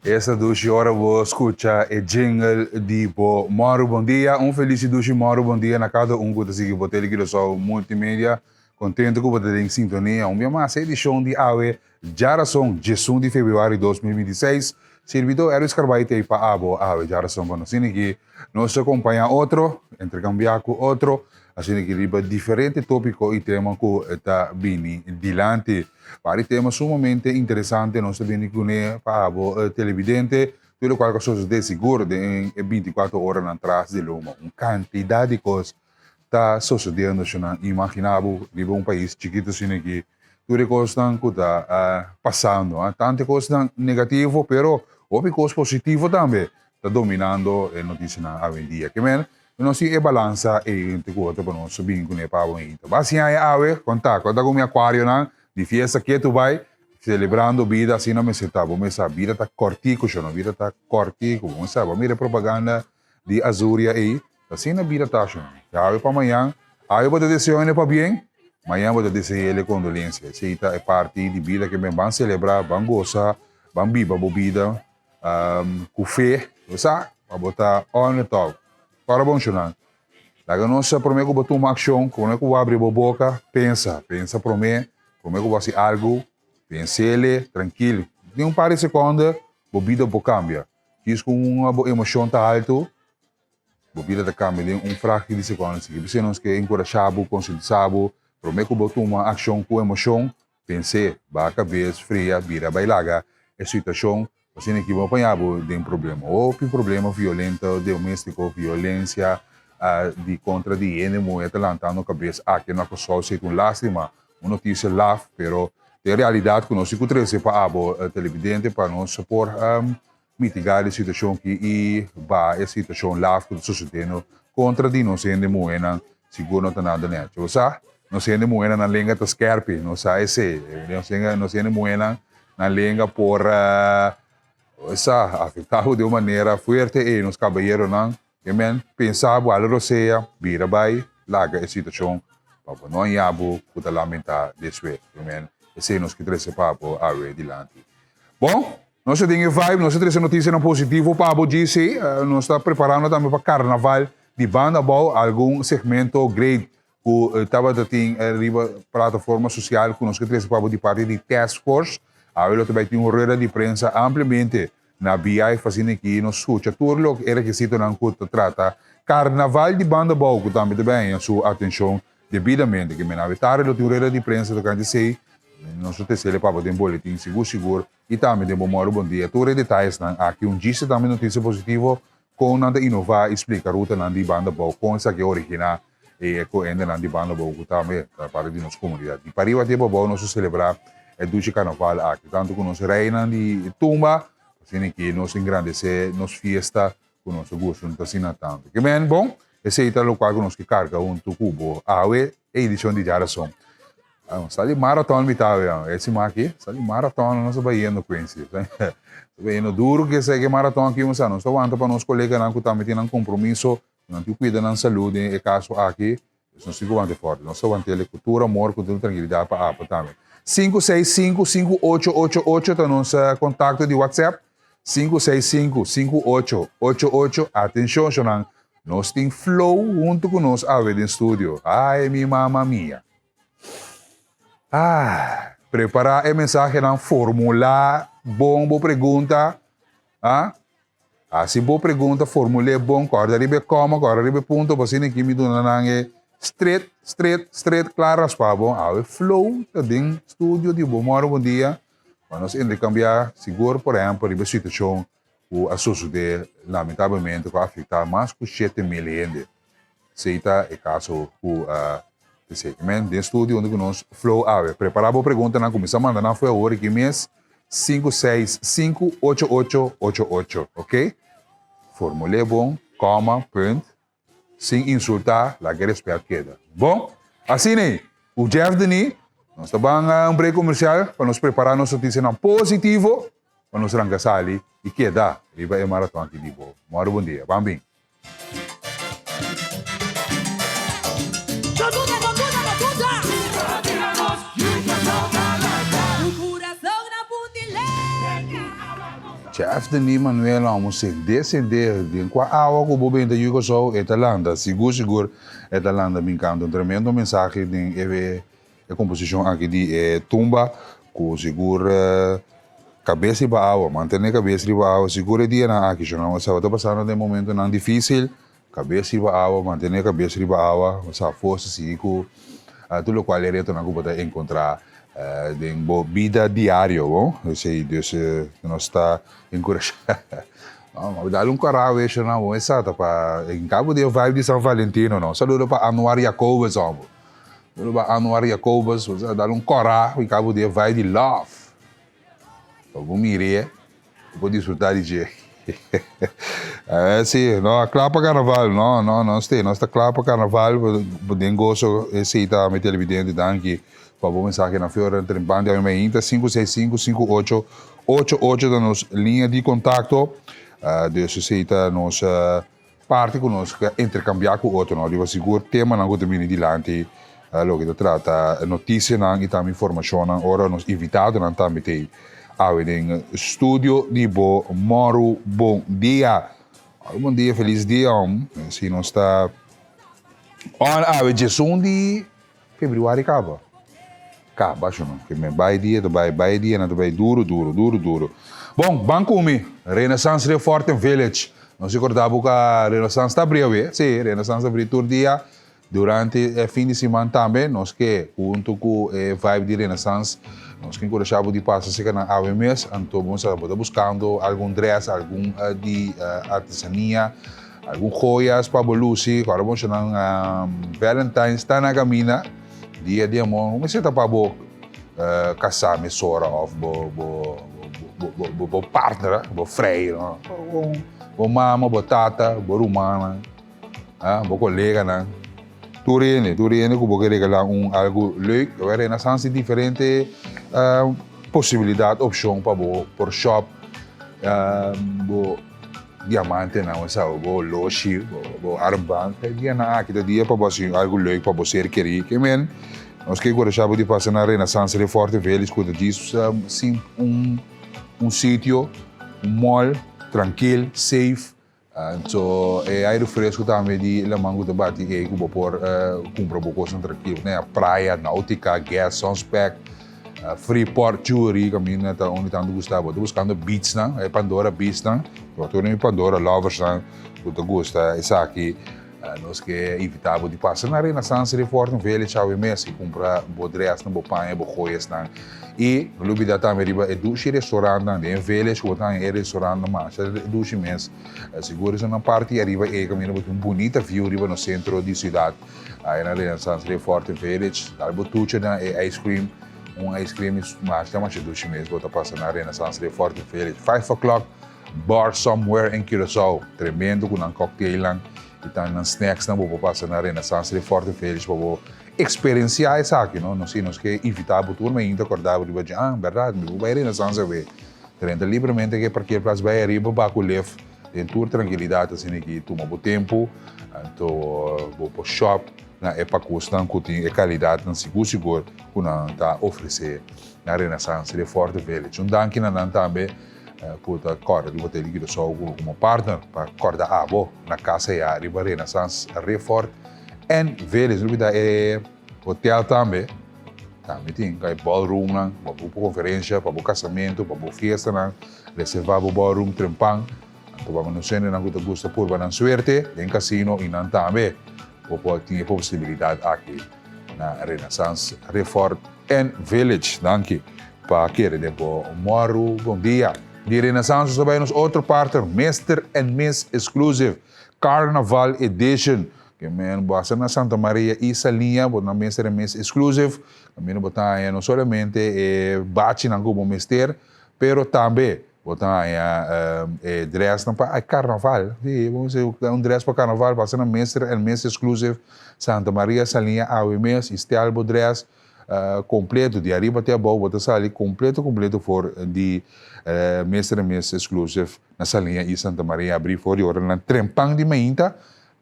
Essa dushi ora vou escutar é jingle de bo Moro Bom Dia. Feliz dushi Moro Bom Dia na cada que está seguindo o televisão multimédia. Contente que você tem sintonia. Minha mais edição de AWE, Jarason, 18 de fevereiro de 2026. Servidor Eros Carbaite para Abo, AWE, Jarason, para nós aqui. Nós acompanhamos outro, intercambiar com outro. Assim que riba diferente tópico e tema que está bem dilante. Para tema sumamente interessante, nós também conhecemos para o televidente, tudo qual coisa de seguro em 24 horas atrás de Loma. Uma quantidade de coisas está sucedendo, não imaginável, em um país chiquito assim aqui. Tudo coisas que está passando, tanto coisas negativas, pero houve coisas positivas também. Está dominando a notícia na dia. Que men, nós temos a balança entre o outro para nós subir com o pavo então. Assim aí, conta com meu aquário na de fiesta que tu vai celebrando vida assim na mesa, vamos a vida tá cortico, não vida tá cortico, vamos a mira propaganda de Azuria aí, assim na vida tá já. Já para amanhã, aí vou te desejar para bem, amanhã vou te desejar ele condolência. Se é parte de vida que vão celebrar, vão gozar, vão beber bebida, com fé, sabe? Para botar on the top. Para bom chorar. Daí nós prometo que botar uma ação, quando eu abrir a boca, pensa para mim. Como é que eu vou fazer algo, pense tranquilo. Tem um par de segundos, a vida vai cambiar. Isso com uma emoção tá alto, a vida vai cambiar em fraco de segundos. Se você não quer encorajar, conscientizar, prometo que eu vou tomar uma ação com emoção, pense, a cabeça fria, vira bailaga, é situação, você não vai apanhar de um problema. Ou um problema violento, doméstico, violência, de contra de enemy, está lantando a cabeça, que não é só ser com lástima, uma notícia lá, pero de realidade que nós encontramos para a televidente para nós por mitigar a situação que a situação lá que está sucedendo contra de nós ainda moena seguro não está nada né você sabe nós ainda moena na língua tá scarpe não sabe esse nós ainda moena na língua por afetado de uma maneira forte e nos caballeros não que men pensava a roceia vira vai larga a situação para não yabo puta lamentar desse amen esse nos que trouxe papo adiante bom nós temos vibe nós temos notícia não positivo papo disse nós está preparando também para carnaval de banda bom algum segmento great que estava tem riba plataforma social que nós que trouxe papo de parte de task force ele também tem uma roda de prensa amplamente na BI fazendo aqui nos escuta tudo o que é requisito não que trata carnaval de banda bom que também a sua atenção devidamente, que me navetare lo teoria de prensa do canto sei, não só te sele para ter boletim seguro e também de Moro Bom Dia. Todos os detalhes aqui disse também notícia positiva com nada inovar explica a ruta de banda bom com essa que é original e com ainda de banda bom que também para de nossa comunidade. E para ir até bom nós celebrar o Duce Carnaval aqui tanto com nós reina de tumba, assim que nós engrandecer nos fiesta com nosso gosto não está assim tanto. Que bem bom. Esse é o local que nós que carga cubo AWE e edição de Jarason. Está de maratona mitad, esse aqui, está de maratona nossa Bahia no Quincy. Bahia duro que segue maratona aqui, mas não está aguenta para nós colegas que também têm um compromisso, não te cuida da saúde, e caso aqui, não se aguenta forte. Nós aguenta a cultura, amor, cultura, tranquilidade para a também. 565-5888 está nosso contato de WhatsApp. 565-5888. Atenção, Shonan. Nós temos flow junto com nós a ver no estúdio. Ai, minha mamma mia. Preparar a mensagem na formular boa pergunta. Assim, boa pergunta, formule bom, corda ribe coma, corda ribe ponto, você nem que me dona nange straight, claras pa bom. Flow, tá dentro estúdio de Moro Bom Dia. Para nós intercambiar, seguro, por exemplo, ribe situação o suceder, lamentavelmente, vai afetar mais de 7 mil gente. Seita é caso do segmento de estúdio onde nós flow preparar a pergunta na comissão manda não foi a hora que mês 5658888, ok? Formule bom, coma, print, sem insultar, la que respeito queda. Bom, assim né, o Jeff Denis, nós estamos um break comercial para nos preparar nossa notícia positivo para nos rangasali e queda, riba é maratona aqui de boa. Moro Bom Dia, bambim. Chef de ni Manuel vamos se descender de qua água que o bem da Yugo so etalanda seguro etalanda me encanta um tremendo mensagem de a composição aqui de tumba com seguro cabeça e água manter cabeça e água seguro dia na aqui já não estava passando de momento não difícil cabeça e água manter cabeça e água essa força se com tudo o qual é reto na culpa encontrar de vida diária, bom? Sei, Deus não está encorajando. Mas dá um carro isso não, exato, para em cabo de vibe de São Valentino, não. Saludo para Anuar Jacobas, saludo para Anuar Jacobas, dá um carro em cabo de vibe de love. Vou mirar, vou desfrutar de dia. Sim, não, claro para carnaval, não está claro para carnaval, podem gosto, esse está me televidente, danke. Por favor, mensagem na Fiora Trembande, a minha inta 565-5888 da nossa linha de contato. Desse seita nossa parte conosco, intercambiar com o outro, não? Diva seguro, tema não também de lante, lo que trata notícia não e também informação não, ora nos invitado não também tem em estúdio de Moro, bom dia. Bom dia, feliz dia, se não está on de fevereiro acaba. Baixo não, que me vai dia, não vai duro. Bom, banco me, Renaissance Reforte Village. Não se acordava que a Renaissance está breve, sim, Renaissance abriu todo dia, durante o fim de semana também, nós que, junto com a vibe de Renaissance, nós que encorajamos de passar se na AVMS, então vamos buscando algum dress, algum de artesania, algum joias para Bolusi, agora vamos chamar Valentine's, está na caminha, dia de amor, como se tá para casar me sora of bo partner, bo freio, bo mama, bo tata, bo rumana, bo colega, né? Turene que bo querer lá algo leuk, agora Renaissance diferente possibilidade, opção para bo por shop, bo diamante não, sabe, bo loshi, bo armband, dia na aqui dia para você algo leuk para você querer, que men nós que agora já de passar na Renaissance Reforte Velho, escuta disso, sim, sítio, mall, tranquilo, safe, então, aire fresco também de La Mango de Bati, que eu vou por comprar um pouco tranquilo, né, praia, náutica, gas, sunspec, Freeport Jewelry, que a tá onde tanto gostava, tô buscando beats, né, Pandora Beats, né, eu tô em Pandora Lovers, né, eu gosta, essa aqui. Nós que evitávamos de passar na Renaissance Reforte Velho, chave mês, e comprar bodrés, bopanha, bojoias, e no lugar também é duche restaurante, né, velho, que botam é restaurante, mas é duche mês, seguro na parte arriba é caminho um bonita view arriba no centro da cidade, aí na Renaissance Reforte Velho, dá botuche na ice cream, ice cream, mas chama se duche mês, bota passar na Renaissance Reforte Velho, 5 o'clock, bar somewhere em Curaçao, tremendo com um cocktail lang. Então, nos snacks, não vou passar na Renaissance Reforte Velho, vou experienciar isso aqui, não? Nós que evitar a turma ainda acordava de dizer, verdade, vou para a Renaissance ver. Trenta livremente que para que place vai arriba, para o leve, tem toda tranquilidade, assim, que toma o tempo, então, vou para o shop, é para custar, é qualidade, não seguro, que não está oferecer na Renaissance Reforte Velho. Então, que não também, puta corda de botelho que só como partner para corda abo na casa e arriba Renaissance Reforte and Vélez no vida é hotel também tem ballroom lá para conferência para casamento para festa lá reservar o ballroom trempang então vamos no centro na que gosta por banan suerte em casino e não também tem possibilidade aqui na Renaissance Reforte and Village danke para querer depois Moro bom dia. De Renaissance sabay nos outro partner, Mr. and Miss Exclusive Carnaval Edition. Que men basta na Santa Maria essa linha, bot na Mr. and Miss Exclusive. Kami botar não somente bate na como Mr. pero também botar dress para Carnaval. Vamos dizer dress para Carnaval, basta na Mr. and Miss Exclusive Santa Maria essa linha AWMS, estelbo dress completo de arriba até abaixo, botar ali completo for de Mr. and Miss Exclusive nessa linha e Santa Maria abrir fora de hora na trempang de mainta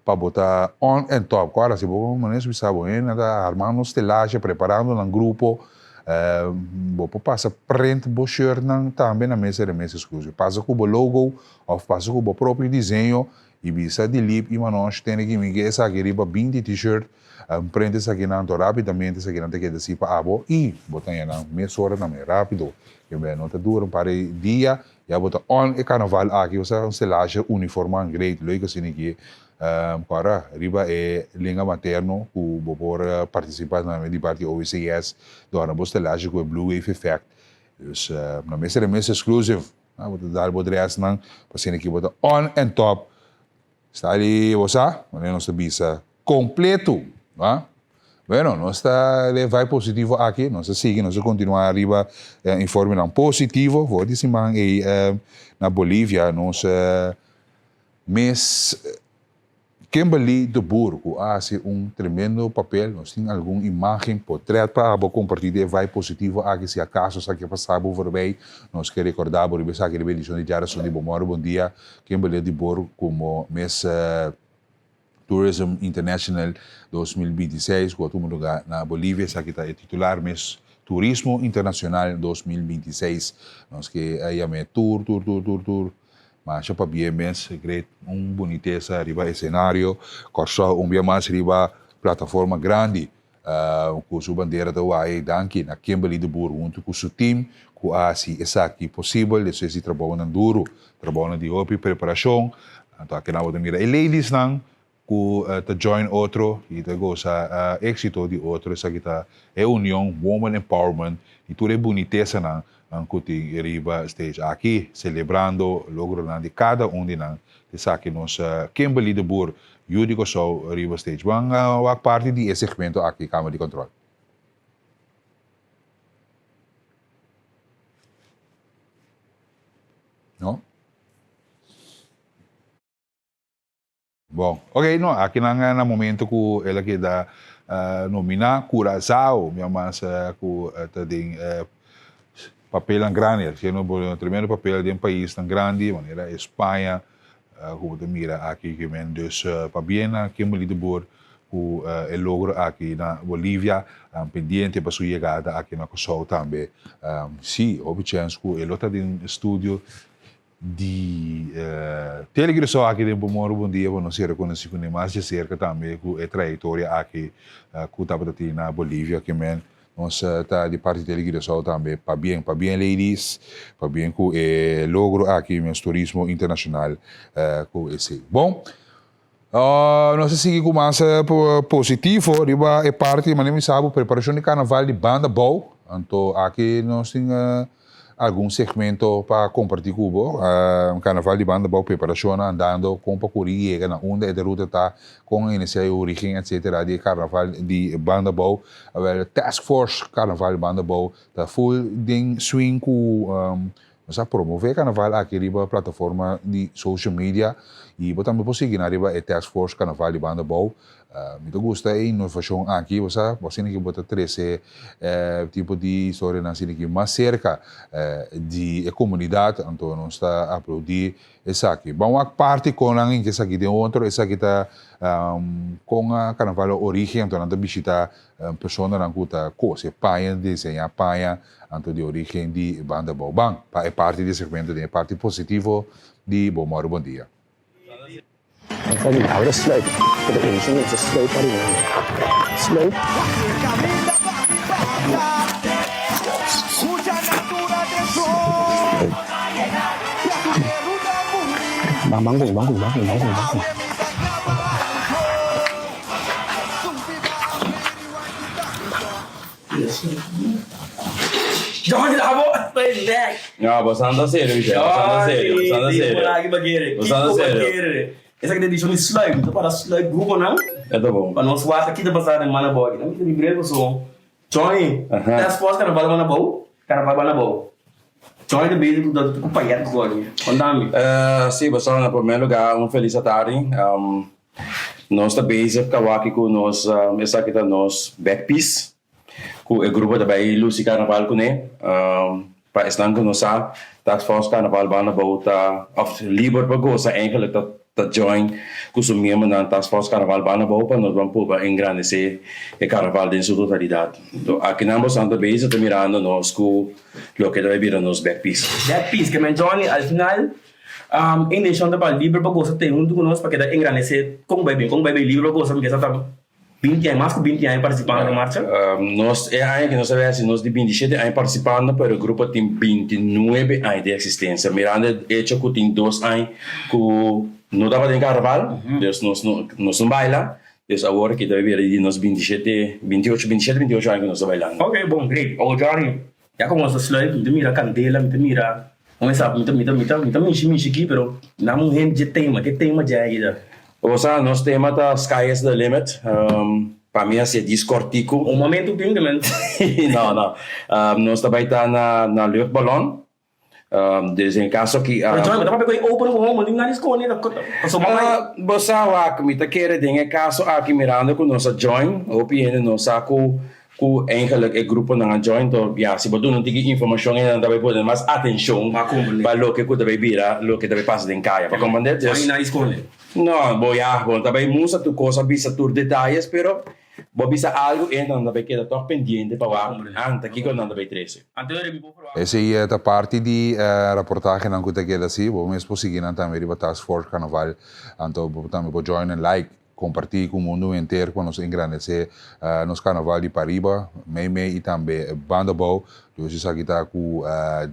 para botar on and top. Agora, se você não sabe, está armando estelagem, preparando um grupo Bo passa print bo shirt nang também na mesa exclusive. Passa com o logo ou passa com o próprio desenho e bisa de lip e manos tem que me que essa riba 20 t-shirt prende essa aqui não rapidamente essa aqui não tem que descer para abo e botar aí na meia hora na meia rápido que bem não tá duro para dia e botar on e carnaval aqui você um selagem uniforme great leuk assim aqui para riba é língua materno que vou participar na debate OECS do ano você selagem com Blue Wave Effect dus na mesa exclusive vou dar o dress não para aqui botar on and top está ali você não se bisa completo ¿va? Bueno, nós vai positivo aqui, nós sigue, nós continuar arriba informe não positivo, vou dizer na Bolívia, nós mês Kimberly de Burgo hace tremendo papel, nós temos alguma imagem, portrait para compartilhar, vai positivo aqui, se acaso sabe passar por bem, nós queremos recordar, por exemplo, que a edição de Jara de Bom Dia, Kimberly de Burgo como mês Tourism International 2026, que todo lugar na Bolívia, essa aqui está titular mês Turismo Internacional 2026. Nós que aí é tour. Mas para bem mês, great, boniteza, riba cenário, corso dia mais riba plataforma grande, com sua bandeira da UAE, danke, na Kimberly de Burgo, junto com seu time, com assim, essa aqui possível, isso é trabalho duro, trabalho de roupa e preparação, então aqui na outra mira, e ladies não, ku join outro e goza éxito de outro essa kita é união woman empowerment e tudo é boniteza na kuti riba stage aqui celebrando logro de cada de nang essa que nós Kimberly de Boer Judico so riba stage bang wak parte de esse segmento aqui Câmara de Controle. No? Bom, ok, no, aqui na momento que ela que dá nominar Curaçao, minha massa que tem papel grande, que no primeiro papel de país tão grande, maneira Espanha, como te mira aqui que men dus para bem que me lido por o logro aqui na Bolívia, pendiente para sua chegada aqui na Kosovo também. Sim, houve chance que ele está em estúdio de telegressão aqui de Bom Dia, não se reconhece com mais de cerca também com a trajetória aqui que estava na Bolívia, que men nós está de parte de telegressão também para bem ladies, para bem com o logro aqui no turismo internacional com esse. Bom, nós seguimos com mais positivo, riba é parte, mas nem sabe preparação de carnaval de banda boa, então aqui nós temos algum segmento para compartilhar com o carnaval de banda boa preparação andando com para correr na onde a ruta está com a iniciativa origem etc de carnaval de banda boa task force carnaval de banda boa está full ding swing com nós promover carnaval aqui riba plataforma de social media e também posso seguir na riba a task force carnaval de banda boa me gusta a inovação aqui você tem que botar 13 tipo de história na aqui mais cerca de comunidade então nós está a aplaudir essa aqui vamos a parte com a que essa aqui de outro essa aqui está com a carnaval origem então nós visitar pessoas na cuta coisa paia desenhar paia então de origem de banda boa é parte desse segmento é parte positivo de Bom Dia. Tadi tahu dah slope. Pada ini it's a slope hari ini. Slope. Bangun. Jangan tidak habuk. Pendek. Ya, bosan sério, bicho. Bosan sério. Lagi bagere. Bosan sério. Essa que edição de slide, tu para slide grupo não? É tá bom. Para nós aqui da passada mana boa, não me tem grego som. Join. Das pós carnaval mana boa, carnaval mana boa. Join the base do companheiro agora. Contame. Sim, bosan, em primeiro lugar, feliz tarde. Nós da base kawaki ko nós essa aqui tá nós backpiece. Com o grupo da Bahia Lucy Carnaval com né. Para estar com nós task force Carnaval bana boa of Libor para goza eigenlijk dat tá join consumimos na task force carnaval bana bom para nós vamos para engrandecer o carnaval em sua totalidade. Então, aqui na Santa Base está mirando nós com o que deve vir nos backpiece. Backpiece, que me Johnny, al final, em deixando de para livre para gostar ter um conosco para que da engrandecer com bebê livre para gostar porque está 20 anos, mais que 20 anos participando na marcha. Nós que nós sabemos nós de 27 anos participando, pero o grupo tem 29 anos de existência. Mirando hecho que tem 2 anos que não dava de carnaval, então nós não baila. Então agora que deve vir nos 28 anos que nós bailando. Ok, bom, great. Oh, Johnny, já começou a slide, me mira candela, me mira, começa a me aqui, pero não gente tema, que tema já aí. Osa, nós temos a Sky is the Limit. Para mim, é discortico. Um momento bem também. Não. Nós também está na luchtballon. Dus em caso que... Mas Johnny, dá para pegar open home, não é escolha. Você vai me tá querendo em caso aqui mirando com nossa join, opinião nossa com eigenlijk o grupo na join, então se você não tem informação ainda deve poder mais atenção para o que deve virar, o que deve passar em casa, para compreender? Não é escolha. Não, bom, também muita tu coisa bisa tur detalhes, pero vou bisa algo e não deve quedar tão pendente para lá. Anta aqui não deve 13. Essa aí é a parte de reportagem não que queda assim, vou mesmo seguir também riba Task Force Carnaval, então também vou join and like, compartilhar com o mundo inteiro para nos engrandecer nos Carnaval de Pariba, e também Banda Bow. Eu já aqui está com a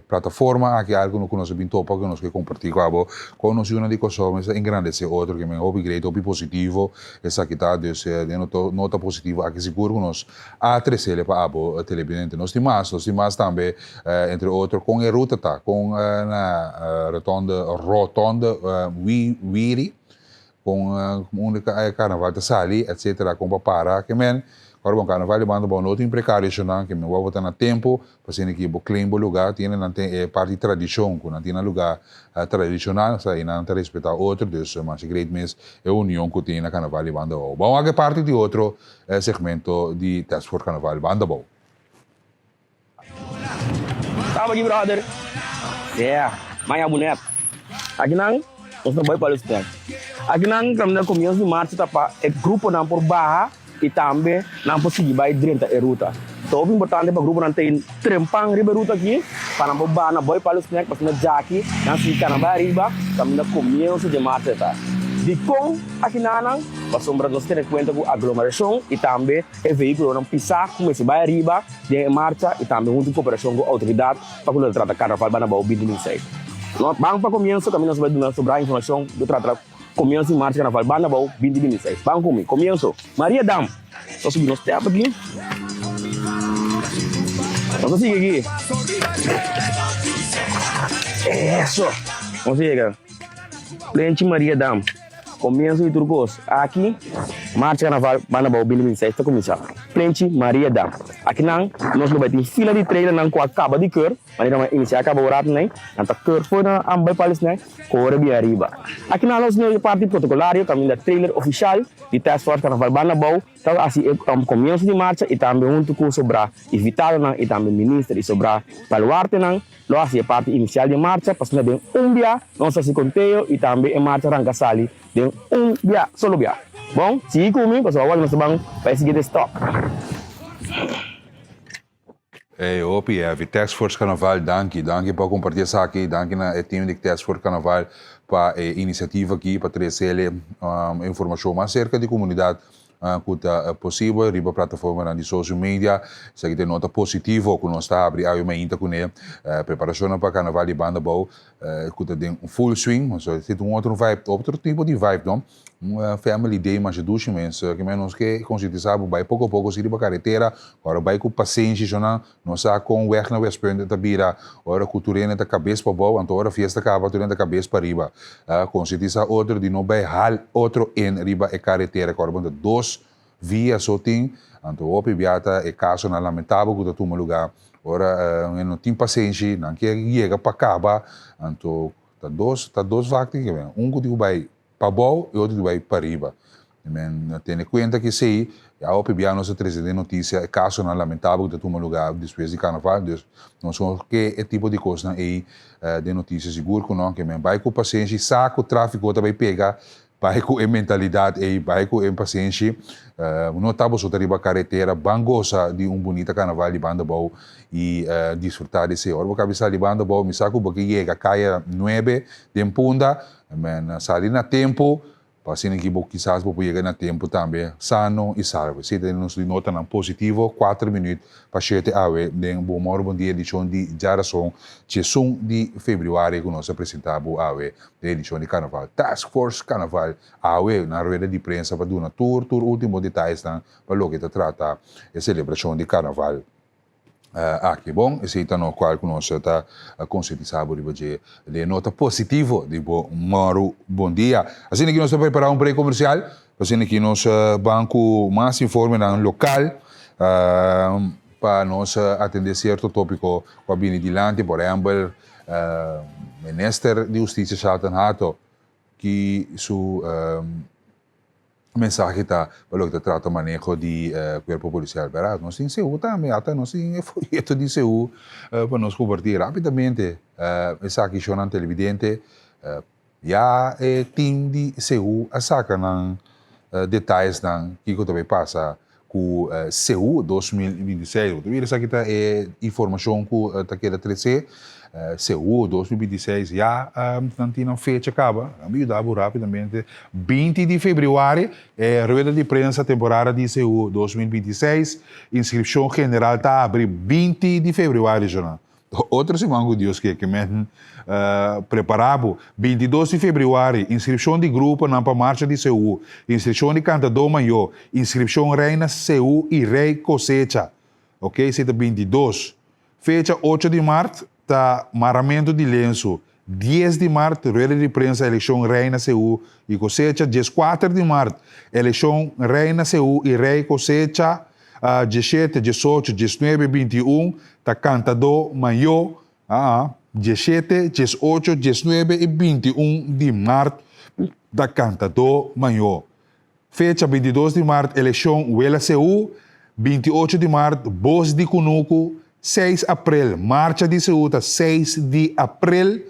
plataforma aqui algo que nós bem topa que nós que compartilhar com nós uma de coisas engrandecer outro que me upgrade ou positivo essa aqui está de nota positiva aqui seguro que nós a trecer para a televidente nós temos também entre outros com a ruta tá com na rotonda Wiri com um carnaval de Sali, etc. com para que men agora bom carnaval de banda bom não tem precário não que me vou botar na tempo para ser que vou claim o lugar tem não tem parte de tradição que não tem lugar tradicional sai não tem respeitar outro dus mas great miss é união que tem na carnaval de banda bom aqui parte de outro segmento de Task Force Carnaval banda bom. Tama aqui, brother. Maya boneco. Aqui não, nós não vamos para o tempo. Aqui não, kami começo de março tapa é grupo não por barra e também não por seguir vai dentro da ruta. Então, o importante para o grupo não tem trempang riba ruta aqui para não barra na boy para o snack para não jaki não se canaba riba kami começo de março tá. De com aqui não para sombra nós ter conta com aglomeração e também o veículo não pisar como se vai riba de marcha e também junto cooperação com a autoridade para quando trata carnaval para não ouvir ninguém sei. Nós vamos para começo kami nós vai dar sobre a informação do tratar comienzo em março carnaval banda bom 2026 vamos comigo comienzo Maria Dam só subir nos teatros aqui vamos seguir aqui isso vamos seguir Plenty Maria Dam comienzo de Turcos aqui março carnaval banda bom 2026 está começando Plenty Maria Dam aqui não nós não vai ter fila de trailer não com acaba de cor mas não vai iniciar acaba o rato nem nanti cor foi na ambai palis né corre bem arriba aqui não nós não parte protocolario kami da trailer oficial de Task Force Carnaval banda bom então assim comienzo de marcha e também junto com sobra invitado não e também ministro e sobra baluarte não lo assim parte inicial de marcha passando bem dia nós se conteio e também em marcha arranca sali de dia solo dia bom siga comigo pessoal nós vamos para seguir stop. Opi, Task Force Carnaval, danke por compartilhar isso aqui, danke na time de Task Force Carnaval para a iniciativa aqui, para trazer informação mais acerca da comunidade que é possível, riba plataforma de social media, isso aqui tem nota positiva, que nós está abrindo aí uma inta com ele, preparação para Carnaval de banda boa, que tem um full swing, mas tem outro vibe, outro tipo de vibe, não? Family day, mas duas meses, que menos que conscientizar, vai pouco a pouco, se riba carretera, agora vai com paciência, não está com o weg na Westpunt, da bira, agora cultura da cabeça para boa, então agora festa acaba, da cabeça para riba, conscientizar outro de não vai hal outro em riba e carretera, agora dois via só tem, então o pibiata é caso na lamentável que está no lugar, agora não tem paciência, não quer chegar para acabar, então tá dois factos que vem, que vai para bom e outro vai para riba. Men tiene cuenta que sim, já o PBA nossa trazendo notícia, é caso não lamentável de tomar lugar depois de carnaval, dus não são que é tipo de coisa aí de notícia seguro que não, que men vai com paciência, saco o tráfico também pegar, vai com a mentalidade aí, vai com a paciência, não estava só arriba a carretera, bangosa de bonita carnaval de banda boa e desfrutar desse hora, porque a de banda boa, me saco porque chega, caia 9 de punta, men sair na tempo, assim que quizás vou chegar na tempo também, sano e salvo. Se nos nota positivo, 4 minutos para 7 horas, de bom dia, edição de Jarason, 1 de fevereiro, que nós apresentamos a de edição de Carnaval. Task Force Carnaval, na rueda de prensa, para dar uma tour, último detalhes, para o que trata a celebração de Carnaval. Aqui, bom, esse é o qual nós está conscientizado de nota positivo de bom dia. Assim que nós vamos preparar break comercial, assim que nós banco mais informe no local, para nós atender certo tópico que vem adiante, por exemplo, Minister de Justiça Shalton Hato, que su mensaje está para o que trata o manejo de corpo policial, verdade? Nós temos CU também, até nós temos folheto de CU para nós compartilhar rapidamente. Mensaje que na televidente, já é time de CU a sacar detalhes que também passa com CU 2026. Tu vira essa aqui é informação que está querendo trazer. CU 2026 já não tem fecha acaba, me ajudava rapidamente. 20 de fevereiro é rueda de prensa temporada de CU 2026, inscrição general está abre 20 de fevereiro já. Outro semana Deus que me preparado 22 de fevereiro, inscrição de grupo na marcha de CU, inscrição de cantador maior, inscrição reina CU e rei cosecha. Ok, será 22. Fecha 8 de março tá maramento de lenço. 10 de março, rueda de prensa, eleição reina CU e cosecha. 14 de março, eleição reina CU e rei cosecha. 17, 18, 19, 21, tá cantador maior. 17, 18, 19 e 21 de março, tá cantador maior. Fecha 22 de março, eleição Uela CU. 28 de março, Bos de Cunuco. 6 de abril, marcha de Ceuta, 6 de abril,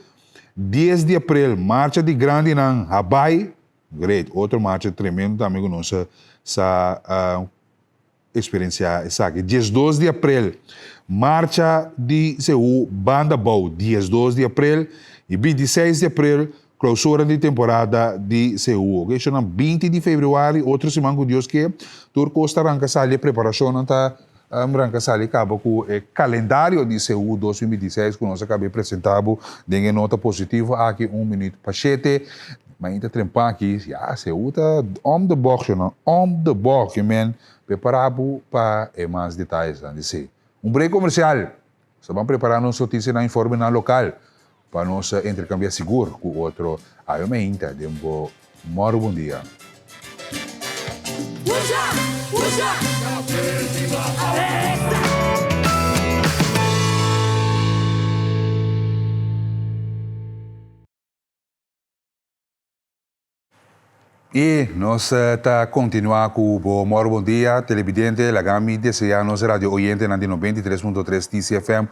10 de abril, marcha de Grande Nang, Habai, great, outra marcha tremenda também com nossa experiência, sabe? 12 de abril, marcha de Seul, Banda Bau, 12 de abril, e 26 de abril, clausura de temporada de Seul. Ok, so, 20 de fevereiro, outro semana com Deus que, Turco está arranca sali preparação, não está Branca Sali acaba com o calendário de CU 2016 que nós acabamos de apresentar, de nota positiva, aqui 1 minuto para 7, mas ainda trempar aqui, CU está on the box, man, preparado para mais detalhes de si. Break comercial, vamos preparar nossa notícia na informe na local, para nós intercambiar seguro com o outro, aí eu me ainda, de um bom dia. E nós está continuando com o bom dia, televidente, Lagami, desejar nossa rádio oyente na 93.3 TCFM.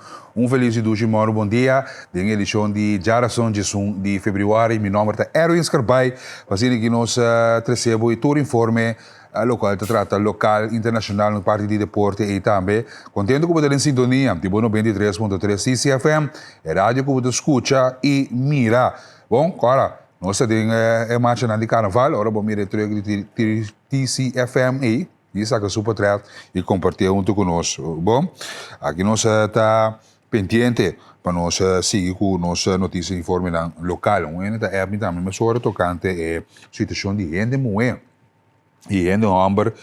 Feliz e bom dia, de edição de Jarason de fevereiro. Meu nome é Erwin Scarbay, fazendo que nós recebemos e todo informe local, trata local, internacional, no parte de deporte e também. Contento que você em sintonia, de 93.3 TCFM, é rádio que você escuta e mira. Bom, agora, nós temos a marcha de carnaval, agora vamos ir de TCFM e isso é super trás e compartilhar junto conosco. Bom, aqui nós está pendiente para nós seguir com nossa notícia e informe local. É também, mas agora tocante a situação de gente moe. E ainda Amber,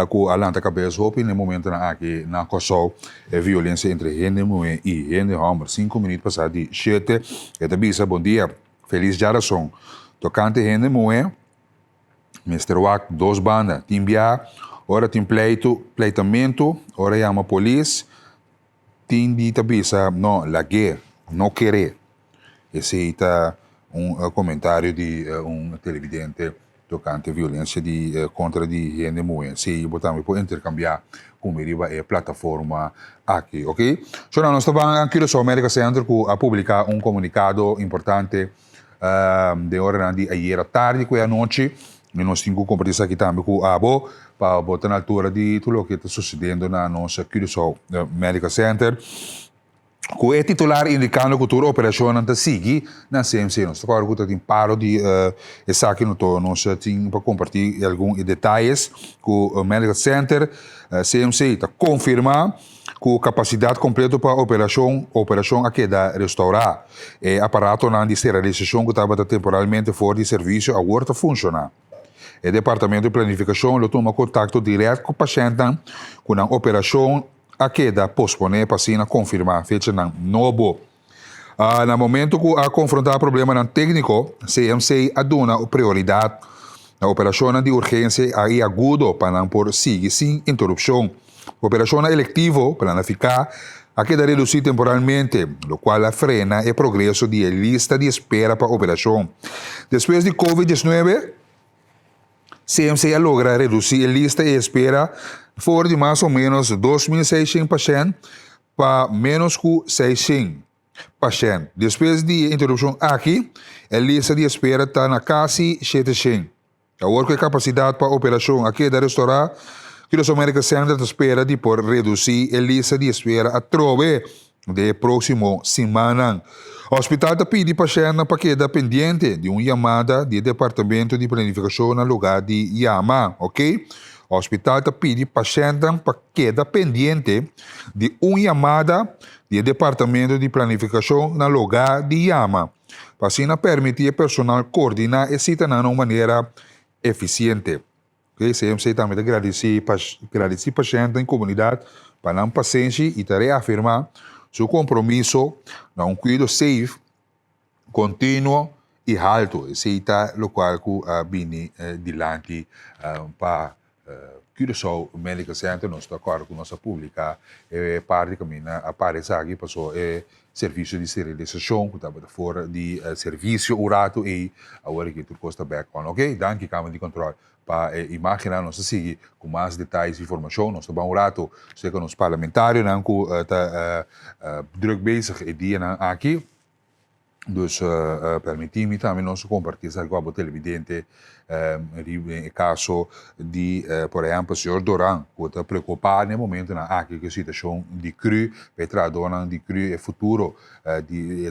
com a lanta cabeça, no momento aqui na Kosovo, a violência entre gente moe e gente Amber. 5 minutos passados de 7, e também bom dia. Feliz Jarason. Tocante gente moe, Mr. Wack, 2 bandas, timbia, ora tem pleitamento, ora chama a polícia, tem de tabisa, não, la guerra, não querer. Esse é comentário de televidente tocante violência contra de gênero. Se botamos por intercambiar com a plataforma aqui, ok? So, nós estamos aqui no América Center a publicar comunicado importante de hora de ayer à tarde, que é a noite, e nós temos que compartilhar aqui também com a Abo, para botar na altura de tudo o que está sucedendo na nossa Curaçao Medical Center. Com o titular indicando que a operação está seguindo na CMC. Nós estamos agora com paro de essa aqui no tono. Nós temos para compartilhar alguns detalhes com o Medical Center. CMC está confirmando com capacidade completa para a operação aqui da restaurar. O aparato de esterilização que estava temporalmente fora de serviço agora está funcionando. O Departamento de Planificação toma contato direto com o paciente com a operação aqui da posponer para assim confirmar a fecha novo. No momento que a confrontar problema técnico, CMC aduna prioridade na operação de urgência e agudo para por seguir sem interrupção. Operação eletivo planificar aqui da reduzir temporalmente, o qual frena o progresso de lista de espera para a operação. Depois de Covid-19, CMC logra reduzir a lista de espera fora de mais ou menos 2.600 pacientes para menos que 600 pacientes. Depois de interrupção aqui, a lista de espera está na quase 700. Agora, com a capacidade para a operação aqui da restaurar, que os América Center espera de por reduzir a lista de espera a trove de próximo semana. O hospital está pedindo paciente para quedar pendente de uma chamada do Departamento de Planificação no lugar de Yama, ok? O hospital está pedindo paciente para quedar pendente de uma chamada do Departamento de Planificação no lugar de Yama, para assim permitir ao personal coordenar e citar de uma maneira eficiente. Okay? CMC também agradecer paciente em comunidade para não paciência e reafirmar seu compromisso na cuidado safe, contínuo e alto. Esse é o qual vem dilante para Curaçao Medical Center. Nós estamos agora com nossa pública parte caminho aparece aqui passou serviço de esterilização que estava fora de serviço urato e agora que tudo custa back on, ok? Danke câmara de controle para imaginar nós seguir com mais detalhes e informação. Nós estamos urato sei que nos parlamentários não com druk bezig e dia aqui. Dus permitir-me também nós compartilhar com a televidente em caso de, por exemplo, o senhor Doran, que está preocupado no momento na situação de cru, para de cru é futuro, de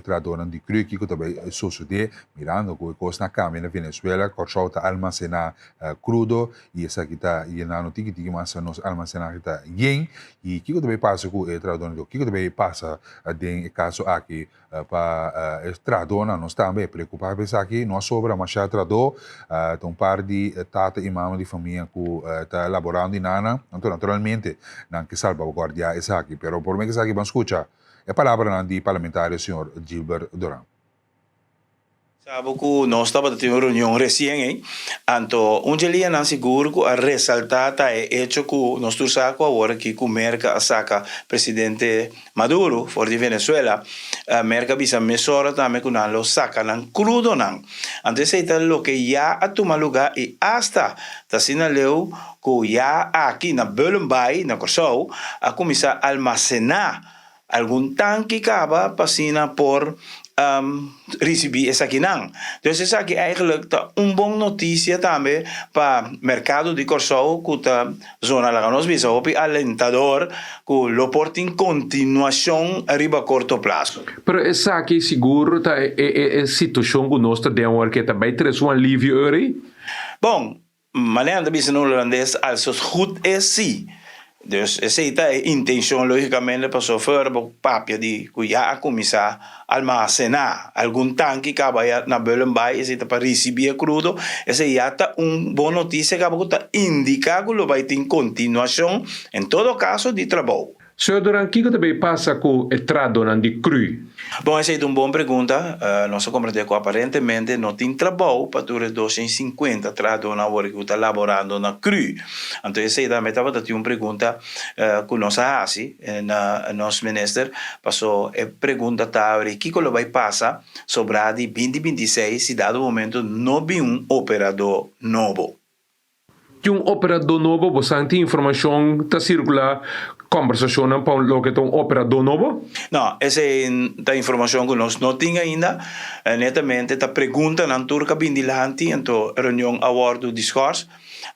de cru que também sucede, mirando que coisa na câmara na Venezuela, que está armazenar crudo, e essa que está llenando tiki mas nos armazenar está yen, e que também passa com o tradutor, que também passa em caso aqui para tradona nós também preocupados aqui não sobra mas já tradou um par de tata e mama de família que está elaborando em nana então naturalmente não que salvaguardar isso aqui pero por mim que isso aqui vamos escutar a palavra do parlamentário senhor Gilbert Doran. Sabe que nós estávamos tendo uma reunião recente, então dia não seguro que a ressaltar é hecho que nós estamos agora que o América saca presidente Maduro fora de Venezuela, a América bisa mesora também que não lo saca não crudo não, então se está lo que já a tomar lugar e hasta está sinaleu que já aqui na Belembay na Curaçao a começar a almacenar algum tanque cava para por receber essa aqui não. Então essa aqui eigenlijk tá boa notícia também para o mercado de Curaçao que tá zona lá nós bisa hopi alentador que lo porta em continuação arriba a curto prazo. Pero essa aqui seguro tá é situação que nós temos que também traz alívio aí. Bom, maneira de bisa no holandês also goed is sim. Dus essa é a intenção, logicamente, para sofrer o papel de já começar a armazenar algum tanque que vai na Belembay, esse para receber crudo, essa já está boa notícia que vai indicar que vai ter continuação, em todo caso, de trabalho. So, durante que também passa com o trado de cru? Bom, essa é uma boa pergunta. Nós compreendemos que aparentemente não tem trabalho para durar 250 trabalhos na hora que está elaborando na cru. Então, essa é também uma pergunta que nós fazemos na nosso ministro. Passou a pergunta o que vai passar sobre a de 2026 se dado momento não tem operador novo. Operador novo, você tem informação que circula conversação para o que operador novo? Não, essa é a informação que nós não temos ainda. Netamente, a pergunta na turca bindilante, então, reunião award discourse,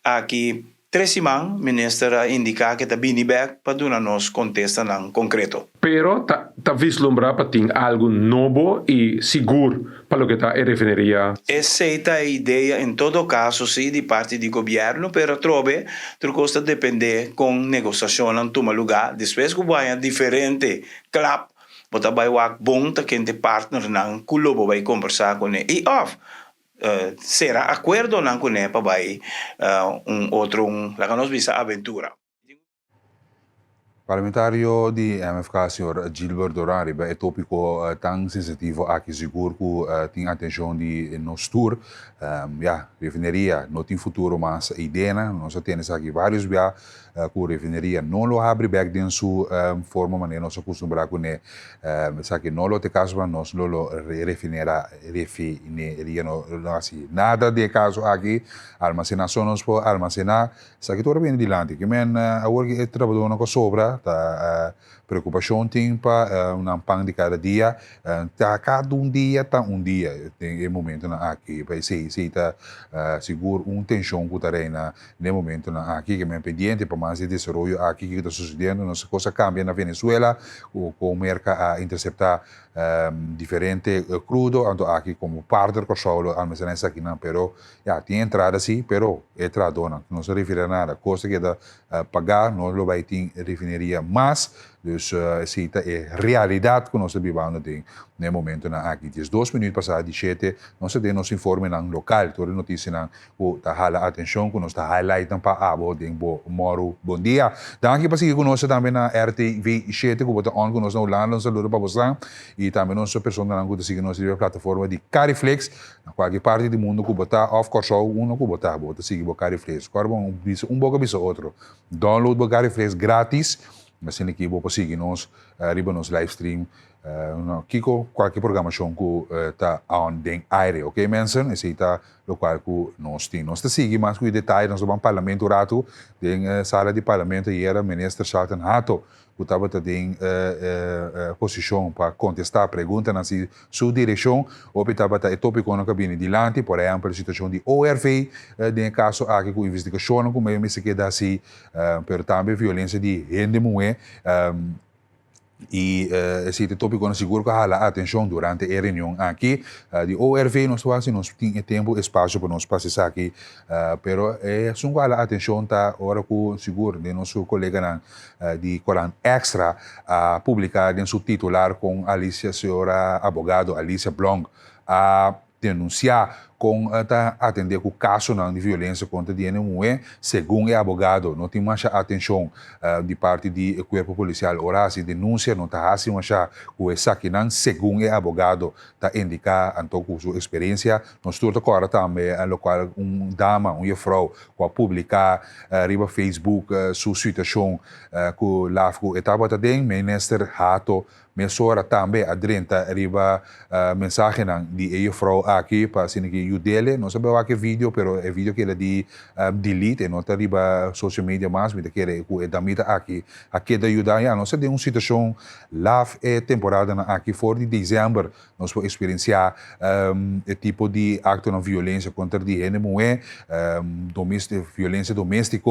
aqui 3 semanas, o ministro indica que está bem back para dar nos contesta em concreto. Pero está vislumbrar para ter algo novo e seguro para o que está referia. Essa é a ideia, em todo caso, sim, de parte do governo, pero trobe, costa depender com negociação em todo lugar. Depois que vai diferente club, você vai bom que tem partner não clube vai conversar com ele. E off. Será acordo não com ele para outro lá que nós visa aventura. Parlamentario di MFK, senhor Gilbert Dorari, é tópico tão sensitivo aqui, seguro que tem atenção de nos tour. Refineria não tem futuro, mas ideia, nós temos aqui vários via que refineria não lo abre back dentro sua forma maneira nós acostumamos com ele. Sabe não lo te caso nós lo refineria não assim nada de caso aqui almacenação nós por almacenar sabe tudo bem dilante que men agora que trabalhando com sobra tá preocupação tem para pang de cada dia tá cada dia tem momento na aqui para se tá seguro tensão que tá reina no momento na aqui que men pendiente para mais de desenvolvimento aqui que está sucedendo nossa coisa cambia na Venezuela o merca a interceptar diferente crudo então aqui como parte do solo almacenar aqui não pero tem entrada sim pero entrada não se refere a nada coisa que da pagar não lo vai ter refineria mas dus essa é realidade que nós vivemos no momento na aqui. 2 minutos passados de 7, nós temos informe no local, toda notícia na o tá hala atenção que nós tá highlighting para abo de Moro bom dia. Daqui para seguir conosco também na RTV 7 que bota on conosco na Holanda, um saludo para você e também nossa pessoa na que seguir nossa plataforma de Cariflex, na qualquer parte do mundo que bota of course que bota seguir o Cariflex. Agora pouco biso outro. Download o Cariflex grátis. Mas aqui vou seguir nós arriba nos live stream Kiko qualquer programação que está on den aire, ok mensen? Esse está local que nós temos. Nós seguimos mais com detalhes nós vamos parlamento rato, den sala de parlamento e era ministro Charlton Hato que estava em posição para contestar a pergunta na sua direção, ou estava em tópico na cabine dilante, por exemplo, a situação de ORV, em caso aqui com investigação, como eu me sei que dá assim, pero também violência de rende mulher, e esse tópico nós seguro que hala atenção durante a reunião aqui de ORV nós temos tempo espaço para nós passar aqui pero só hala atenção tá hora que seguro de nosso colega de Coran Extra a publicar em seu titular com Alicia senhora abogado Alicia Blong a denunciar com atender com o caso de violência contra a mulher, segundo o advogado, não tem mais atenção de parte do corpo policial. Ora, se denúncia não está assim, mas o que não, segundo o advogado, está indicar então com sua experiência. Nós estamos agora também no qual dama, vrouw, que publicar riba Facebook sua situação com lá que estava também minister Hato Mesora também adrenta riba mensagem de vrouw aqui para que you dele, não sabemos que vídeo, pero é vídeo que ele de delete, não está riba social media mais, mas que é da mita aqui da ajudar, nós temos uma situação lá temporada aqui fora de dezembro, nós podemos experienciar tipo de acto de violência contra a mulher, violência doméstica,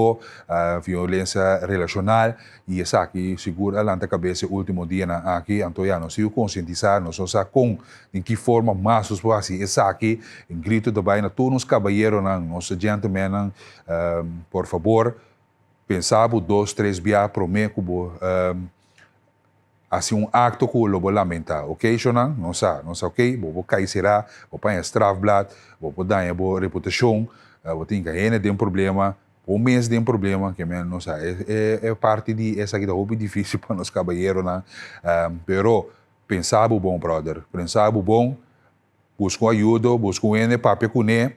violência relacional, e essa aqui segura lá na cabeça o último dia aqui, então nós temos que conscientizar, nós só com em que forma mais nós podemos assim, essa aqui grito também a todos os caballeros, nossos gentlemen, por favor, pensava 2, 3 dias para mim como assim acto que eu vou lamentar, ok, Shonan? Não sei, ok, vou cair será, vou pôr strafblad, vou dar a reputação, vou ter que ter um problema, O mês tem problema que não sabe é parte de essa que é hobby difícil para nós caballeros né pero pensar bom brother pensar bom buscar ajuda buscar ene papel com ne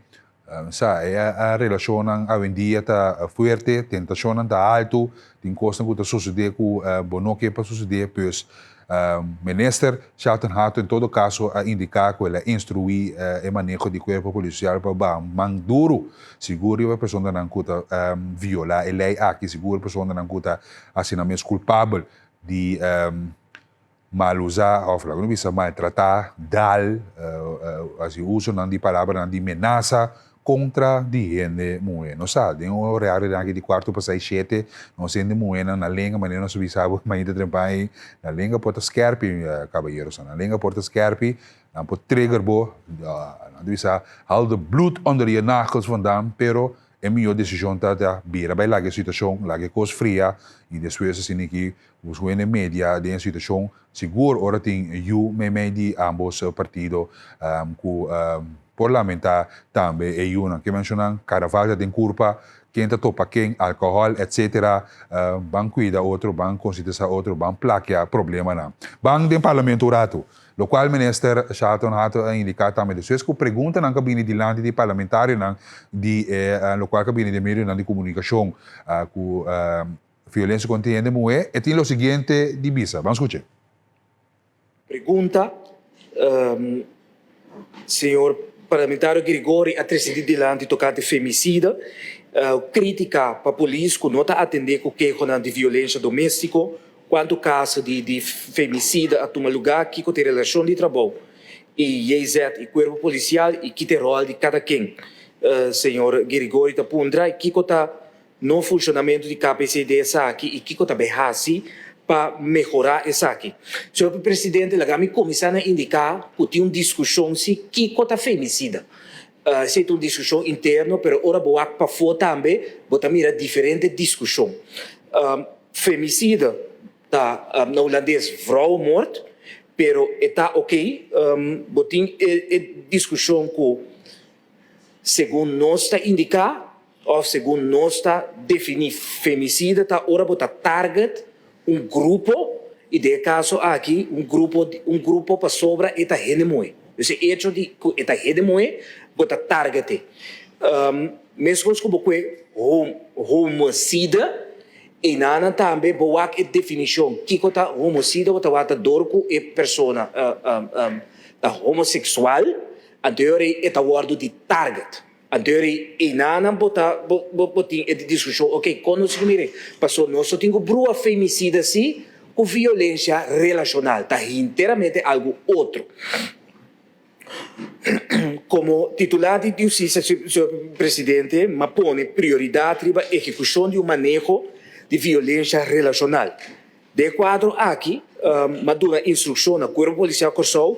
sabe a relação a vendia tá forte tentação tá alto tem coisa que tá suceder com bono que para suceder pois minister Charlton Hato em todo caso a indicar que ele instruir o manejo de corpo policial para man duro seguro a pessoa não cuta violar a lei aqui seguro a pessoa não cuta assinamento culpável de mal usar ou não bisa maltratar dal assim uso não de palavra não de ameaça contra de gente muito não sabe tem um horário aqui de quarto para 6 7 não sendo muito na língua mas não se sabe mas ainda trabalha na língua porta scarpi caballeros na língua porta scarpi não pode trigger bo não bisa haal de bloed onder je nagels vandaan pero é melhor decisão tá beira vai lá que situação lá que coisa fria e depois assim que os governos média de situação seguro ora tem you me de ambos partidos com parlamentar também é uma que mencionam carnaval tem culpa quem está topa quem álcool etc ban cuida outro ban considera outro ban plaquear problema não ban tem parlamento rato lo qual minister Charlton Hato a indicar também depois que pergunta na cabine de lante de parlamentário não de lo qual cabine de meio de comunicação com violência contra a mulher e tem o seguinte divisa vamos escutar pergunta senhor parlamentário Grigori a trascender dilante tocante femicida crítica para a polícia que não está atendendo o que é de violência doméstica quanto caso de femicida a tomar lugar que tem relação de trabalho e e corpo policial e que tem rol de cada quem senhor Grigori está pondra e que está no funcionamento de KPCD aqui e que está berrasi para melhorar isso aqui. Senhor Presidente, me começar a indicar que tem uma discussão se que está femicida. Se tem uma discussão interna, mas agora vou para fora também, vou também diferente discussão. Femicida está na holandês vrouw morte, pero está ok. Vou ter discussão que segundo nós está indicar ou segundo nós está definir femicida, está agora vou target grupo e de caso aqui grupo para sobra eta gente moe esse hecho de eta gente moe bota target mesmo como que homicida e nana também boa que definição que cota homicida bota dorco e persona homossexual anterior eta word de target anterior e nana botin a discussão ok quando se mire passou nós só tenho brua femicida assim com violência relacional tá inteiramente algo outro como titular de justiça senhor presidente me põe prioridade para execução de um manejo de violência relacional de quadro aqui me dá instrução ao corpo policial Corsol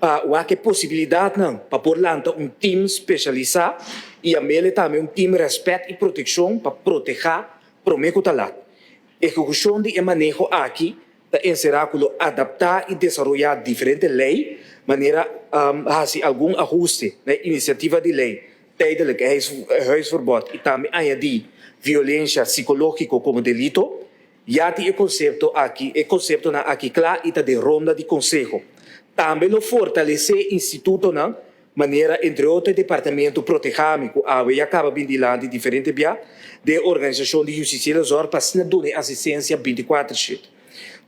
para que possibilidade não para por lá time especializado e a mele também time respeito e proteção para proteger prometo talat execução de manejo aqui da enceráculo adaptar e desenvolver diferentes leis maneira fazer algum ajuste na iniciativa de lei tijdelijk huisverbod e também añadir violência psicológica como delito já tem o conceito aqui claro e de ronda de conselho também lo fortalecer instituto na maneira entre outros departamento protegâmico e acaba vindilando diferente via de organização de justiça zor para se dar assistência 24/7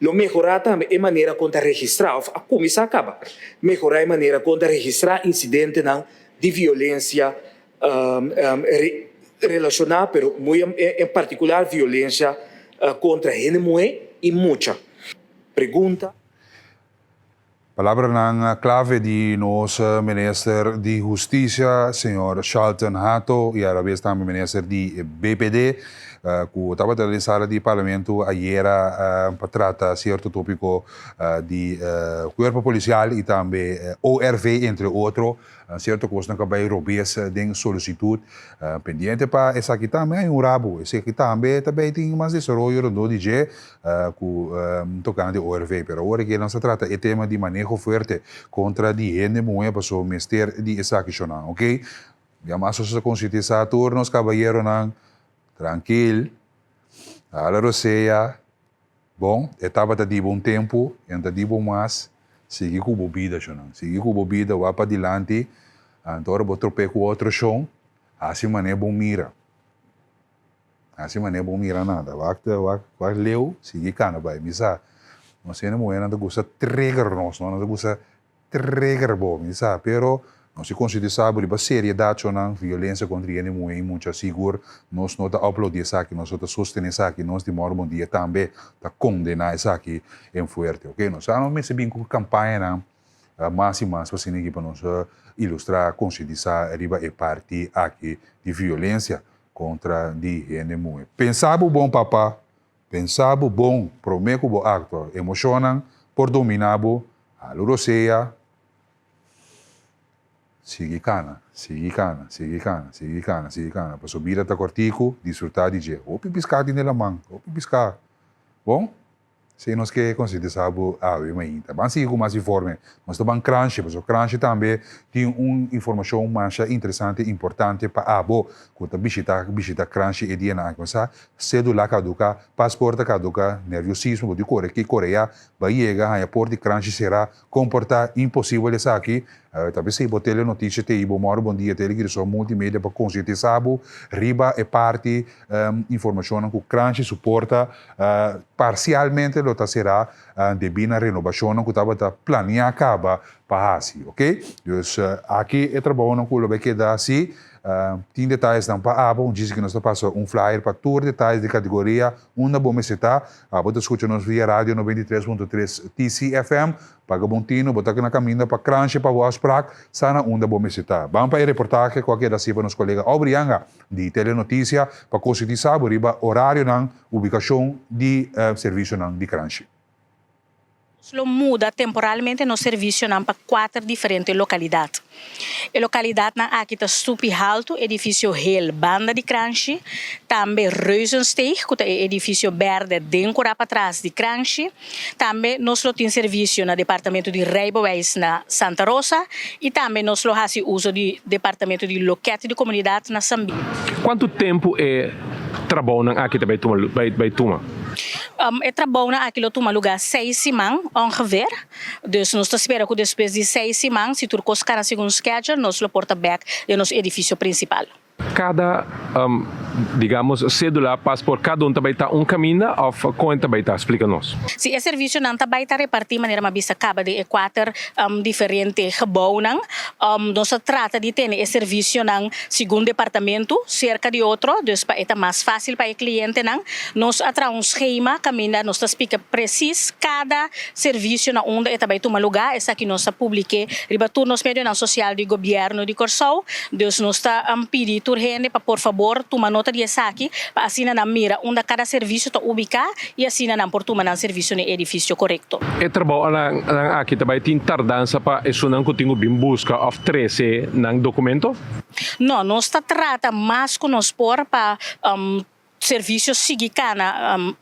lo melhorar também a maneira contra registrar a comissão acaba melhorar a maneira contra registrar incidente de violência relacional pero muito em particular violência contra a mulher e muita pergunta. Palavra na clave de nosso ministro de Justiça, senhor Charlton Hato, e a vez também ministro de BPD, que estava na sala de parlamento ayer para tratar certo tópico de corpo policial e também ORV, entre outros, certo coisa que vai robes de solicitude pendiente para essa aqui também é rabo, esse aqui também tem mais desenvolvimento do DJ tocando de ORV, pero agora que não se trata é tema de manejo forte contra de gente muito para o ministério de essa questão, ok? Digamos, a conscientizar turnos caballeros tranquilo. A la roceia, bom, estava tá de bom tempo, então de bom mais, seguir com bebida, seguir com bebida, vai para adiante, agora vou tropear com outro chão, assim mané bom mira. Assim mané bom mira nada, vai leu, seguir cana, vai, misa. Não sei não é nada gosta trigger nós, não gosta trigger bom, misa, pero não se considera sabe a seriedade ou não, violência contra ele é muito seguro, nós não aplaudir isso aqui, nós não sostener isso aqui, nós de modo bom dia também, tá condenar isso aqui em forte, ok? Nós não me bem com campanha, mais e mais, para ninguém para nós ilustrar, conscientizar, arriba é parte aqui de violência contra de gente. Pensava bom, papá, pensava bom, prometo bom acto, emocionam, por dominar, a luroceia, Sigue cana. Para subir até cortico, desfrutar de dia. Ou piscar de nela mão, ou piscar. Bom? Se nós que consideramos ainda. Mas sigo mais informe. Nós estamos crunch, mas o crunch também tem uma informação mais interessante, importante para a boa. Quando visita crunch e dia na coisa, cédula caduca, passaporte caduca, nerviosismo de Coreia, vai chegar a porta de crunch será comportar impossível essa aqui. Talvez se botar a notícia te ibo moro bom dia tele que só multimédia para conscientizar riba é parte informação que o crunch suporta parcialmente lo será devido à renovação que estava planeada acaba para assim, ok? Então aqui é trabalho que vai quedar assim. Tem detalhes não para diz que nós passamos flyer para todos os detalhes de categoria, uma boa citar, você escuta nos via rádio 93.3 TCFM, paga bom tino, botar aqui na caminha para crunch, para voz prac, sana uma boa citar. Vamos para a reportagem, qualquer assim para nos colega Obrianga, de Telenotícia, para conscientizar o horário na ubicação de serviço de crunch. Lo muda temporalmente no serviço para 4 diferentes localidades. A localidade aqui está super alto, edifício Heel Banda de Cranchi, também Reusensteeg, que é edifício verde dentro para trás de Cranchi, também nós temos serviço no departamento de Rijbewijs na Santa Rosa e também nós fazemos uso do departamento de loquete de comunidade na Sambi. Quanto tempo é trabalho aqui também vai tomar? É trabalho aqui lo toma lugar 6 semanas, ongeveer. Dus nós esperamos que depois de 6 semanas, se tudo coscar na segundo schedule, nós lo porta back de nosso edifício principal. Cada, digamos, cédula, passaporte, cada um também está caminho, ou quanto também está? Explica-nos. Sim, o serviço não também está repartido de maneira mais acaba de 4 diferentes gebouws. Nós trata de ter esse serviço no segundo departamento, cerca de outro, dus é mais fácil para o cliente. Nós atrás um esquema, caminha, nós explica preciso cada serviço na onde também toma lugar, essa que nós publique, ribatur nos meios social do governo de Corsou, dus nós está pedindo para, por favor, tomar nota de essa aqui, para assim na mira onde cada serviço está ubicado e assim na por tomar serviço no edifício correto. É trabalho aqui também tem tardança para isso não que tenho bem busca of 13 no documento? Não, nós está trata mais que nós por para serviço seguir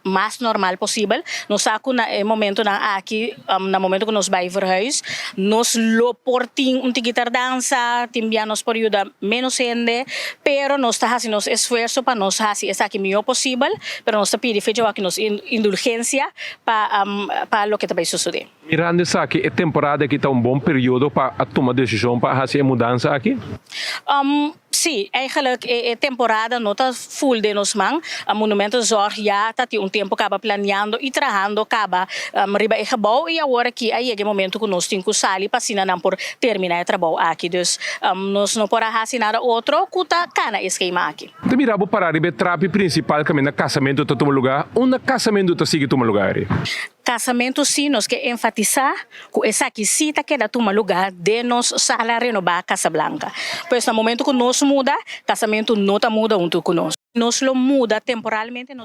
mais normal possível. Nós aqui no momento aqui, no momento que nós vamos verhuis, nós lo portim tardança, também nós por ajudar menos gente, pero nós está fazendo nosso esforço para nós fazer isso aqui melhor possível, pero nós está pedindo feito aqui nos indulgência para o que vai suceder. Mirando isso aqui, é temporada que está bom período para tomar decisão para fazer mudança aqui? Sim, eigenlijk é temporada não está full de nos mãos. O monumento zorg já está tempo acaba planeando e trabalhando acaba riba e gebouw e agora que aí é o momento que nós temos que sair para não por terminar o trabalho aqui. Dus nós não podemos fazer nada outro que está cana esquema aqui. De mirabo para riba trape principal que na casamento está tomando lugar, casamento está sigue tomando lugar. Casamento sim, nós queremos enfatizar que essa aqui sim está querendo tomar lugar de nós sala renovar Casa Blanca. Pois no momento que nós muda, casamento não está muda junto com nós. Nós lo muda temporalmente.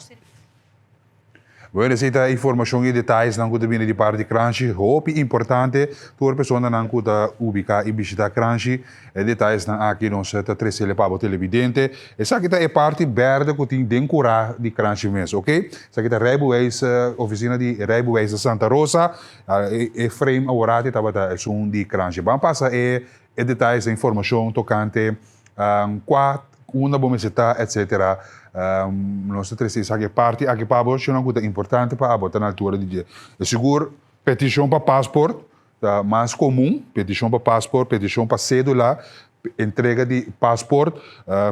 Bueno, essa informação e detalhes não que vindo de parte de Cranchi, hope importante, toda pessoa não que está ubicada e visitar Cranchi, detalhes não aqui não se está trazendo para o televidente. Essa aqui é parte verde que tem decorar de Cranchi mesmo, ok? Essa aqui é Rijbewijs, oficina de Rijbewijs Santa Rosa, é frame agora estava da som de Cranchi. Vamos passar detalhes da informação tocante uma boa etc. nós três essa parte aqui para você não é importante para botar na altura de dia. Seguro petição para passaporte, mais comum, petição para passaporte, petição para cédula, entrega de passaporte,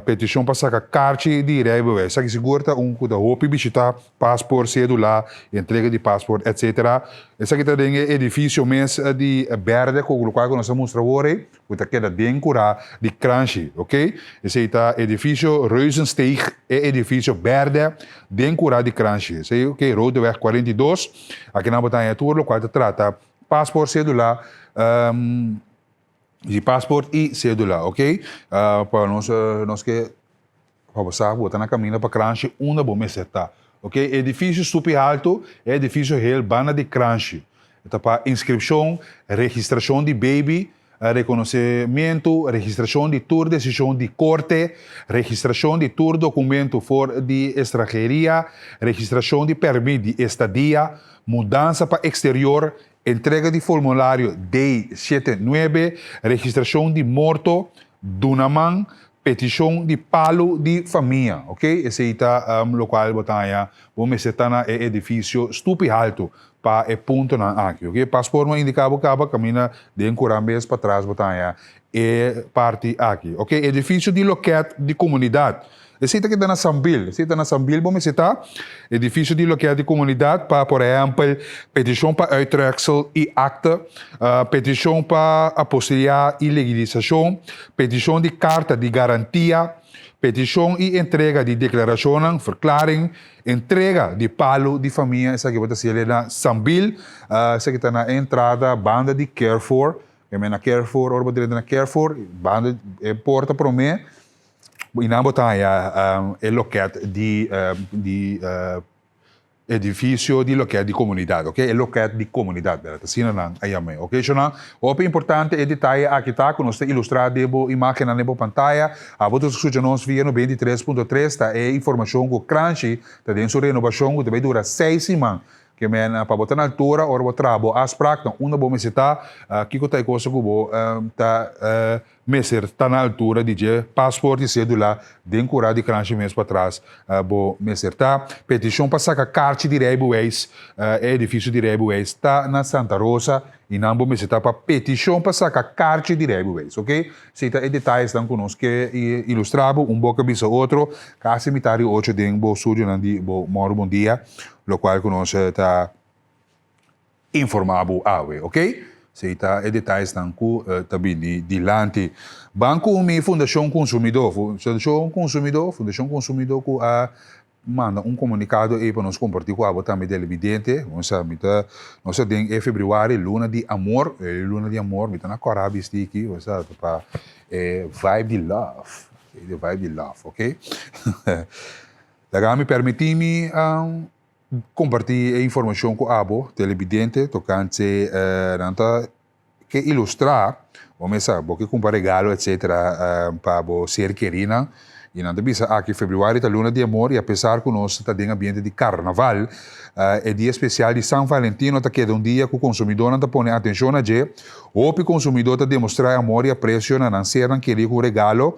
petição para sacar carta de rijbewijs. Essa que segura da roupa visitar passaporte, cédula, entrega de passaporte, etc. Essa que tem edifício mesmo de verde, com o qual nós mostramos hoje, que queda dentro de Kranji, ok? Esse é edifício Reusensteeg, é edifício verde dentro de Kranji. Esse é ok, Rodeweg 42, aqui na Botanha Tour, o qual trata passaporte, cédula, de passaporte e cédula, ok? Para nós que vamos botar na caminho para Kranji, uma boa meseta, ok? Edifício super alto, é edifício real, bana de Kranji. Então, para inscrição, registração de baby, reconhecimento, registração de tour decisão de corte, registração de tour documento for de estrangeria, registração de permissão de estadia, mudança para exterior, entrega de formulário D79, registração de morto, Dunaman, petição de palo de família, ok? Esse é o local botanha, vamos estar na edifício estúpido alto para ponto na aqui, ok? Passaporte indicava que caminha de Encurambe para trás botanha é parte aqui, ok? Edifício de loquete de comunidade. Esse aqui está na Sambil. Esse está na Sambil, vamos citar. Edifício de loquete de comunidade para, por exemplo, petição para uittreksel e acta, petição para apostilhar e legalização, petição de carta de garantia, petição e entrega de declaração, verklaring, entrega de palo de família. Essa aqui vai ser na Sambil. Essa aqui está na entrada, banda de Carrefour. Eu na Carrefour, ou vou na Carrefour, banda porta para mim. E na botanha é loquete de edifício de loquete de comunidade, ok? É loquete de comunidade, beleza? Assim não é aí, ok? Então, o importante é detalhe aqui tá, quando você ilustrar debo imagem na nebo pantalla, a votos que nós via no 23.3 tá é informação com Kranji, tá dentro da renovação que deve durar 6 semanas. Que men para botar na altura ou botar trabo as práticas uma boa mesita que que tá coisa que bo tá meser tá na altura de passaporte e cédula dentro de Kranji mês para trás bo meser tá petição para sacar carta de rijbewijs edifício de rijbewijs tá na Santa Rosa e não bo mesita para petição para sacar carta de rijbewijs, ok? Se tá detalhes dan conosco que ilustrabo boca bisa outro quase metade 8 dentro bo studio nan di bo moro bom dia lo qual conosco está informado ok? Se está detalhes dan ku também de lante banco mi Fundação Consumidor ku manda comunicado aí para nós compartilhar com a botar meio evidente nós tem februário luna de amor me tá na corabis aqui você para vibe de love ok? Daí me permite-me compartilhar informação com a televidente tocante que ilustrar vamos porque comprar regalo etc para ser querida e não bisa aqui februário tá luna de amor e apesar que nós está em ambiente de carnaval é dia especial de São Valentino tá que é dia que o consumidor não tá põe atenção a je o consumidor tá demonstrar amor e apreço não ser não querer o regalo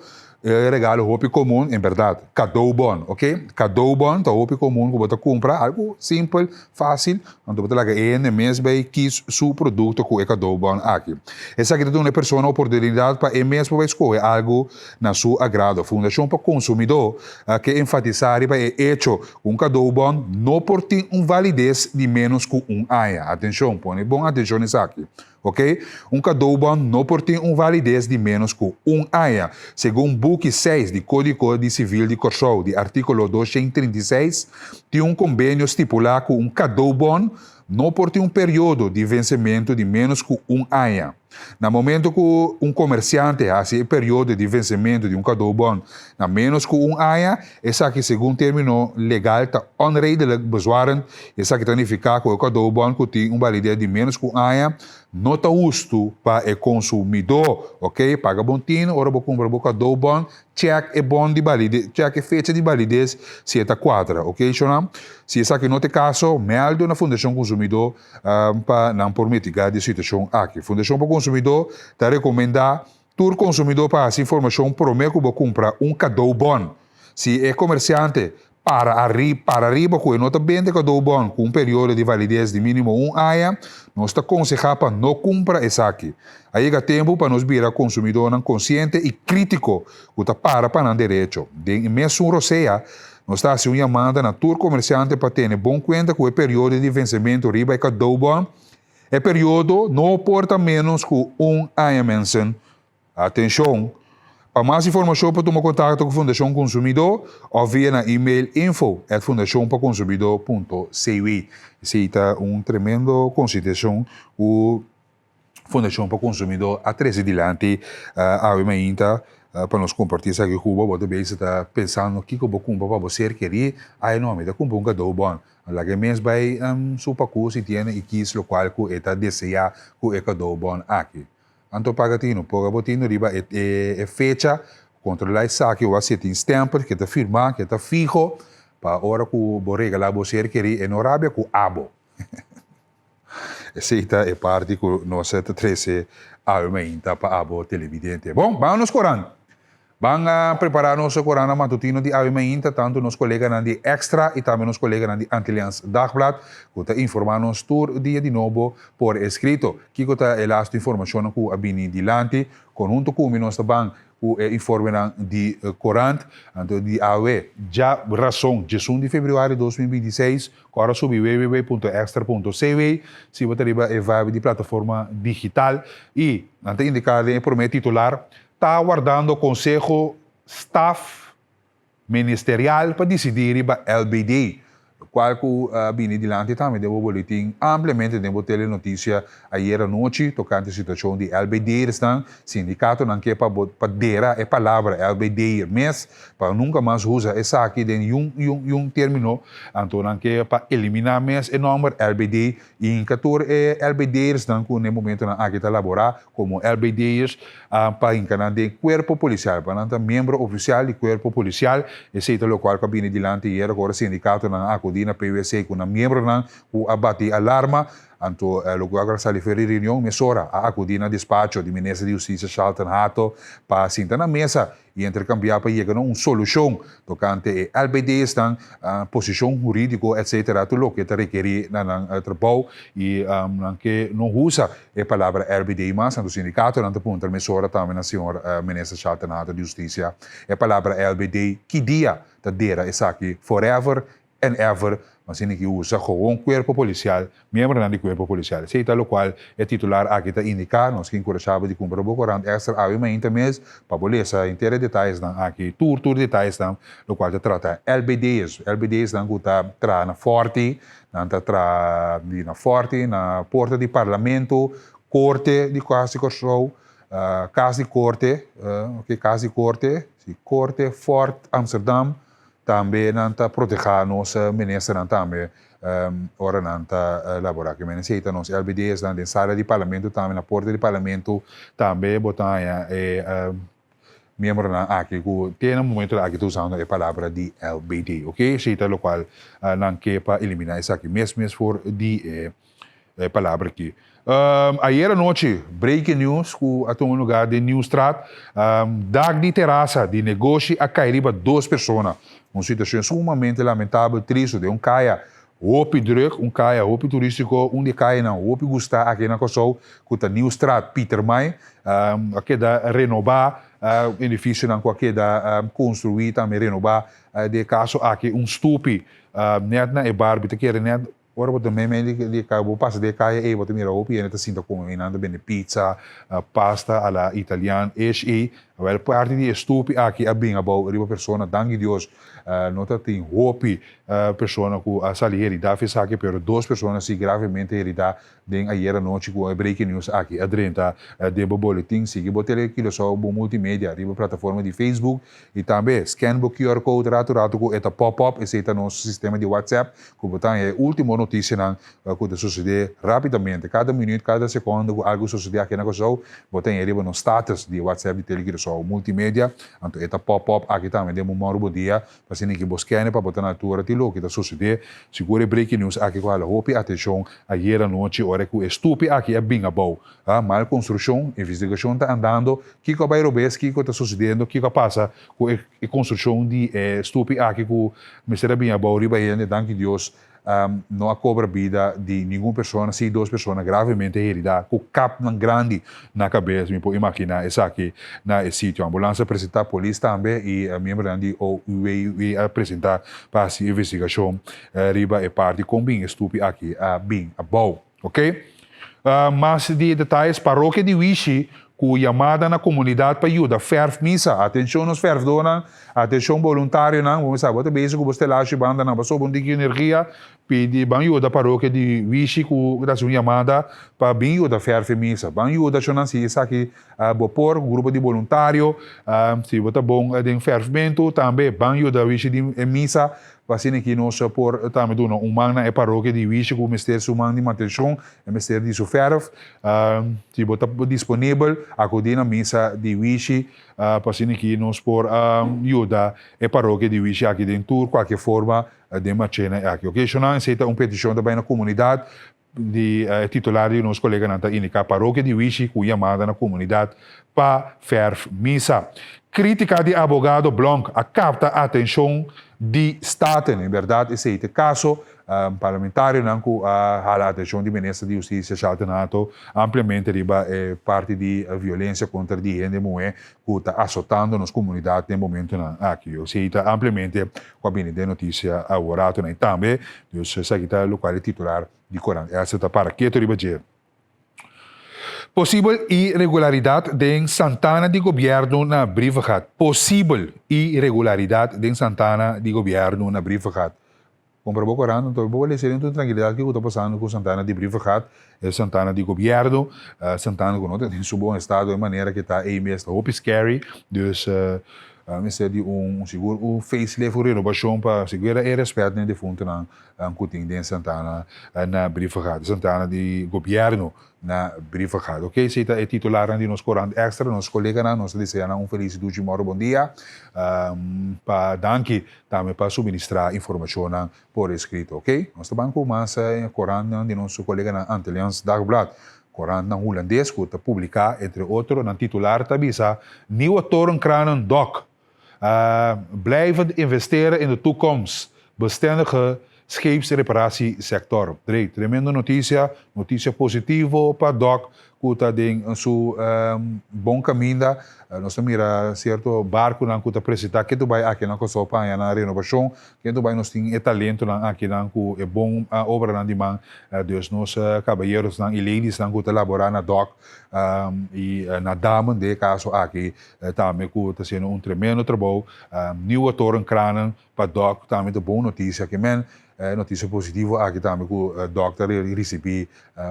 hopi comum, em verdade, cadeau bom, ok? Cadeau bom, tá hopi comum, que você compra algo simples, fácil, onde você laga mesmo vai quis seu produto com o cadeau bom aqui. Essa aqui é uma pessoa a oportunidade para mesmo vai escolher algo na sua agrado. Fundação para consumidor que enfatizar para hecho cadeau bom não por ter validez de menos que ano. Atenção, põe bom atenção nisso aqui. Ok? Cadeau bom não por ter validez de menos que ano. Segundo book 6 de Código de Civil de Corsol, de artículo 236, tem convênio estipulado que cadeau bom não por ter período de vencimento de menos que ano. No momento que comerciante faz o período de vencimento de cadeau bom na menos que ano, essa que segundo termo legal está onredelijk bezwaren, essa que significa que o cadeau bom que tem validez de menos que ano, não está justo para o consumidor, ok? Paga bontino, ora vou comprar o cadeau bom, check é bom de validez, check é fecha de validez, se está 4, ok? Se essa que não tem caso, meldo na Fundação Consumidor para não permitir a situação aqui. Fundação para Consumidor está recomendar todo consumidor para essa informação prometo que vou comprar cadeau bom. se é comerciante para arriba com nota bem de cada bom com um período de validez de mínimo 1 ano, nós está aconselhando para não comprar esse aqui. Aí é tempo para nós virar consumidor consciente e crítico que está para não direito. De mesmo roceia, nós está assim chamando na tour comerciante para ter bom conta com o período de vencimento riba e cada bom. É período não porta menos que 1 ano menção. Atenção! Para mais informação, pode tomar contato com a Fundação Consumidor ou via na e-mail info@fundacionpaconsumidor.cv. Esse é tremendo consideração o Fundação para Consumidor a 13 diante ainda para nós compartilhar isso aqui com você também está pensando que eu vou comprar para você querer aí não me dá comprar um gado bom lá que mesmo vai super cool se tem e quis local que está desejar que é gado bom aqui. Anto pagatino, poga botino riba é fecha, controlar isso aqui, o aceite em stamper, que está firmado, que está fijo, para a hora que o regalar você querer, é no rábia com abo. Essa é parte que nós temos aumenta para abo televidente. Bom, vamos corando. Vamos preparar nosso corano matutino de aumenta, tanto nos colegas de Extra e também nos colegas de Antillians Dagblad, que está informando-nos todo dia de novo por escrito. Que está elasto informação que a bini dilante, conjunto com nós também o informe de corante, então de AWE, já razão, 18 de fevereiro de 2026, agora subir www.extra.cv, se você riba é de plataforma digital e, antes indicado em promete titular, está aguardando o Conselho Staff Ministerial para decidir para LBD. Qual que bini dilante também deu o boletim amplamente deu telenotícia ayer à noite tocante a situação de LBD estão sindicato não quer para dera a palavra LBD mas para nunca mais usar essa aqui de termino então não quer para eliminar mais o número LBD e em 14 LBDs estão com no momento na aqui laborar como LBDs para encanar de corpo policial para não membro oficial do corpo policial esse é o qual que bini dilante ayer agora sindicato na acudir na PVC com a membro na o abate alarma anto lugar sa referir reunião mesora a acudir na despacho de Ministro de Justiça Charlton Hato para sentar na mesa e intercambiar para chegar a uma solução tocante a LBD estão posição jurídica etc tudo que te requerir na trabalho e que não usa a palavra LBD mas no sindicato não ponta mesora também na senhora Ministro Charlton Hato de Justiça a palavra LBD que dia da dera essa aqui forever and ever, mas tem que usar com corpo policial, membro do corpo policial. Sei tal qual é titular aqui está indicar, nós que encorajamos de comprar o corante extra aumenta mesmo para bolesa inteira detalhes aqui, tour detalhes no qual trata LBDs não está tra na forte, não está tra na forte, na porta de parlamento, corte de quase show, casa de corte, casa de corte, corte Fort Amsterdam. Também não está proteger nossa ministra também ora não está laborar que menos nos LBDs na sala de parlamento também na porta de parlamento também botar membro aqui que tem um momento aqui usando a palavra de LBD, ok? Seita o qual não quer para eliminar isso aqui mesmo for de palavra aqui. Ayer à noite, breaking news, que a um lugar de Newstrat, dag de terraça de negócio a cair para 2 pessoas. Uma situação sumamente lamentável, triste, de caia opi druk, caia opi turístico, onde caia não, opi gostar aqui na Kosovo, que está Newstrat, Peter May, aqui da renovar, edifício não aqui da construir, também renovar, de caso aqui stupi, net na e bar, bita quer net ora boto meme di cabo passa de caia e boto mira opi e sinta come inando bene pizza, pasta alla italiana e well parte di stupi aqui a bem about riba persona dangi Dios nota tem opi persona ku salieri da fez aqui pero 2 pessoas si gravemente herida den ayer à noite com a breaking news aqui adrenta de boletim sigue botere aqui só bo multimédia riba plataforma de Facebook e também scan bo QR code rato com eta pop-up esse é nosso sistema de WhatsApp que botar é última notícia que está suceder rapidamente cada minuto cada segundo algo suceder aqui na Kosovo botar riba no status de WhatsApp de Teleguiro Curaçao Multimédia, anto eta pop-up aqui também demo Mauro Bom Dia, para se ninguém buscar para botar na altura de lo que está sucedendo. Segura breaking news aqui com a hope atenção ayer à noite hora que o estupe aqui é bem abou. Mal construção, investigação está andando, que vai robes, que está sucedendo, que passa com a construção de estupe aqui com o Mr. bem abou, riba ainda, danke Deus. Não há cobra vida de nenhuma pessoa, se 2 pessoas gravemente heridas, com cap grande na cabeça, me pode imaginar, isso aqui na sítio. A ambulância apresentar a polícia também e a membro de OUE apresentar para a investigação, riba é parte com bem estúpido aqui, bem, bom, ok? Mas de detalhes, paróquia de Wishi, com chamada na comunidade para ajudar, ferv missa, atenção nos ferv dona, atenção voluntário, não, vamos saber, bem que você lá, se banda, não, passou bom de energia, pedi banho da paróquia de Wishi, com a sua chamada para bem ajudar ferv missa, banho da chona se isso aqui, bopor, grupo de voluntário, se você bom de fervimento, também banho da Wishi de missa, Pasine que nós por também do humana é paróquia de Wishi com o mistério humano de manutenção, o mistério de suferv, se botar disponível acudir na missa de Wishi, pasine que nós por ajuda é paróquia de Wishi aqui dentro, qualquer forma de machena aqui. Ok, isso não aceita uma petição também na comunidade de titular de nosso colega Nanta indicar paróquia de Wishi com chamada na comunidade para ferv missa. Crítica de abogado Blanc capta a atenção de Staten, em verdade, esse é o caso parlamentar, não com a atenção do ministro de Justiça, Charles Nato, ampliamente riba parte de violência contra a mulher que está azotando nas comunidades no momento aqui. Ou seja, ampliamente com a de notícia agora também, dus sakita local titular de Coran. Essa está para que riba dizer. Possível irregularidade em Santana de governo na Briefegat. Possível irregularidade em Santana de governo na Briefegat. Comprou o Corão, então vou ler com tranquilidade que está passando com Santana de Briefegat, Santana de governo, Santana com nota em seu bom estado de maneira que está aí mesmo. Hope scary, dus ministério de seguro facelift ou renovação para segurar e respeito de defunto na cuting de Santana na Briefegat, Santana de governo na Briefegat. Ok, se é titular de nosso Corante Extra, nosso colega na nossa deseja feliz dia, Mauro Bom Dia, para danke também para subministrar informação por escrito, ok? Nós também com mais Corante de nosso colega na Antillians Dagblad. Corant na holandês, que está publicar, entre outros, na titular, tabisa, nieuwe torenkranen DOC. Blijven investeren in de toekomst. Bestendige scheepsreparatiesector. Tremenda notícia positiva para DOC, que está em seu bom caminho. Nós temos certo barco que está apresentar, que vai aqui na Kosovo, na renovação, que vai nós tem talento aqui na que é bom obra na demanda dos nossos caballeros e ladies que está elaborar na DOC e na dama de caso aqui também que está sendo tremendo trabalho, nieuwe torenkranen para DOC, também é boa notícia que notícia positiva aqui também que o doctor recebeu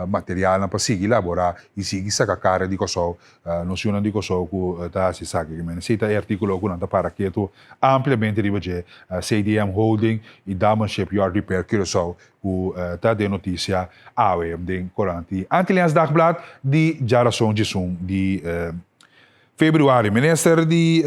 material para seguir elaborar e seguir sacar cara de Kosovo, noção de Kosovo que está se saca que cita artigo que não para que tu ampliamente ribaje CDM Holding e Daman Shipyard Repair Curaçao que está de notícia awe de Corante Antillians Dagblad de geração de februari, ministro de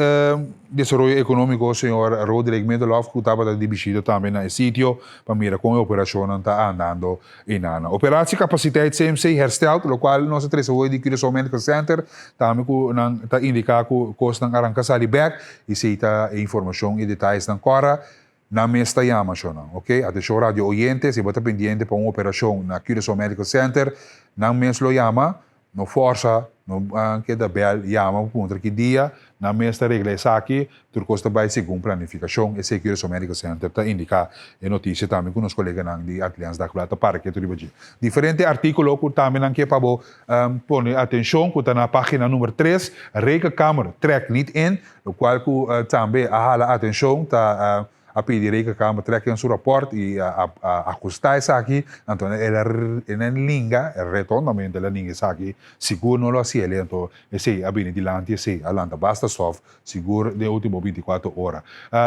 Desenvolvimento Econômico, o senhor Rodrigo Mendelov, que estava dirigindo também no sítio para mirar como a operação está andando em Nana. Operação Capacidade CMC Herstel, o qual nós trazemos de Curaçao Medical Center, também está indicando que o custo não arranca sair back, e se está informação e detalhes na Cora, na mesta yama, ok? Atenção rádio oyente, se você pendiente para uma operação na Curaçao Medical Center, na mesta lo yama, no força, no que da bel yama contra que dia na mesta regra essa aqui tur costa vai segundo planificação e Curaçao Medical Center está indicar e notícia também com os colegas de Antillians Dagblad para que tu ribaji diferente artículo que também não que para pôr atenção que está na página número 3 Rekenkamer trek niet in o qual que também a atenção está a pedir que a Câmara treque em seu rapport e ajustar isso aqui, então ela é língua, retornamento da língua isso aqui, seguro não lo hacía, então esse é bem dilante, esse alanta basta soft, seguro de último 24 horas.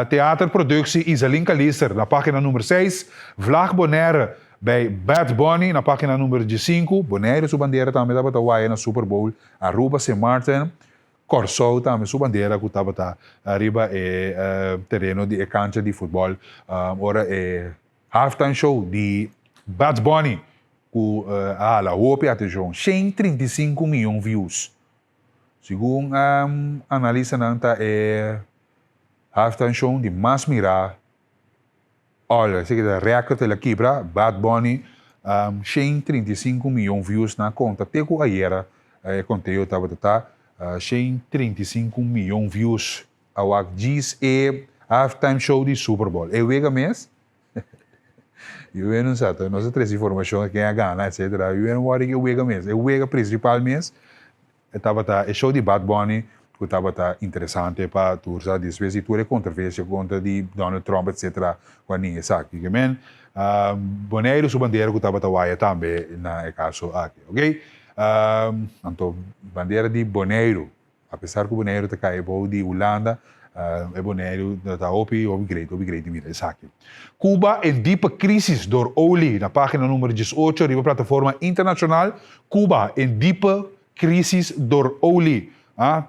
Teatro Productie Iselin Kalister, na página número 6, Vlag Bonaire bij Bad Bunny, na página número 5, Bonaire sua bandeira também estava na Super Bowl, Aruba, St. Martin, Corsou também sua bandeira que estava arriba terreno de cancha de futebol. Ora halftime show de Bad Bunny que la hope atenção 135 milhões views. Segundo analisa nanta halftime show de mais mirar. Olha, se que recorde la quebra Bad Bunny 135 milhões views na conta. Teco ayer conteúdo estava 135 milhões views awak diz halftime show de Super Bowl. E wega mês? Eu não sei, nós temos informação quem é gana, etc. Eu não acho que o wega mês. O wega principal mês estava o show de Bad Bunny que estava interessante para todos a despedir toda a controvérsia contra de Donald Trump, etc. Quando ninguém sabe que men Boneiro sua bandeira que estava waia também na caso aqui, ok? Então bandeira de Boneiro, apesar que o Boneiro está caindo de Holanda, é Boneiro está upgrade mira isso aqui. Cuba em deep crise door olie na página número 18 da plataforma internacional. Cuba em deep crise door olie.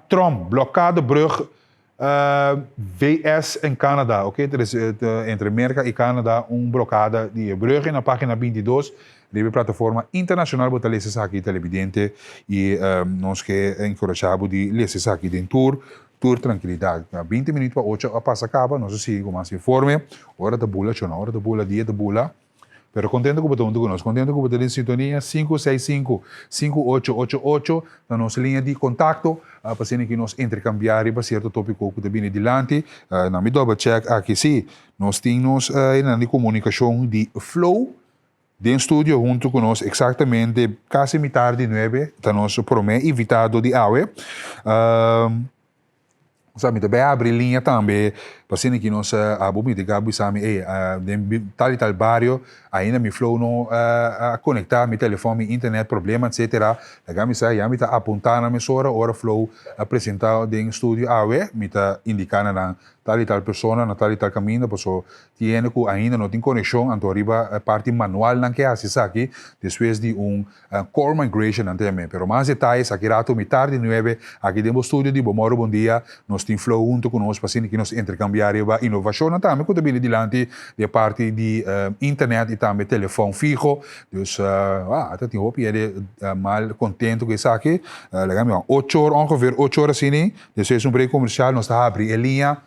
Trump bloqueado brug VS en Canada, ok? Entre América e Canada bloqueada de brug na página 22 da plataforma internacional para ler isso aqui televidente e nós que encorajamos de ler isso aqui dentro tour tranquilidade. 20 minutos para 8 a passa acaba, nós seguimos mais informe, hora da bula, hora da bula, dia da bula. Pero contento com o botão do nós, contento com o botão em sintonia 565-5888 na nossa linha de contato para ser que nós intercambiar para certo tópico que também adiante. Na me double check aqui sim, nós temos na comunicação de Flow de estúdio junto conosco exatamente quase metade de 9, está nosso promê invitado de AUE. Sabe, também abre linha também, para ser que nós abomite gabi sabe, tal e tal bairro, ainda me flow no conectar meu telefone, internet, problema, etc. Gami sai, já me tá apontar na emissora, hora flow apresentar de estúdio AUE, me tá indicando na tal e tal pessoa, na tal e tal caminho, porque tiene que ainda não tem conexão, então arriba a parte manual não que hace aqui, depois de core migration também. Pero mais detalhes, aqui rato metade de 9, aqui dentro do estúdio de Bomoro Bom Dia, nós temos flow junto conosco, para que nós intercambiar a inovação também, que também adiante de parte de internet e também telefone fijo. Então, até tem hope mal contento com isso aqui. Legal, 8 horas, ongeveer 8 horas assim, depois break comercial, nós está abrindo a linha,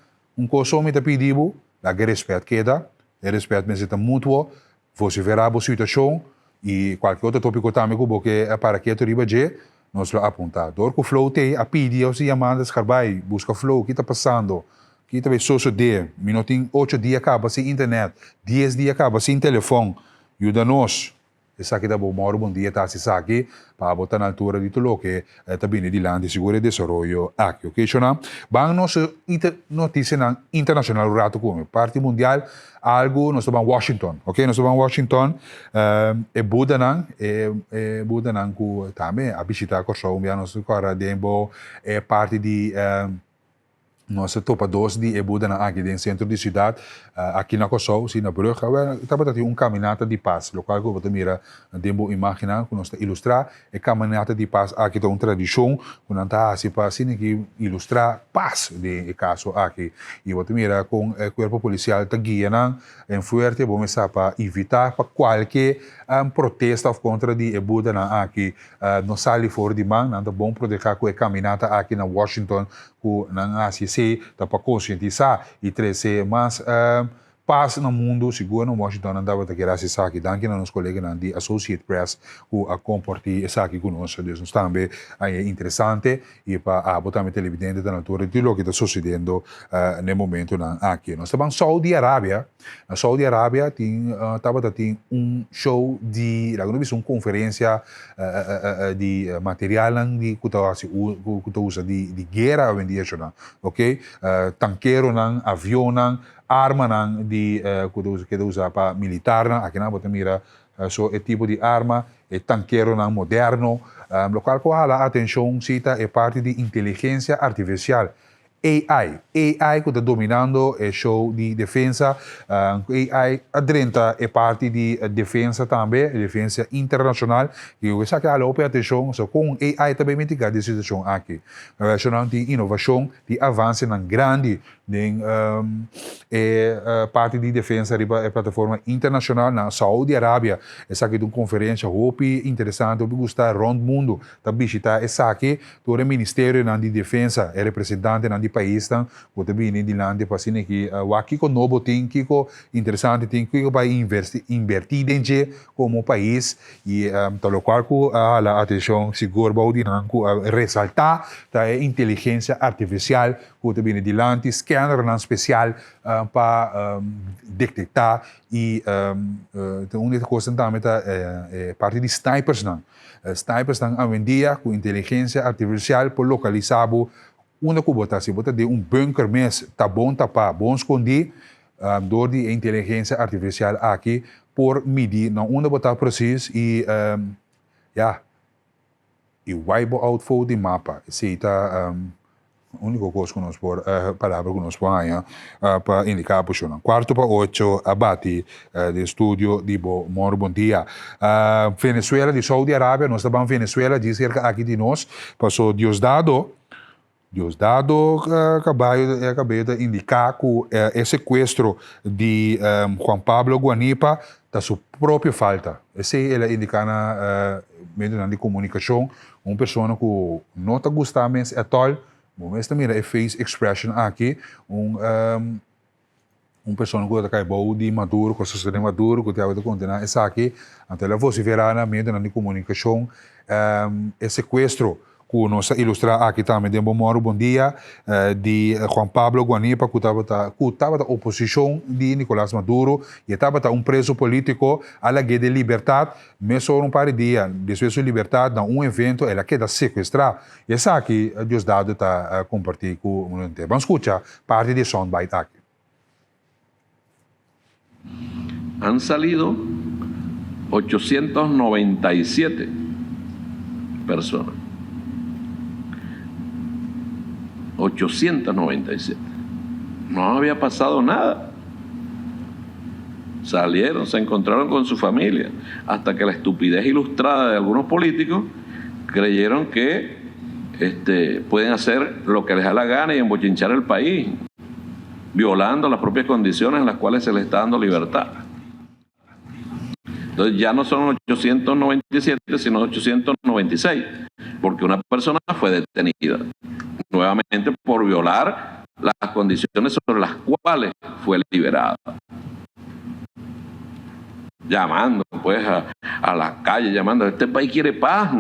coisa me está pedindo, que respeito queda, respeito me está mútuo, você verá a situação e qualquer outro tópico também que para que tu riba de nós lo apontar. Dor que o flow tem a pedir, ou se chamando escarbai, busca flow, o que está passando? Que talvez só de, minutinho 8 dias acaba sem internet, 10 dias acaba sem telefone, ajuda-nos. Isso aqui da Bom Dia está se aqui para botar na altura de tudo que também de lá de seguro e desenvolvimento aqui, ok? Então, vamos nossa notícia internacional do rato como parte mundial algo nós estamos em Washington, ok? Nós estamos em Washington Budanan que também a visitar a Colômbia nós agora dentro parte de nossa topa 2 de Budanan aqui dentro do centro da cidade, aqui na Kosovo, na Brugge, estava tendo caminhada de paz, local que você mira, dentro imaginar, que nós ilustrar, caminhada de paz aqui tem uma tradição, que nós está assim para assim que ilustrar paz de caso aqui, e você mira com o corpo policial está guiando em forte, vamos para evitar para qualquer protesta contra de Budanan aqui, não sai fora de mão, não é bom proteger com a caminhada aqui na Washington, que não ACC, para conscientizar e trazer mais paz no mundo, seguro no Washington, andava a querer essa aqui, danke a nossos colegas da Associated Press, que a compartilhar essa aqui conosco, então também é interessante e para botar televidente da altura de lo que está sucedendo no momento aqui. Nós estamos em Saudi Arábia, na Saudi Arábia tem show de, uma conferência de material de que usa de guerra hoje em dia, ok? Tanqueiro, avião, arma que usa para militar, aqui na bota mira é tipo de arma, é tanqueiro moderno, local que a atenção cita é parte de inteligência artificial. AI que está dominando o show de defesa. AI adrenta é parte de defesa também, defesa internacional. E eu sei que ela opera atenção, com AI também mitigar a situação aqui. Relacionado de inovação, de avanço na grande parte de defesa de plataforma internacional na Saúde-Arábia. Essa aqui é uma conferência interessante, gostar rond mundo, tá visitar essa aqui, todo o Ministério de Defesa, é representante do país, que também de lá, para assim que o aqui com novo tem que interessante tem que vai investir em como país e tal qual que a atenção segura baudinang ressaltar a inteligência artificial que também de lá, scanner especial para detectar e uma coisa também é parte de snipers não. Snipers estão a dia com inteligência artificial por localizar uma cubota se bota de bunker mesmo, tá bom tapar, bom esconder dor de inteligência artificial aqui por medir na uma botar processo e e wipe out for de mapa. Se tá a única coisa que nós por palavra que nós põe para indicar a posição. 4-8 abate do estúdio de Moro Bom Dia. Venezuela, de Saudi-Arábia, nós estamos em Venezuela, de cerca aqui de nós, passou Diosdado, acabei de indicar que o sequestro de Juan Pablo Guanipa da sua própria falta. Esse ele indica na meio de comunicação, uma pessoa que não está gostando mais é tal. Bom, esta mira é face expression aqui, pessoa que está acabou de Maduro, com a de Maduro, que tem que condenar essa aqui, então ela você verá na meio de comunicação, esse sequestro que nós ilustrar aqui também de Moro Bom Dia, de Juan Pablo Guanipa, que estava da oposição de Nicolás Maduro, e estava preso político à la guerra de liberdade, mas só par de dias, depois de sua liberdade, em evento, ela queda sequestrada. E essa aqui, Diosdado está compartilhando com o mundo inteiro. Vamos escutar parte de soundbite aqui. Han salido 897 personas. 897. No había pasado nada. Salieron, se encontraron con su familia, hasta que la estupidez ilustrada de algunos políticos creyeron que pueden hacer lo que les da la gana y embochinchar el país, violando las propias condiciones en las cuales se les está dando libertad. Entonces ya no son 897, sino 896, porque una persona fue detenida nuevamente por violar las condiciones sobre las cuales fue liberada. Llamando pues a la calle, llamando, este país quiere paz.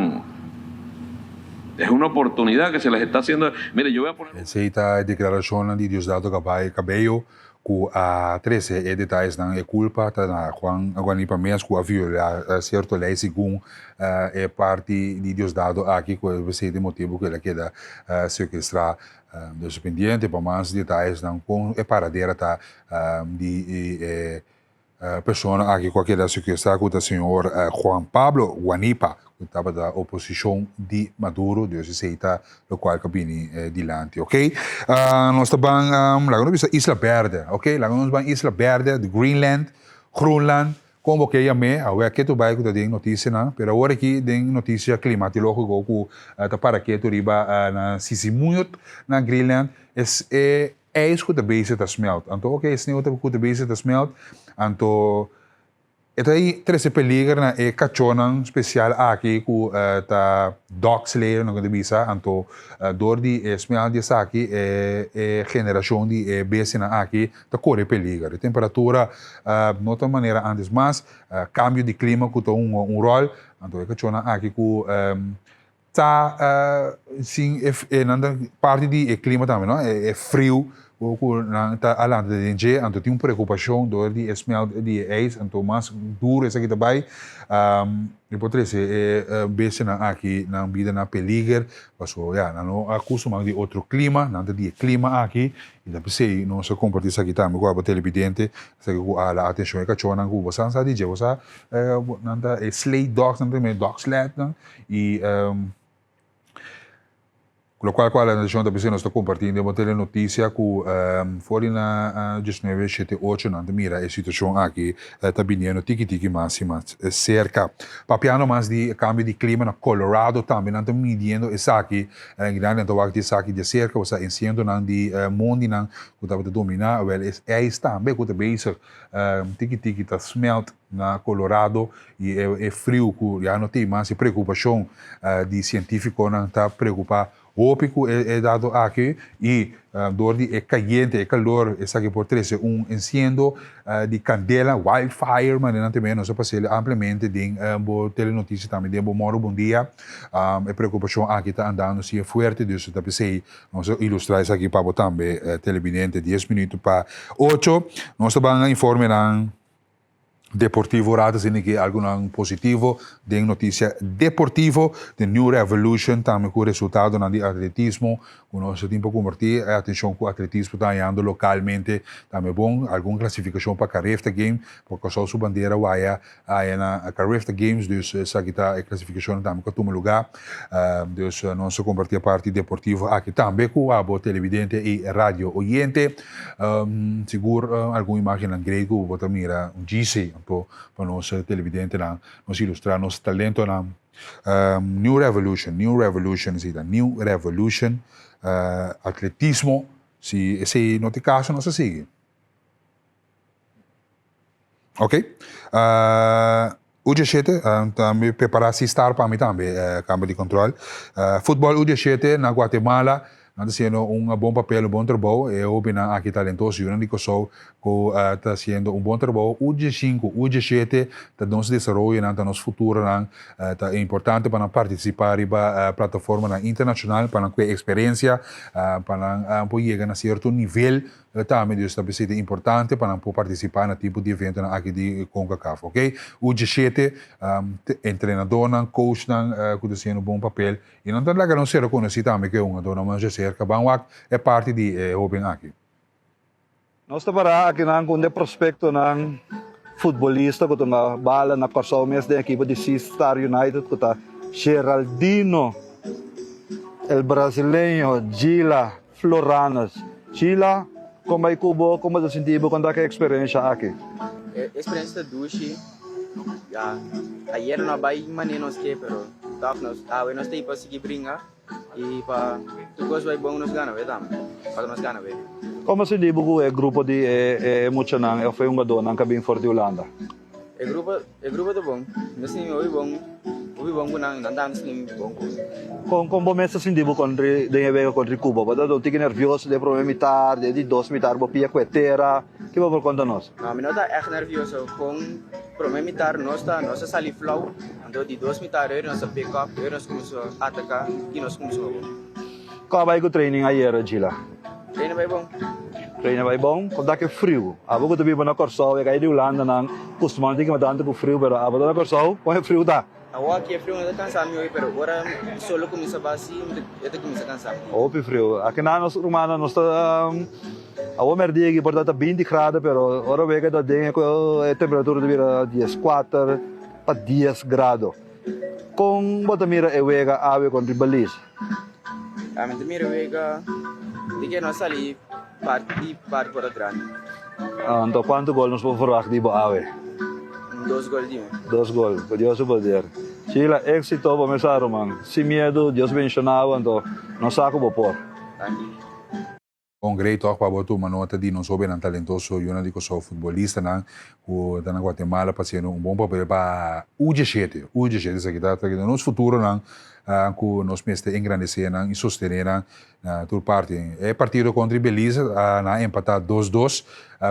Es una oportunidad que se les está haciendo. Mire, yo voy a poner... Essa declaração de Diosdado Cabello, que a 13 detalhes não é culpa, tá na Juan Guanipa mesmo, que a violar certo lei segundo é parte de Diosdado aqui, que você tem motivo que ele queda sequestrar dos pendientes, para mais detalhes não com é paradeira tá de pessoa aqui qualquer da sequestrar com o senhor Juan Pablo Guanipa, que estava da oposição de Maduro, Deus aceita o qual cabine dilante, ok? Nós também lá vamos Isla Verde, ok? Lá vamos para Isla Verde, de Greenland, Groenland, como que eu me, agora que tu vai que tem notícia, não? Pero agora aqui tem notícia climatológica que tá para que tu riba na Sisimunut na Greenland é isso que está base da smelt. Então, ok, esse nível que está base da smelt, então aí três peligros na cachonan especial aqui que tá docks layer não bisa, então dor de smelt dessa aqui geração de base na aqui tá corre peligro. A temperatura não de maneira antes, mas cambio de clima que tem rol, então a cachonan aqui que tá sim parte de clima também, não? É frio. Tá além de gente, então tem uma preocupação do de smelt de ijs, então mais duro essa aqui também. Depois bem na aqui na vida na peligro, passou não acostumado de outro clima, nada de clima aqui, e depois se não se compartilha isso aqui também com a televidente, se que a atenção é que não você sabe de você nada sled dogs, não tem dog sled, e Con lo qual la nazione da sto compartindo delle notizie che fuori na 1978 non mira e situazione aqui sta viniendo tiki massima cerca. Papiano mas di cambio di clima na Colorado também não está midindo esse aqui grande então aqui esse aqui de cerca ou está ensinando não di mondi não que está dominar well é está bem que está bezig tiki tá smelt na Colorado e é frio que já não tem mais preocupação de científico não está preocupado ópico é dado aqui e door die caliente, calor, essa que por trás incêndio de candela, wildfire, mas não também nós passamos amplamente em telenotícias também, de bom dia, a preocupação aqui está andando se é forte, dus dat pensei nós ilustrar isso aqui para também televidente 10 minutos para 8, nós vamos informar Deportivo Rada significa algo positivo, de notícia deportivo, de New Revolution, também com o resultado de atletismo, com o nosso tempo convertir, a atenção com o atletismo está indo localmente, também bom, alguma classificação para a Carrefta Games, porque só sua bandeira vai na Carrefta Games, dus essa aqui está a classificação também com o lugar, dus nós convertir a parte deportiva aqui também com a boa televidente e rádio oyente, seguro alguma imagem em grego, vou também GC, para nós televidente nos ilustrar nosso talento na New Revolution New Revolution atletismo se não te caso nós sigue ok U17 também preparar-se estar para mim também câmara de controle futebol U17 na Guatemala está sendo bom papel, bom trabalho. Eu ouvi aqui talentoso, eu não digo só que está sendo bom trabalho. O U5, o U17, está nosso desenvolvimento, está nosso futuro, é importante para participar na plataforma internacional, para ter experiência, para poder chegar a certo nível. Também está sendo importante para poder participar no tipo de evento aqui de CONCACAF, ok? O U17, treinador, coach, que está sendo bom papel. E não está lá que não será conhecido também que é dona mas cerca bangwak é parte de Open aqui. Nós estamos aqui com o prospecto ng futebolista que está bala na Corsomes da equipe de Star United que está Geraldino, el brasileño Gila Floranas. Gila, como é cubo, como você sentiu quando a experiência aqui? Experiência duche, já, ayer não vai manenos que, pero nós temos para seguir brincar. E para tu gosto vai bom nos gana, verdade? Para nos gana, verdade? Como se diz o grupo de emocionante, foi jogador não cabem for de Holanda. O grupo é bom, mas sim o bom não dá sim bom. Como você se diz contra de Cuba, mas eu fico nervioso de problema militar, de 2 militar, vou pia coetera, que vai por conta nós? Não, eu estou echt nervioso com problema militar, nós saí flow. Então, de 2 militares, nós pick-up, nós começamos a atacar e nós começamos a Qual vai o training aí, Gila? Treino vai bom. Treino vai bom, quando é frio. A boca do bibo na Corsol, é de Holanda, não costuma ter que mandar com frio, mas a boca na Corsol, qual é frio da? Aqui é frio, não está cansado, mas agora solo começa a baixar, eu começo a cansar. Opa, frio. Aqui na nossa romana, nós estamos a merda aqui, portanto, 20 graus, mas agora vem que a temperatura de 4 para 10 graus. Com bota mira e wega ave contra Belize. A mente mira wega de que nós ali parte por atrás. Então quanto gol nós vamos fazer de ave? 2 gols de 2 gols, que Deus o poder. Chila, éxito para começar, mano. Sem medo, Deus mencionava, então não saco vou pôr. Um great talk para botar uma nota de não souber talentoso, eu não digo só futebolista, não, o da Guatemala fazendo bom papel para o U17 isso aqui está no nosso futuro, não, que nós mestre engrandecer, não, e sostener, na toda parte. É partido contra Belize, na empatar 2-2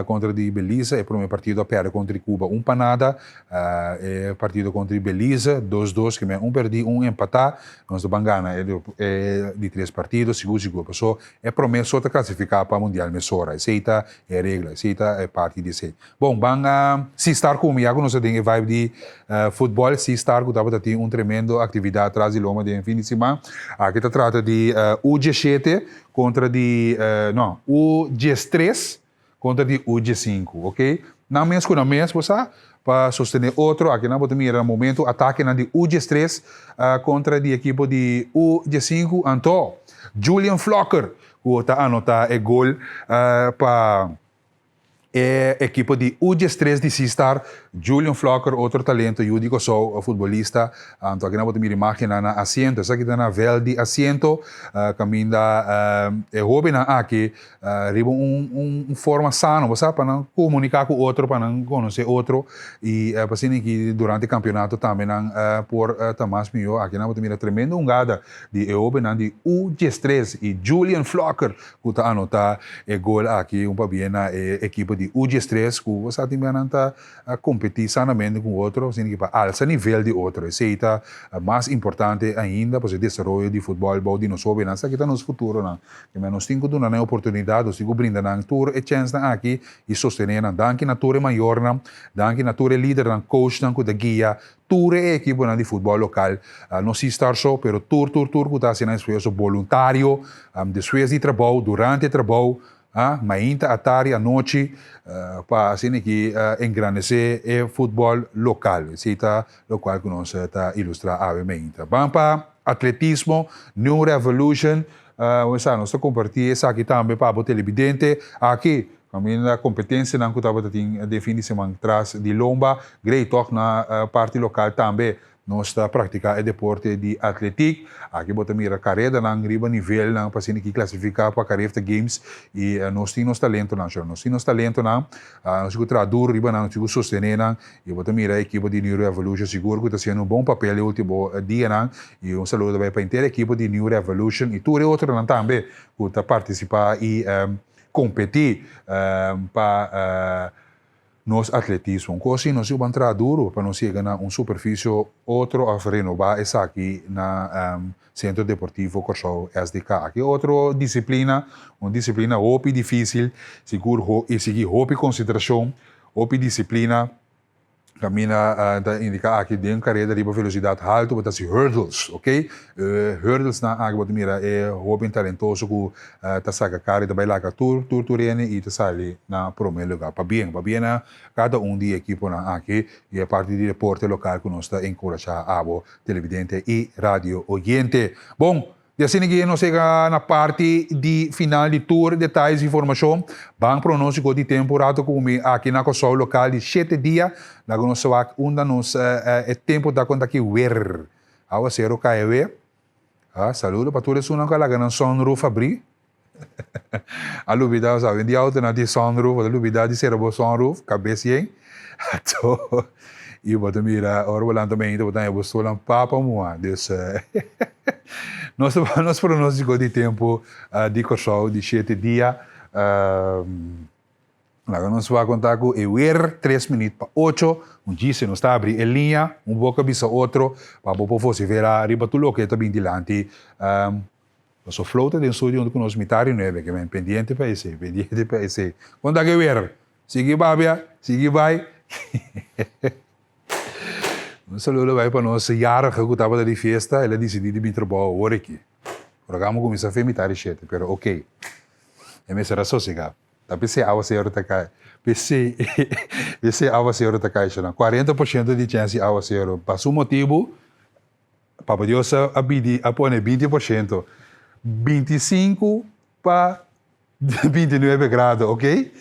contra de Belize, é o primeiro partido a perder contra Cuba, panada, é partido contra Belize, 2-2, que é perdi, empatar, nós vamos ganhar de 3 partidos, seguro, passou, é promessa outra classificar para o Mundial Messora, aceita é regra, aceita é parte disso. Bom, vamos se estar comigo, nós temos vibe de futebol, se estar com uma tremenda atividade atrás de Loma de fim de semana, aqui se trata de U17 contra de, o U13 contra de U15, ok? Na mesma, você para sostener outro, aqui na bottom no momento, ataque na de U13 contra de equipe de U15, então, Julian Flocker, que está anotando o gol para equipa de U13 de Sistar, Julian Flocker, outro talento, eu digo só, futebolista, então aqui na bota minha imagem na assento, essa aqui está na vel de assento, caminha é hobby na aqui, riba forma sana, você para não comunicar com outro, para não conhecer outro, e para assim que durante o campeonato também por Tomás Mio, aqui na bota minha tremenda ungada de hobby na de U13 e Julian Flocker, que está anotar o gol aqui para bem na equipa de U13, que você tem que competir sanamente com outro, assim que para alçar nível de outro. Isso é mais importante ainda para o desenvolvimento de futebol, de nós jovens, que está no futuro, que nós temos que dar uma oportunidade, nós temos que brindar a tour e chance aqui e sostener, danke na tour maior, danke na tour líder, coach, da guia, tour é equipe de futebol local, não se estar só, pero tour, que está sendo esforço voluntário, depois de trabalho, durante o trabalho, mainta à tarde, à noite, para assim que engrandecer o futebol local. Isso está o qual que nós está ilustrar abertamente. Vamos para atletismo, New Revolution, nós estamos compartilhando isso aqui também para o televidente. Aqui, a competência não que estava definição atrás de lomba, great talk na parte local também. Nós estamos praticando o deporte de atletismo. Aqui bota mira carreira na riba nível na paciente que classificar para carreira games e nós temos talento na show. Nós temos talento na nós temos traduzir riba na nós temos sostener na e bota mira a equipe de New Revolution seguro que está fazendo bom papel no último dia na e saludo para a inteira equipe de New Revolution e tudo outro na também que está participar e competir para nos atletismo. Assim, nós vamos entrar duro para nós chegar na superfície outro a renovar essa aqui na Centro Deportivo Corsol SDK. Aqui outra disciplina, uma disciplina muito difícil, seguro e seguir muito concentração, muito disciplina. Camina indica aqui dentro carreira de velocidade alta, botar se hurdles, ok? Hurdles na água botar mira é jovem talentoso que tá saca cara também lá tour e tá sai na primeiro lugar. Para bem cada de equipe na aqui e a parte de deporte local que nós está encorajar a televidente e radio oyente. Bom, e assim que nós chega na parte de final de tour, detalhes e informação, bang pronóstico de temporada como aqui na Corsol local de 7 dias, na nossa onda nos é tempo da conta aqui ver. Awa zero KW. Saludo para todos os que lá na sunroof abrir. A lubida sabe de auto na de sunroof, a lubida de ser sunroof, cabeça hein. Então, e bota mira, ora volando também, então botar eu estou lá papa moa, dus nós pronóstico de tempo de Corsol de 7 dias. Nós vamos contar com o ER 3 minutos para 8, dia se nós está abrindo a linha, boca bisa outro, para o povo se ver arriba tudo que está bem dilante. Nós flota de estúdio onde nós mitário não é, que é pendiente para esse. Quando é que o ER? Sigue babia, sigue vai. Um saludo vai para nós, Yara, que estava de festa, ela decidiu vir trabalhar agora aqui. O programa começa a femitar e chete, mas ok. É mesmo era sossegado. Tá PC a você tá cai. PC a você tá cai, 40% de chance a você. Para o motivo, para Deus a pedir a pôr 20%, 25 para 29 graus, ok?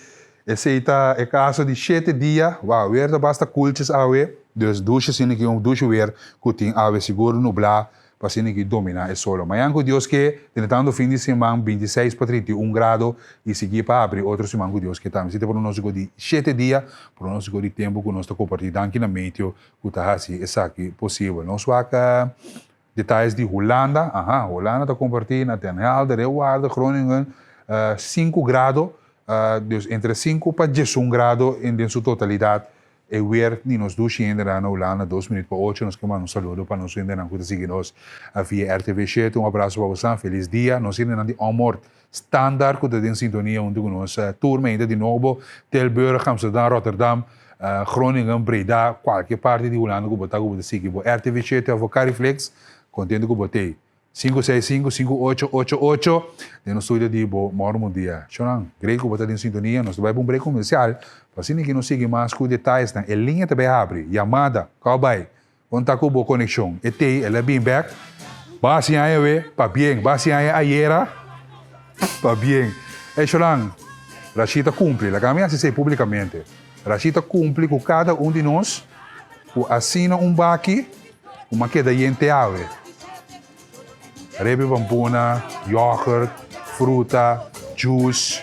Esse é caso de 7 dias, uau, weer basta koeltjes awe, dus douche sim que douche weer, que tem awe seguro nublar, para sim que domina o solo. Mas anco Deus que, tentando fim de semana 26 para 31 graus e seguir para abrir outro semana com Deus que também. Se tem pronóstico de 7 dias, pronóstico de tempo que nós estamos compartilhando aqui na meio, que está assim, isso aqui possível. Nós vamos detalhes de Holanda, Holanda está compartilhando, Den Helder, Reeuwarden, Groningen, 5 graus. Dus entre 5 para 11 graus em sua totalidade. E weer ni nos douche ainda na Holanda, 2 minutos para 8, nós queremos um saludo para nós ainda que seguir nós via RTV 7, abraço para vocês, feliz dia, nós ainda na de amor standaard, que está em sintonia onde nós turma ainda de novo, Tilburg, Amsterdam, Rotterdam, Groningen, Breda, qualquer parte de Holanda que botar que seguir, RTV 7, a Cariflex, contente que botei. 565-5888 de nosso estúdio de Moro Mundia. Chonan, great que botar em sintonia, nós vamos para um break comercial, para assim que nos siga mais com detalhes, a linha também abre, chamada, cowboy, contato com a conexão, ela é bem back, Basi ay we, pa bien. Basi ay ayera, pa bien. Eso lang. Rashida cumpre, la caminha se sei publicamente. Rashida cumpre com cada de nós, que assina baki, uma queda gente ave. Rebe pampuna, yogurt, fruta, juice,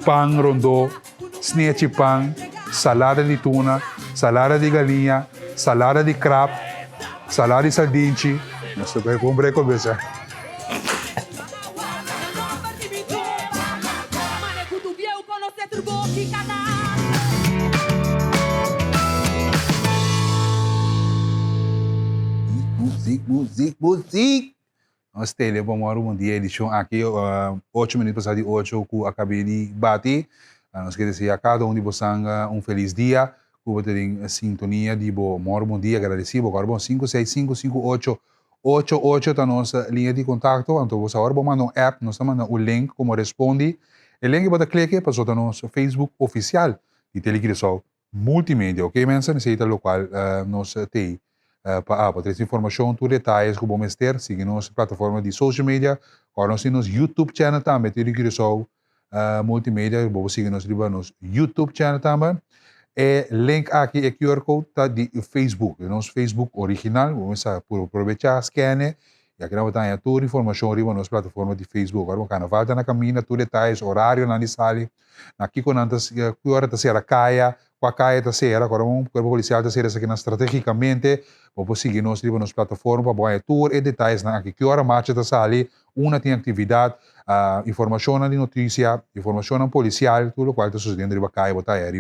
pão rondô, snetje pão, salada de tuna, salada de galinha, salada de crab, salada de sardinha. Não sei como comprar com isso. Música. Nós temos um dia edição aqui, 8 minutos passar de 8, que acabei de bater. Nós queremos dizer a cada de vocês feliz dia, que você tem sintonia de bom dia, agradecido. Agora, 5655888 está a nossa linha de contato. Então, você agora mandar um app, nós mandamos o link, como responde. O link você clica para o nosso Facebook oficial de Telecrisol Multimédia, ok, mensa? Nesse local, nós temos. Para ter informação, tudo detalhes que vamos ter, siga nossa plataforma de social media, agora nós temos YouTube channel também, Telecrisol Multimédia, vamos seguir nosso YouTube channel também. E link aqui é QR Code tá de Facebook, nosso Facebook original, vamos aproveitar, scanner, e aqui nós temos toda a informação na nossa plataforma de Facebook. Agora, vamos voltar na caminho, tudo detalhes, horário, na sala, aqui quando que hora está sendo a caia, com a caia está sendo, agora o corpo policial está sendo aqui estrategicamente, vamos seguir nossa plataforma para tour e detalhes aqui, que hora marcha está sali, uma tem atividade, informação de notícia, informação policial, tudo o qual está sucedendo riba caia, botar aí a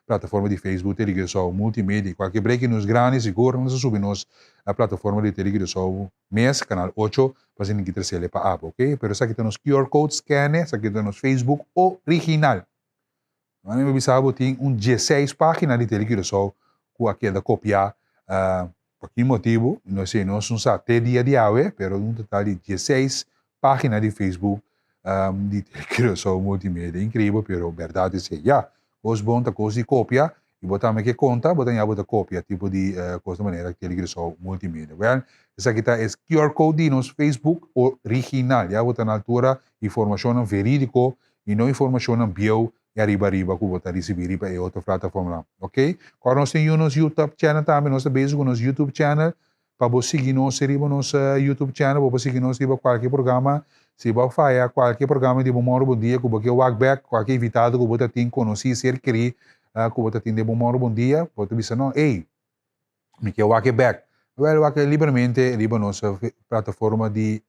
plataforma de Facebook, Telecrisol Multimédia, qualquer break nos grandes, seguro, nós subimos a plataforma de Telecrisol mês, canal 8, para você não ter para app, ok? Pero essa aqui tem nos QR Code, scanner, essa aqui tem nos Facebook original. Nós me avisava tem 16 páginas de Telecrisol, que aqui é da copiar, por que motivo, não sei, nós não sabemos até dia de hoje, mas um total de 16 páginas de Facebook de Telecrisol Multimédia. Incrível, mas verdade é que, coisa bom, coisa de cópia, e botar que conta, botar a cópia, tipo de coisa maneira que Telecrisol Multimédia. Well, essa aqui está é QR Code de nosso Facebook original, já botar na altura informação verídica e não informação bio, e arriba, que você receber para outra plataforma, ok? Agora nós temos nosso YouTube channel também, nós estamos com nosso YouTube channel, para você seguir nosso YouTube channel, para você seguir nosso qualquer programa, se você faz qualquer programa de bom dia, que você walkback, qualquer invitado que você tem conhecido, ser querido, que você tem de bom dia, você diz, não, ei, me quer walkback. Well, aqui livremente, riba nossa plataforma de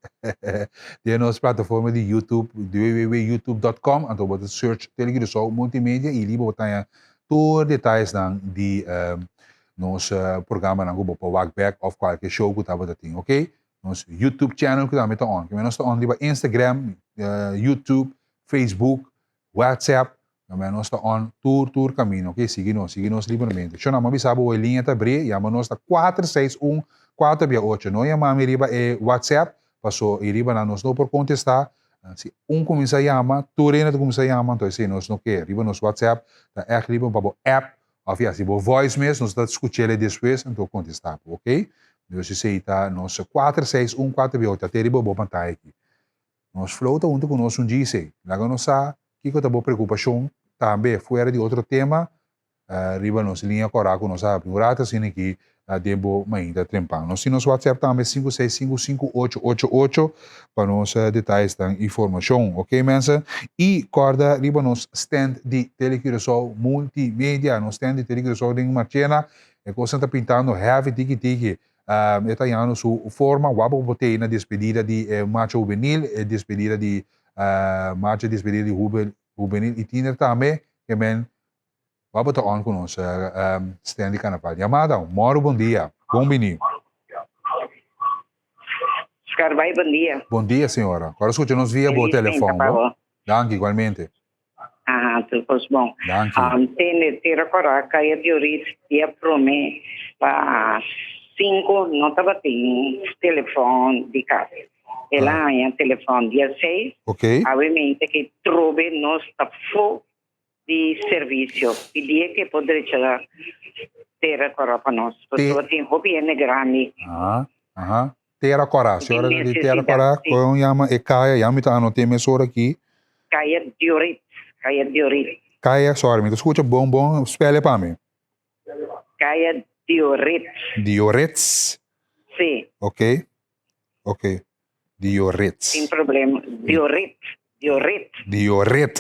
nossa plataforma de YouTube, www.youtube.com, então você search Telecrisol Multimédia e riba botar todos os detalhes de nosso programa na Google Walkback ou qualquer show que você tem, ok? Nosso YouTube channel que também está on, que nós está on riba Instagram, YouTube, Facebook, WhatsApp. Nós está on tour caminho, ok? Siga-nos livremente. Se não me avisava, a linha está aberta, chama-nos está 461-468. Não chama-me riba WhatsApp, passou e riba na nós não por contestar. Se começa a chamar, tu reina começa a chamar, então se nós não quer, riba nos WhatsApp, tá é riba para o app, ou se o voice mesmo, nós está escutando ele depois, então contestar, ok? Então se você está nos 461-468, até riba boa pantalla aqui. Nós flota junto com nós dia, lá nós sabe que está boa preocupação também fora de outro tema, riba nos linha coraco nós apurata assim que debo ainda trempar. Nós temos WhatsApp também 5655888 para nos detalhes da informação, ok, mensa? E corda riba nos stand de Telecrisol Multimédia, nos stand de Telecrisol em Marchena, e coisa está pintando heavy tiki está indo sua forma, wabo botei na despedida de Macho Juvenil, despedida de Macho despedida de Juvenil Itiner também, que men wabo está on com nós, stand de Carnaval. Chamada, moro bom dia, bom menino. Carvalho, bom dia. Bom dia, senhora. Agora escuta-nos via o telefone. Danke, igualmente. Tudo bom. Danke. Tem coraca e diorite e prome para 5 não estava tem telefone de casa. Ela é telefone dia 6. Ok. Obviamente que trove nós está fora de serviço. Pedia que poderia ter coraca para nós. Porque tem hobby grande. Terra Corá. Senhora de Terra necessidade, Corá, sim. qual chama é Caia, já me tá anotando minha senhora aqui. Caia Diorit. Caia Diorit. Caia, sorry, me escuta bom, espelha para mim. Caia Diorit. Dioretz, Sim, ok? Ok. Dioretz. sem problema. Diorit. Dioret.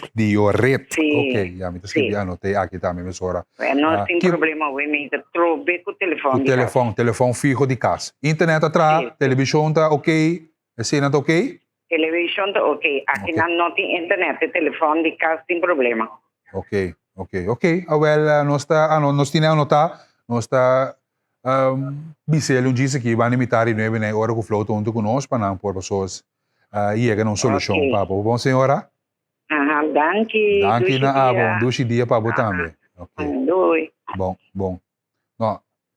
Sim. Ok, já me tá escrevendo, anotei aqui também, minha senhora. Não tem que- problema, obviamente. Trobe com o telefone. O telefone fijo de casa. Internet atrás, televisão tá ok, a cena tá ok? Televisão, ok. Aqui não tem internet, telefone de casa, sem problema. Ok. Well, nós temos anotar, nós está bisel disse que vai limitar e não é hora que o flow junto conosco para não por pessoas e é uma solução Ok. para bom senhora. Danke. Danke na abo, duas dias para botar também. Ok. Doi. Bom.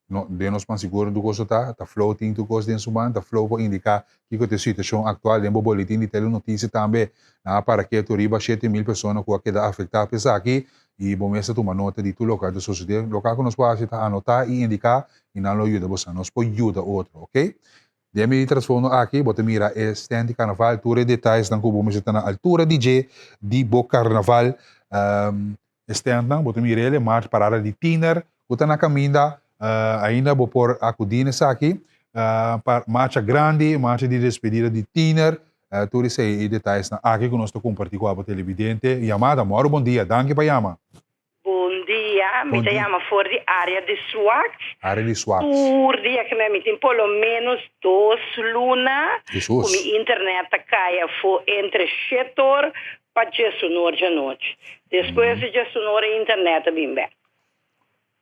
No, de nós para seguro do coisa tá flow tem do coisa dentro do tá flow para indicar que a situação atual dentro do boletim de telenotícia também para que tu riba 7.000 pessoas que queda afetada pensar aqui e bom essa toma nota de tu local de sociedade local que nós pode anotar e indicar e não ajuda você nós pode ajudar outro, ok? De me transformo aqui bota mira stand de carnaval tour detalhes dan kubo mas na altura DJ de bo carnaval stand dan bota mira ele marcha parada de tiner bota na caminda ainda vou por acudine aqui para marcha grande, marcha de despedida de tiner, tudo isso aí detalhes aqui que nós estamos compartilhando com a televidente. Yamada, moro bom dia, danke para Yama. Bom dia, me chamo for de área de Swax. Área de Swax. Por dia que me tem pelo menos 2 lunas. Jesus. Com minha internet caia foi entre 7 horas para 10 horas de noite. Depois de 10 horas a internet bem bem.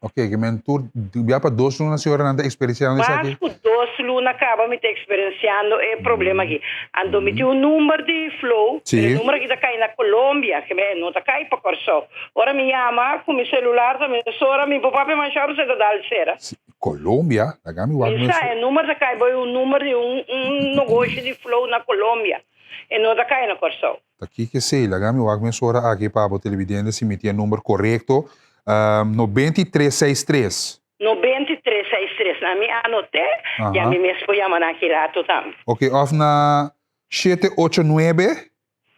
Ok, que mentor, já para 2 lunas a senhora não está experienciando isso Mas aqui? com 2 lunas acaba me experienciando é problema aqui. Ando me tem um número de flow, Sim. o número que está caindo na Colômbia, que não está caindo para Corsó. Ora me chama com meu celular, também sora, me papá me manchar você da dalceira. Colômbia? Lagami wag Isso é, o número da cai, o número de um negócio de flow na Colômbia. E não está caindo na Corsó. Aqui que sei, lagami wag mensora aqui para a televidente se me tem número correto, 9363. 9363, na minha anotei, e a mim mesmo chama naquele ato também. Ok, of na 789.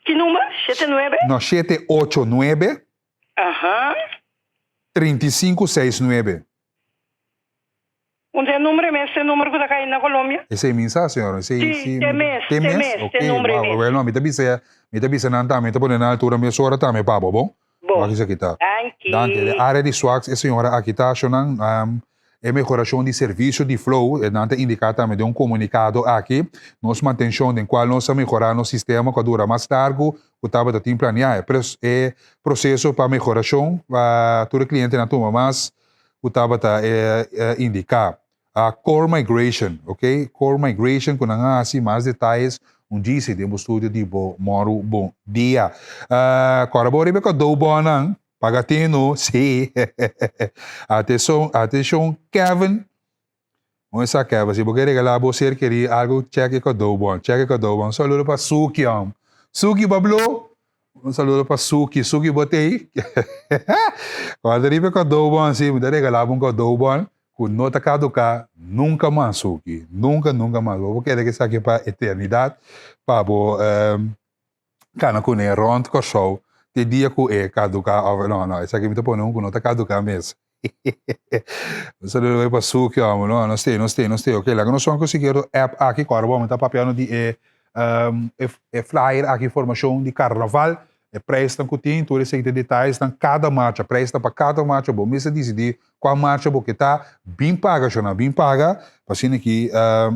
Que número? 79? No, 789 Aham. 3569. Onde é o número mesmo? Esse número que está caindo na Colômbia? Esse é mensa, senhora? Sim, tem mês, tem mês, Ok, tem número mesmo. well, no, me tabisa na também, tá na altura minha senhora também, pabo, bom? Bom. Aqui aqui tá. Danke. Danke. A área de Swax, a senhora aqui tá achando é melhoração de serviço de flow, e não indicar também de comunicado aqui, nós mantemos em qual nós melhorar no sistema que dura mais largo, que estava de tempo planear, é processo para melhoração, para todo cliente na turma, mas que estava indicar a core migration, ok? Core migration, com assim mais detalhes, disse de estúdio de moro bom dia. Agora vou ver que do bom não. Pagatino, sim. Atenção, Kevin. Vamos a Kevin, se você regalar você querer algo, cheque com do bom. Um saludo para Suki, Suki, Bablo. Um saludo para Suki botei. Quando ele com do bom, se você regalar com do bom, com nota caducar, nunca mais, Suki. Nunca mais. Vou querer que isso aqui para a eternidade, para com o rond com show. Te dia que é caducar, não, isso aqui me tá pondo com nota caducar mesmo. Você deve para Suki, não sei, ok, lá que nós vamos conseguir app aqui, agora vamos estar papiando de flyer aqui, informação de carnaval, presta com tem, todos esses detalhes, cada marcha, presta para cada marcha, bom, mesmo decidir qual marcha, porque tá bem paga, para assim aqui,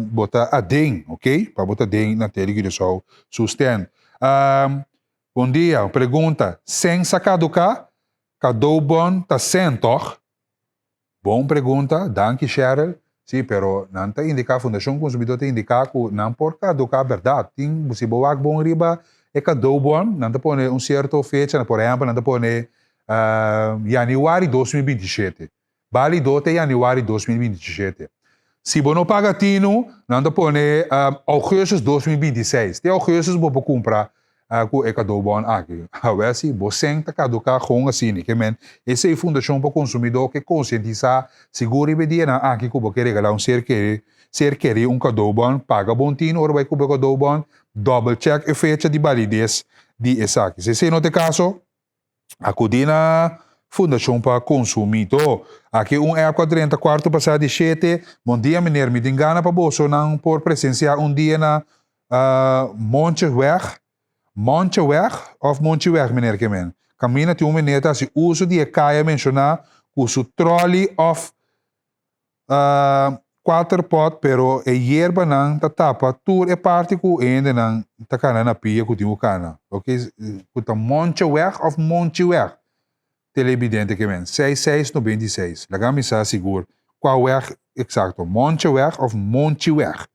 botar a DEM, ok? Para botar DEM na tele que só sustenta. Bom dia, pergunta, sem sacaducar, cadê bom tá sem toch? Bom pergunta, danke Cheryl. Sim, pero não está indicar, a Fundação Consumidor tem indicar que não por caducar a verdade. Tem, se boa bom riba, é cadê bom, não está pone certo fecha, por exemplo, não está pone januário 2027. Válido até januário 2027. Se você não paga tino, não está pone agosto 2026. Até agosto você pode comprar ku ekadobon aqui. Hawesi, boseng takaduka kung asini, que men, essa é a fundação para o consumidor que conscientizar, seguro e bedia na aqui ku ba querer galar ser querer kadobon, paga bontino, ora vai ku ba kadobon, double check a fecha de validez de essa aqui. Se não te caso, acudi na Fundação para Consumidor. Aqui época 34 passado de 7, bom dia, meneer, me engana para bolso, não por presenciar dia na Monteweg of Monteweg, meneer Kemen. Caminha de meneer, se uso de caia mencionar, uso trolley of 4 pot, pero e hierba nang tatapa, tour e parte ku ende nang takana na pia ku timu kana. Ok? Kuta Monteweg of Monteweg. Televidente que men 6696. Lagami sa seguro. Qual weg exacto? Monteweg of Monteweg.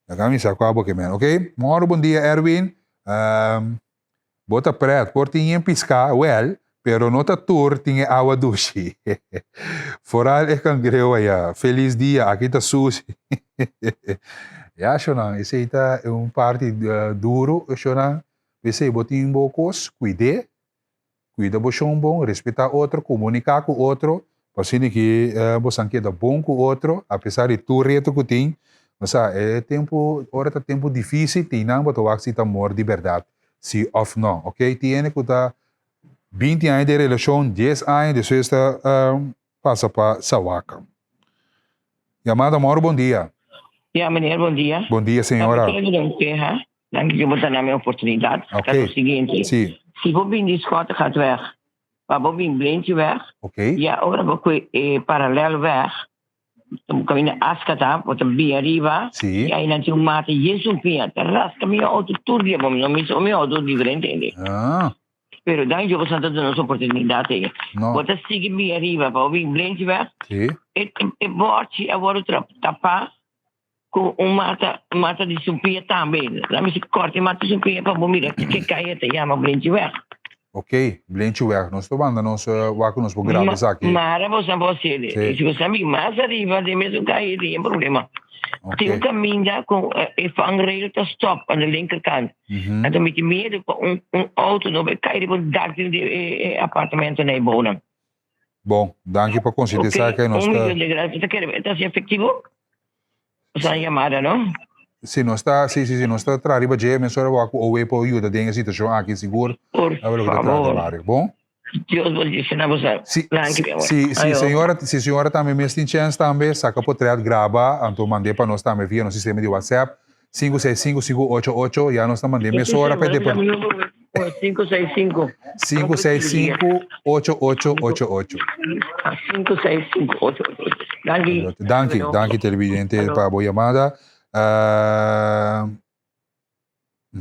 Lagami sa qual que men, ok? Moro bom dia Erwin. Bota preto, por tinha piscar, well, pero nota tour tinha água dushi. Foral é cangreu aí. Feliz dia, aqui tá sushi. Ya, shona, esse tá parte duro, shona. Esse botin bocos, cuida bom, respeitar outro, comunicar com outro, assim que você queda bom com outro, apesar de tudo reto que tem, mas é tempo, hora tá tempo difícil, tem não, mas eu tá amor de verdade, se off não, ok? Tiene que tá 20 anos de relação, 10 anos, depois está passa para Sawaka. Chamada Mauro, bom dia. Ja, meneer, bom dia. Bom dia, senhora. Eu quero queja, dank je voor de oportunidade. Ok. Dat is o seguinte. Sim. Se Bobin de escota gaat weg, maar Bobin brengt je weg. Ok. Ja, ora Bobin paralel weg. Dan kan je naar Ascata, wat een via riva. Sim. Ja, en dan zie je mate Jesu via. Terras kan je auto tour, Bobin, non mi sono auto differente. Ah. Pero dan je bastante de nossa oportunidade. No. Wat is sigue via riva, Bobin brengt je weg. Sim. E bordje, e wordt tapa. Com mata de supia também. Lá me se corta e mata de supia para bomir que caia te chama blend weg. Ok, blend weg. Nós estamos banda nós waku nós programas aqui. Mas você pode se você amigo mais arriba de mesmo cair tem problema. Tem caminho com vangrail te stop aan de linkerkant. En dan met je meer auto no bij cair op dak de appartemento na wonen. Bom, danke para conscientizar que nós está efetivo? Essa chamada, não? Sim, nós está trariba de mensura waku owe po ajuda denga situação aqui seguro. Por favor. Bom? Deus vos disse na você. Se senhora também me tem chance também, saca potreat grava, então mandei para nós também via no sistema de WhatsApp 565-588, já nós também mandei mensura para depois. 565-8888. 565-8888. Danke, televidente, para a boa chamada.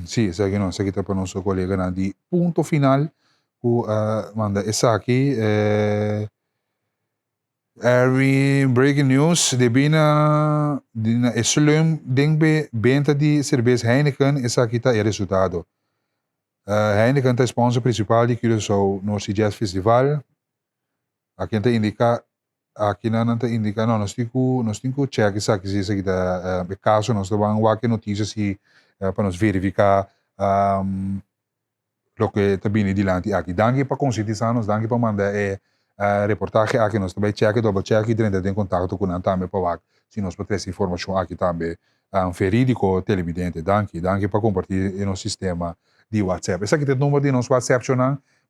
Sim, essa aqui está para nosso colega de ponto final. Manda essa aqui. Breaking news. De bina slum dingbe benta de cerveja Heineken. Essa aqui está o resultado. Heineken é sponsor principal de Curaçao North Jazz Festival. Aqui não indica, não, nós temos que check isso aqui, se está caso nós vamos ver notícias para nos verificar o que está vindo adiante aqui. Danke para conscientizar-nos, danke para mandar reportagem aqui, nós também check, double check e entrar em contato com nós também para ver se nós podemos ter informação aqui também verídico televidente. Danke para compartilhar no sistema de WhatsApp. Esse aqui é o número de nosso WhatsApp,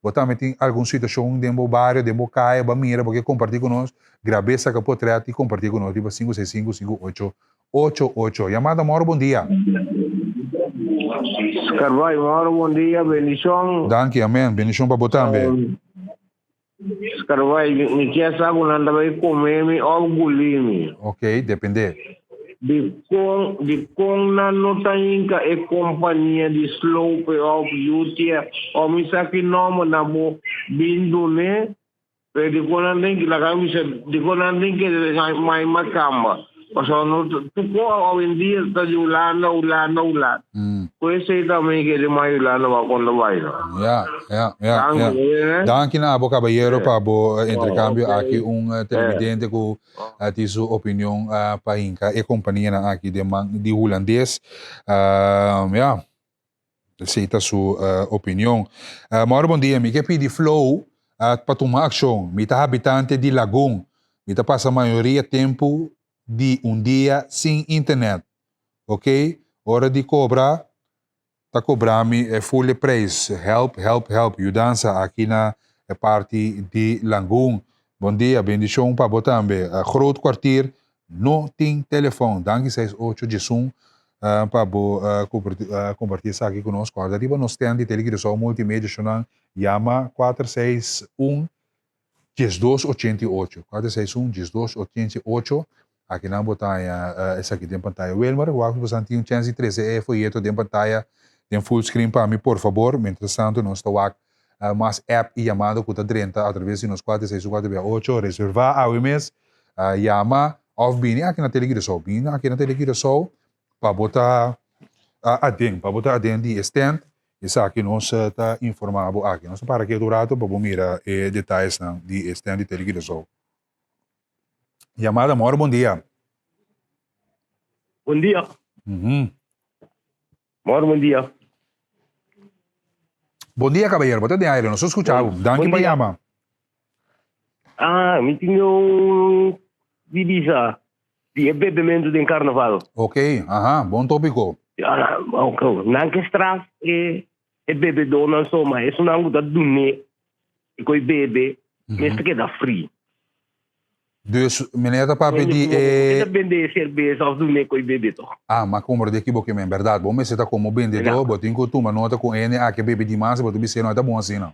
botamos em alguma situação dentro do bairro, dentro do caia, mira, porque compartilhar conosco, grave essa capotreta e compartilhar conosco, tipo 565-5888. Chamada Mauro, bom dia. Carvalho, Mauro, bom dia, bendição. Danke, amém, bendição para botar também. Carvalho, me quer saber quando vai comer ou engolir. Ok, depende. De com na nota inca e companhia de slope of beauty o misa que nome na bo bindu ne pe de konan den que la camisa de konan den que mai macamba o sea no tu ko hoy en día está de ulana pues aí também que de mai ulana va quando vai ya danke na abo caballero para bo intercambio aqui televidente com a sua opinião para inca e companhia na aqui de holandês aceita sua opinião. Moro bom dia, me quer pedir flow para tomar ação. Me tá habitante de Lagoon. Me tá passa a maioria tempo de dia sem internet. Ok? Hora de cobrar. Tá cobrar-me full price. Help. Ajudança aqui na parte de Lagoon. Bom dia, bendição para botar também. Groot kwartier, não tem telefone. Dank 68 de Zoom. Para compartilhar isso aqui conosco. Arriba nós temos de televisão multimédia chamando Yama 461-1288. 461-1288. Aqui na botaia, essa aqui tem pantalla. Wilmer, eu você tem um chance de 13 folheto de pantalla. Tem full screen para mim, por favor. Mientras tanto, nós estamos mais app e chamado que 30 através de nos 461-488. Reservar a mês. Yama off bini aqui na televisão. Bini aqui na televisão. Para botar adentro de stand, isso aqui nós está informado aqui. Nós para que durado para mirar detalhes de stand de televisão. Chamada, Moro, bom dia. Bom dia. Moro, bom dia. Bom dia, caballero. Boa tarde, nós escutamos. Danke para chamar. Me tinha um divisa. De bebimento de carnaval. Ok, bom tópico. Não que straf bebedor não só, mas isso não é do ne e coi bebe, mas que dá free. Dus meneer de papi die vender cerveja ou do ne coi bebe toch. Mas como de aqui porque é verdade, bom, mas você tá como vendedor, botinho com tu, mas nota com ele, que bebe demais, botou bem não é bom assim não.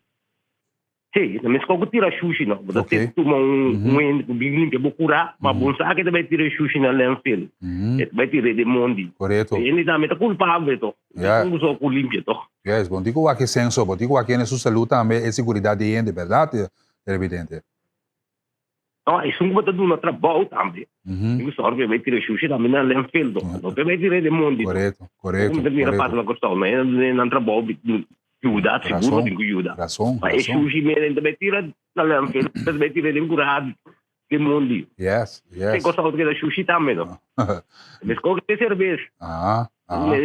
Sim, mas como tira sushi não, botou tu um biblim que vou curar, mas bom sabe que vai tirar sushi na landfill. Vai tirar de mundo. Correto. Ele também tá culpável toch. Não só com limpo toch. Yes, bom, digo que senso, bom, digo que sua saúde também é segurança de gente, verdade? É evidente. Não, isso não pode dar trabalho também. Isso só vai tirar sushi também na landfill toch. Não vai tirar de mundo. Correto. Como também na parte da questão, mas não trabalho Ajuda, seguro tem que ajudar. Mas sushi mesmo também tira na landfill, também tira de curado de mundo. Yes. Tem gostado de sushi também, não? Mas qual que é cerveja?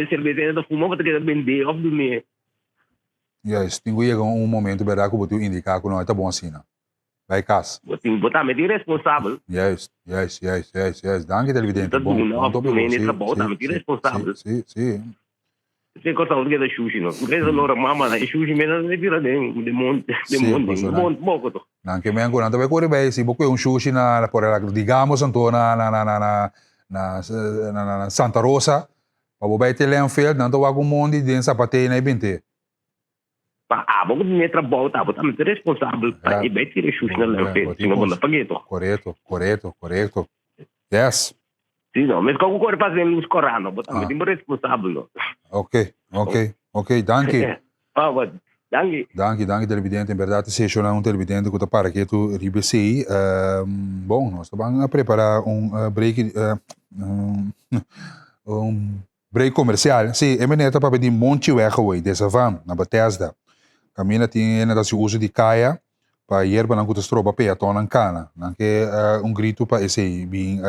Cerveja ainda fuma, porque ainda vender off do mês. Yes, tem que momento verdade que eu indicar que não é tão bom assim, não. Vai casa. Tem que botar meio responsável. Yes. Danke, televidente. Bom, não, nem trabalho, também responsável. Sim. Você gosta de da sushi, não? Porque não era mama, a sushi mesmo não tira de monte, pouco. Não, que me anguna também corre bem, se você sushi na por digamos então na Santa Rosa, para você ter landfill, não tô algum monte de sapateia na ibente. Bom, nem trabalho, tá, você é responsável para ir tirar sushi na landfill, se não pode pagar. Correto. Yes. Sim, não, mas como corre fazendo os corano, você também é responsável. Ok, danke. Danke, televidente. Em verdade, se é um televidente que está para aqui, tu ribeci. Bom, nós estamos a preparar break comercial. Sim, é meneta para pedir monte weg dessa van, na Bethesda. Caminha tem na se uso de caia para ir para não custa tropa peatão na cana. Não que grito para esse bem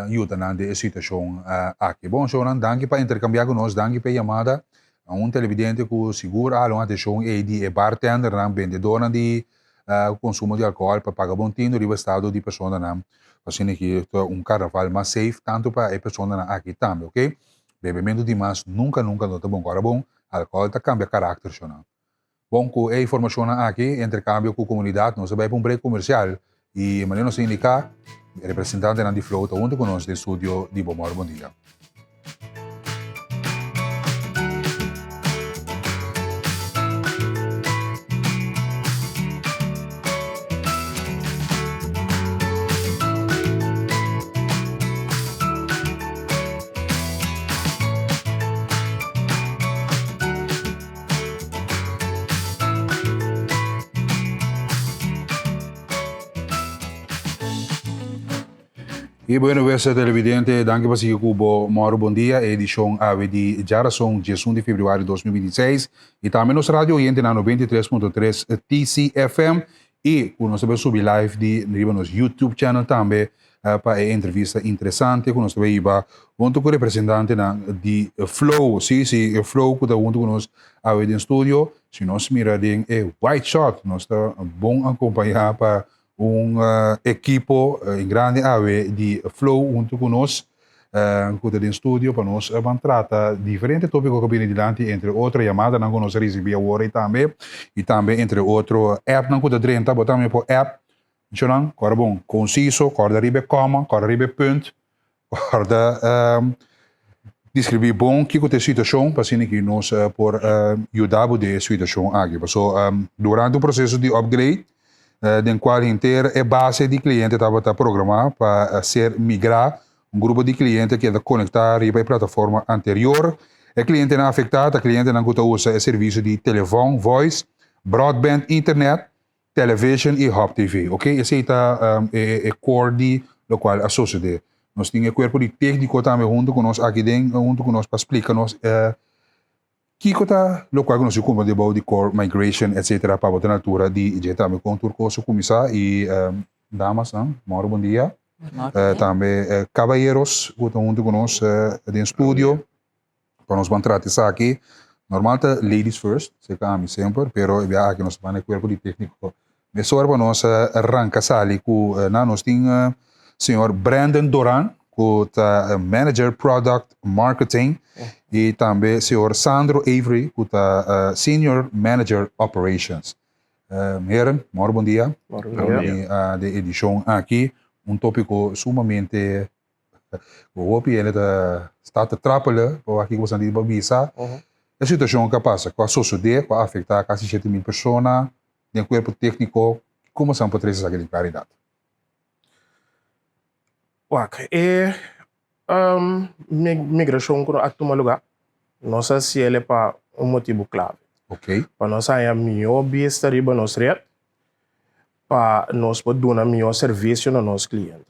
ajuda na situação aqui. Bom, senhor, danke para intercambiar com nós, danke para chamada a televidente que segura a atenção de bartender, vendedor de consumo de álcool para pagar bom tino do estado de pessoa não assim que carnaval mais safe tanto para a pessoa aqui também, ok? Bebimento demais nunca não tá bom, agora bom, álcool tá cambia caráter, senhor. Bom, com a informação aqui, intercâmbio com a comunidade, nós vamos para um break comercial e amanhã nos indicar representante Nandi Flota, junto com nós do estúdio de Bomar. Bom dia. E bueno, essa televidente, danke para seguir Cubo Moro Bom Dia, edição ave de Jaração, 1 de fevereiro de 2026. E também nos rádio oyente na 93.3 TCFM. E o nosso subir live de nos YouTube channel também, para a entrevista interessante com nós também va junto com o representante de Flow, sim, o Flow que está junto com nós aí no estúdio, se nós mirarem White Shot, nós está bom acompanhar para equipo em grande ave de Flow junto com nós, que está no estúdio para nós vamos tratar diferentes tópicos que vêm adiante, entre outras chamadas, não nós recebemos agora e também entre outros app, não que está dentro, mas também por app. Então, agora bom, conciso, agora ribe coma, agora ribe ponto, agora descrever bom que é a situação, para que nós por ajudar a situação aqui. So, durante o processo de upgrade, den qual inteira é base de cliente estava programado para ser migrar grupo de clientes que é conectar para a plataforma anterior. O cliente não afetado, o cliente não usa o serviço de telefone, voice, broadband, internet, television e Hub TV, ok? Esse é o core de lo qual associado. Nós temos o corpo de técnico também junto com nós aqui dentro, junto com nós para explicar-nos que está lo qual nós ocupamos de core migration, etc. para botar na altura de já também com o curso começar e damas, Mauro, bom dia. Também caballeros que estão junto com nós no estúdio para nós vamos tratar isso aqui. Normalmente ladies first, se calma sempre, pero aqui nós vamos no corpo de técnico. Mas agora nós arranca ali com nós temos senhor Brandon Doran, que é Manager Product Marketing, e também senhor Sandro Avery, que é Senior Manager Operations. Heren, muito bom dia. Bom dia. De edição aqui, tópico sumamente que ele está atrapalhando, para aqui que você não bisa. A situação que passa com a sociedade, que afeta quase 7.000 pessoas, no corpo técnico, como são para trazer essa claridade? Migração que a toma lugar, não sei se ele é para motivo clave. Ok. Para nós é melhor besta riba nos rede, para nós poder dar melhor serviço no nosso cliente.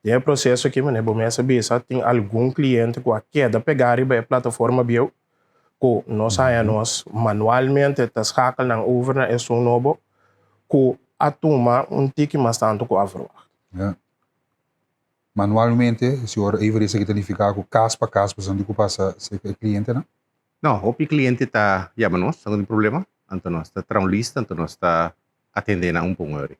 Tem um processo aqui, mas bom essa besta tem algum cliente que a queda pegar riba a plataforma bio, que nós nós manualmente tascakal ng over na eso novo, que a toma tiki mais tanto que a verwacht. Manualmente, o senhor Avery se identificar com caso para caso, para onde passa o cliente, não? Não, o cliente está chamando nós, não tem problema. Então nós está trazendo lista, então nós está atendendo a ponto.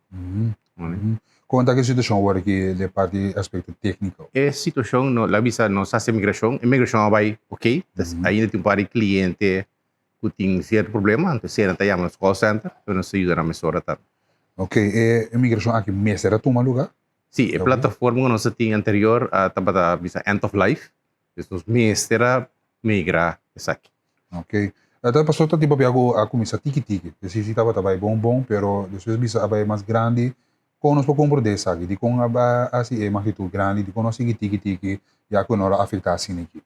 Conta que a situação agora que de parte do aspecto técnico. A situação, lá visa nós faz imigração vai ok, ainda tem um par de cliente que tem certo problema, então se não está chamando call center, então nós ajuda na mesura também. Ok, a imigração aqui mesmo era toma lugar? Sim, a plataforma que nós tínhamos anterior estava visa end of life, então nós mesmo migrar isso aqui. Ok. Então passou todo tipo a começar tiki-tiki, se estava bom, pero depois visa a mais grande, com nós para compreender isso aqui, de com assim é magnitude grande, de com nós tiki-tiki, já com nós afetar assim aqui.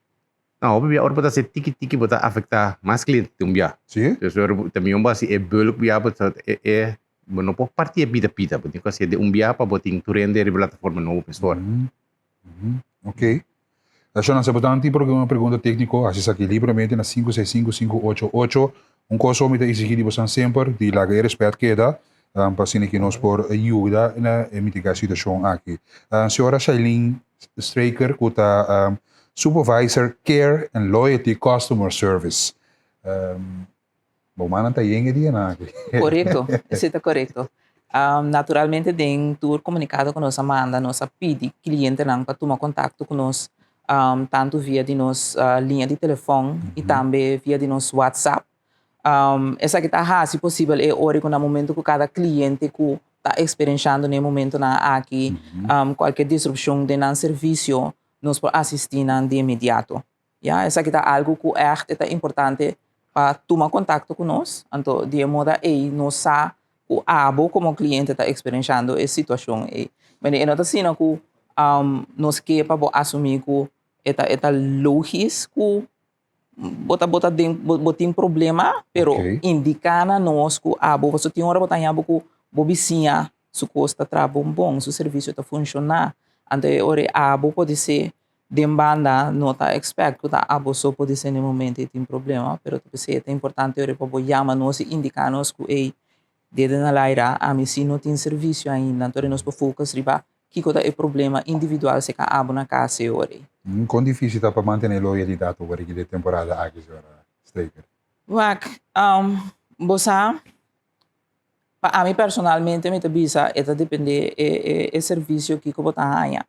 Não, agora para ser tiki-tiki pode afetar mais cliente também. Sim. Então também é bulk é não pode partir pida-pida, porque tem que ser de para botar tu render a plataforma nova pessoa. Ok. Acho que nós tipo uma pergunta técnica, assim aqui livremente na 565-588, coisa que exigir de você sempre, de lá que respeito que dá, para que nós por ajuda na mitigar a situação aqui. A senhora Shailene Straker, que está Supervisor Care and Loyalty Customer Service. Bom, mas não está aí Correto, isso está correto. Naturalmente, dentro comunicado com nossa Amanda, nossa pede cliente não para tomar contato com nós, tanto via de nossa linha de telefone e também via de nosso WhatsApp. Essa que está se possível é hora no momento que cada cliente que está experienciando no momento na aqui qualquer disrupção de um serviço nós podemos assistir de imediato. Essa que está algo que é importante para tomar contato com nós, então de modo aí nós sabemos que abo como cliente está experienciando essa situação aí. Mas é nota assim que nós que para assumir que é lógico botar problema, pero indicar na nós que você tem hora botar abo que bobicinha su costa trabalho bom, su serviço está funcionar, então hora abo pode ser de banda não está expect que tá abo só pode ser no momento e tem problema, pero é importante hora para chamar nós e indicar nós que desde na laira a mim se não tem serviço ainda, então nós podemos focar riba que é problema individual se ka abo na casa ori. Quão difícil está para manter a loyalidade agora que de temporada aqui, senhora Straker? Wak, bosa, a mim personalmente me tabisa eta depende é serviço que eu botar hanya.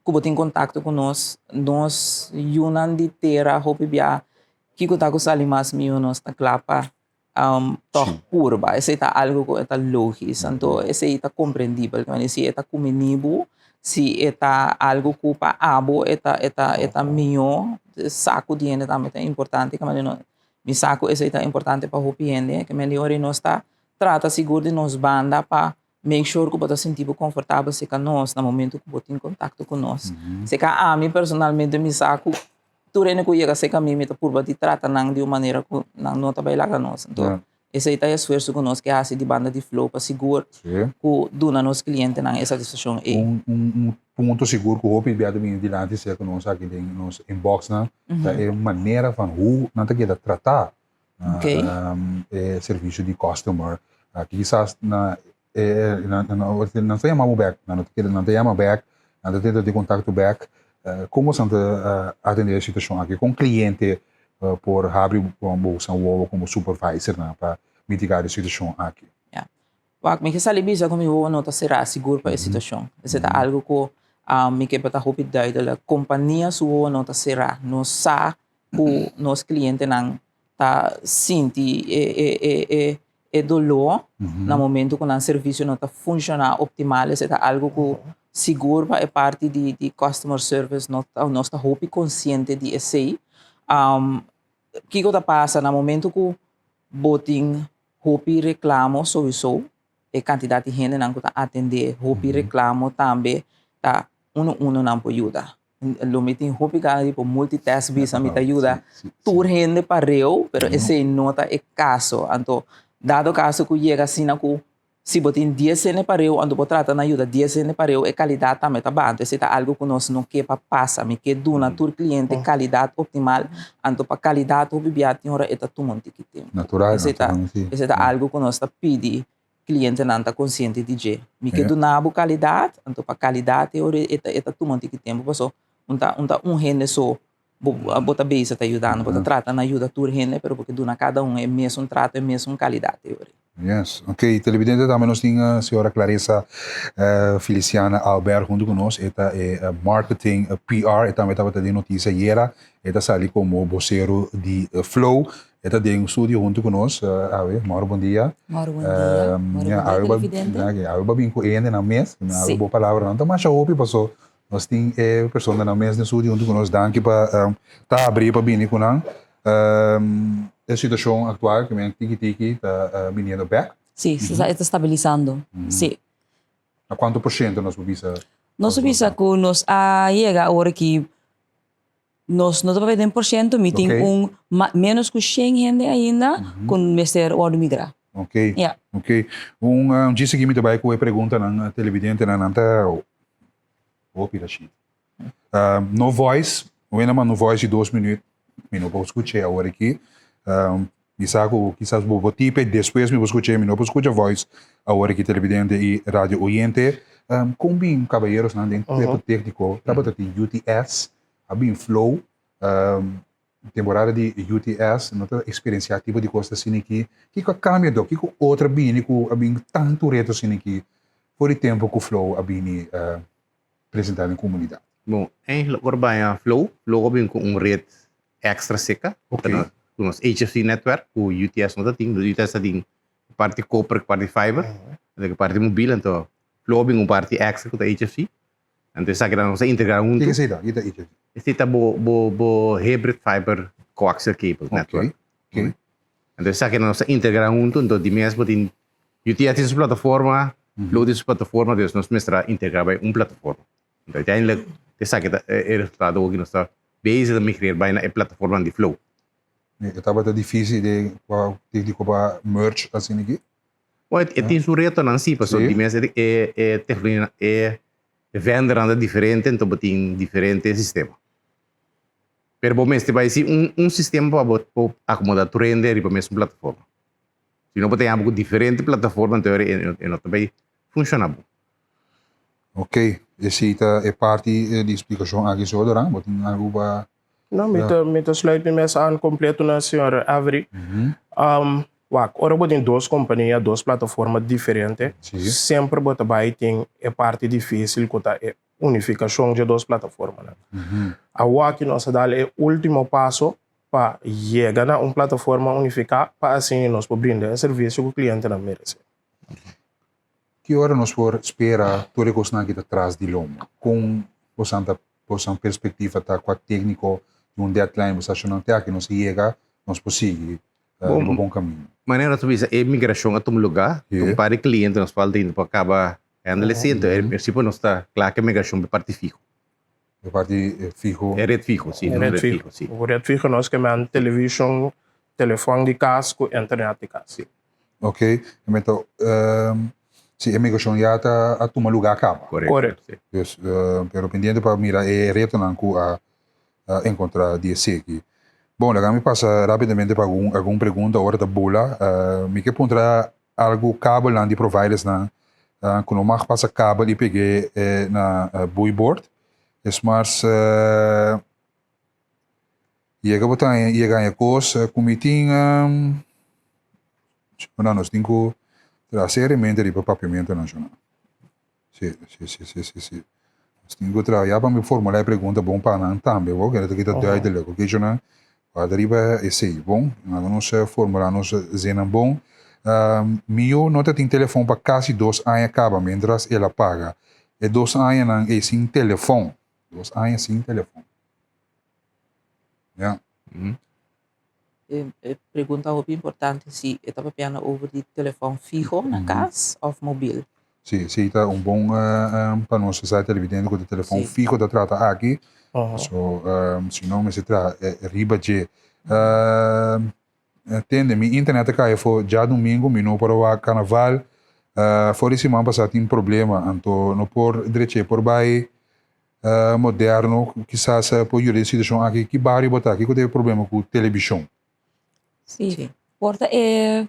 Que tem contato com nós yunan de terra hopi bia que eu tá com salimas mio nós na clapa toh purba esse tá algo que tá lógico então esse tá compreendível quando se tá comenibo se tá algo que pa abo eta mio saco de ende também é importante que não mi saco esse tá importante para hopi ende que melhor nós tá trata seguro de nos banda para make sure que você se sentir confortável se com nós no momento que você tem contato com nós. Se que a mim personalmente me saco tudo que chega se que a mim me tá por de trata nang de uma maneira que não tá bem lá com nós. Então esse é o esforço que nós que faz de banda de flow para seguro que dona nos clientes nessa situação é. Ponto seguro que o hopi biado bem de lá se que nós aqui tem nos inbox na é uma maneira van hoe não tá que tratar serviço de customer aqui quizás na não te chamamos back, não te chama back, não te de contato back. Como você atender a situação aqui com cliente por abrir uma bolsa como supervisor para mitigar a situação aqui? Wak, me que salibisa comigo não tá será seguro para a situação. Esse é algo que me que para hopi daí da companhia sua não tá será, não sa o nosso cliente não tá sente é dolor no momento que o serviço não está funcionando optimal, isso é algo que seguro é parte de customer service, nós está hopi consciente de isso. Que está passa no momento que botin hopi reclamo sowieso, a quantidade de gente não está atender, hopi reclamo também tá uno não pode ajudar. Lo metem hopi cara tipo multitask visa me ajuda, tur gente para eu, pero esse não tá é caso, então dado caso que chega assim que se botem 10 cene para eu, ando por trata na ajuda 10 cene para eu, é qualidade também tá bom. Esse é algo que nós não quer para passar, me quer do natur cliente qualidade optimal, ando para qualidade o bibiat tem hora eta tumonte que tem. Natural. Esse é algo que nós tá pedi cliente não tá consciente de je. Me quer do nabo qualidade, ando para qualidade hora eta tumonte que tem, porque só rende só bota base está ajudando, bota trata na ajuda tur gente, pero porque duna cada é mesmo trato, é mesmo qualidade. Yes, ok. Televidente também nós temos a senhora Clarissa Feliciana Albert junto conosco, ela é marketing PR, e também estava dando notícia era, ela sali como vocero de Flow, ela tem um estúdio junto conosco, Mauro, bom dia. Mauro, bom dia. Mauro, televidente. Eu vim com ele na mesa, eu boa palavra, não, mas eu ouvi passou. Nós temos pessoas na mesa do estúdio junto conosco, danke para abrir para vir com nós. A situação atual, que é tiki-tiki, está vindo back? Sim, está estabilizando. Sim. A quanto por cento nós visa? Nós visa que nós chega agora que nós não estamos 10%, mas tem menos que 100 gente ainda com o Mr. Ordo Migra. Ok. Yeah. Ok. Dia seguinte também que eu pergunta na televidente na nanta o Pirachid. No voice, no voice de 2 minutos, não vou escutar agora aqui. Quizás vou tipo depois me vou escutar, não vou escutar voice agora aqui televidente e rádio oyente. Combin caballeros na dentro técnico, trabalha de UTS, abin flow, temporada de UTS, nota experiência tipo de costa assim aqui, que cambia do que outra bini que abin tanto reto assim aqui, por o tempo que o flow abin apresentar em comunidade. Bom, em Urbana Flow abin com rede extra seca, com os HFC Network, o UTS não tem, o UTS tem parte copper, parte fiber, parte mobile, então Flow abin parte extra com a HFC, então essa que nós integrar O que é isso? Esse é o hybrid fiber coaxial cable network. Então essa que nós integrar então de mesmo tem UTS tem sua plataforma, Flow tem sua plataforma, então nós mestra integrar by plataforma. Então uiteindelijk essa que é resultado que nós está base de migrar by na plataforma de Flow. Estava difícil de merge assim aqui? Tem sua reto não sim, porque de mesmo é vender anda diferente, então tem diferente sistema. Pero bom, este vai ser sistema para acomodar tu render para a mesma plataforma. Se não tem algo diferente plataforma, então não vai funcionar bom. Ok, esse é parte de explicação aqui só, Dorang, botin algo para... Não, me sluit me mes aan completo na senhora Avery. Ora botin duas companhias, duas plataformas diferentes. Sempre bota vai tem é parte difícil que é unificação de duas plataformas. A que nós dá é o último passo para chegar a uma plataforma unificada para assim nós podemos brindar o serviço que o cliente não merece. Que hora nós por esperar toda coisa que está atrás de lombo? Com uma perspectiva tá com a técnico um deadline, você acha até que nós chega, nós conseguimos no bom caminho. Maneira tu bisa imigração a um lugar, para cliente nós fala dentro para acabar adolescente, em princípio nós está claro que a imigração é parte fijo. É parte fijo. É rede fijo, sim. É rede fijo, sim. O rede fijo nós que man televisão, telefone de casa, internet de casa. Ok, então se a imigração já está a tomar lugar acaba. Correto. Dus, pero pendiente para mirar é reto a encontrar DC aqui. Bom, agora me passa rapidamente para alguma pergunta hora da bola. Me quer encontrar algo cabo lá de providers na quando mais passa cabo e peguei na buiboard. Mas ia ganhar coisa comitinha. Não, nós temos seriamente de papiamento nacional. Sim. Nós temos que trabalhar para me formular a pergunta bom para não também. Vou querer que está doido de porque já não para deriva esse bom. Nós formular nós zena bom. Meu nota tem telefone para quase 2 anos acaba, mientras ela paga. E 2 anos não é sem telefone. 2 anos sem telefone. Ja. Pergunta muito importante se estava pensando over de telefone fijo na casa ou móvel. Sim, está bom para nós sociedade televidente com o telefone fijo da trata aqui. Se não me se trata riba de entende mi internet cai foi já domingo minu para o carnaval fora semana passada tinha problema então não por direito por vai moderno quizás por a situação aqui que bairro botar aqui que teve problema com televisão. Sim. Porta é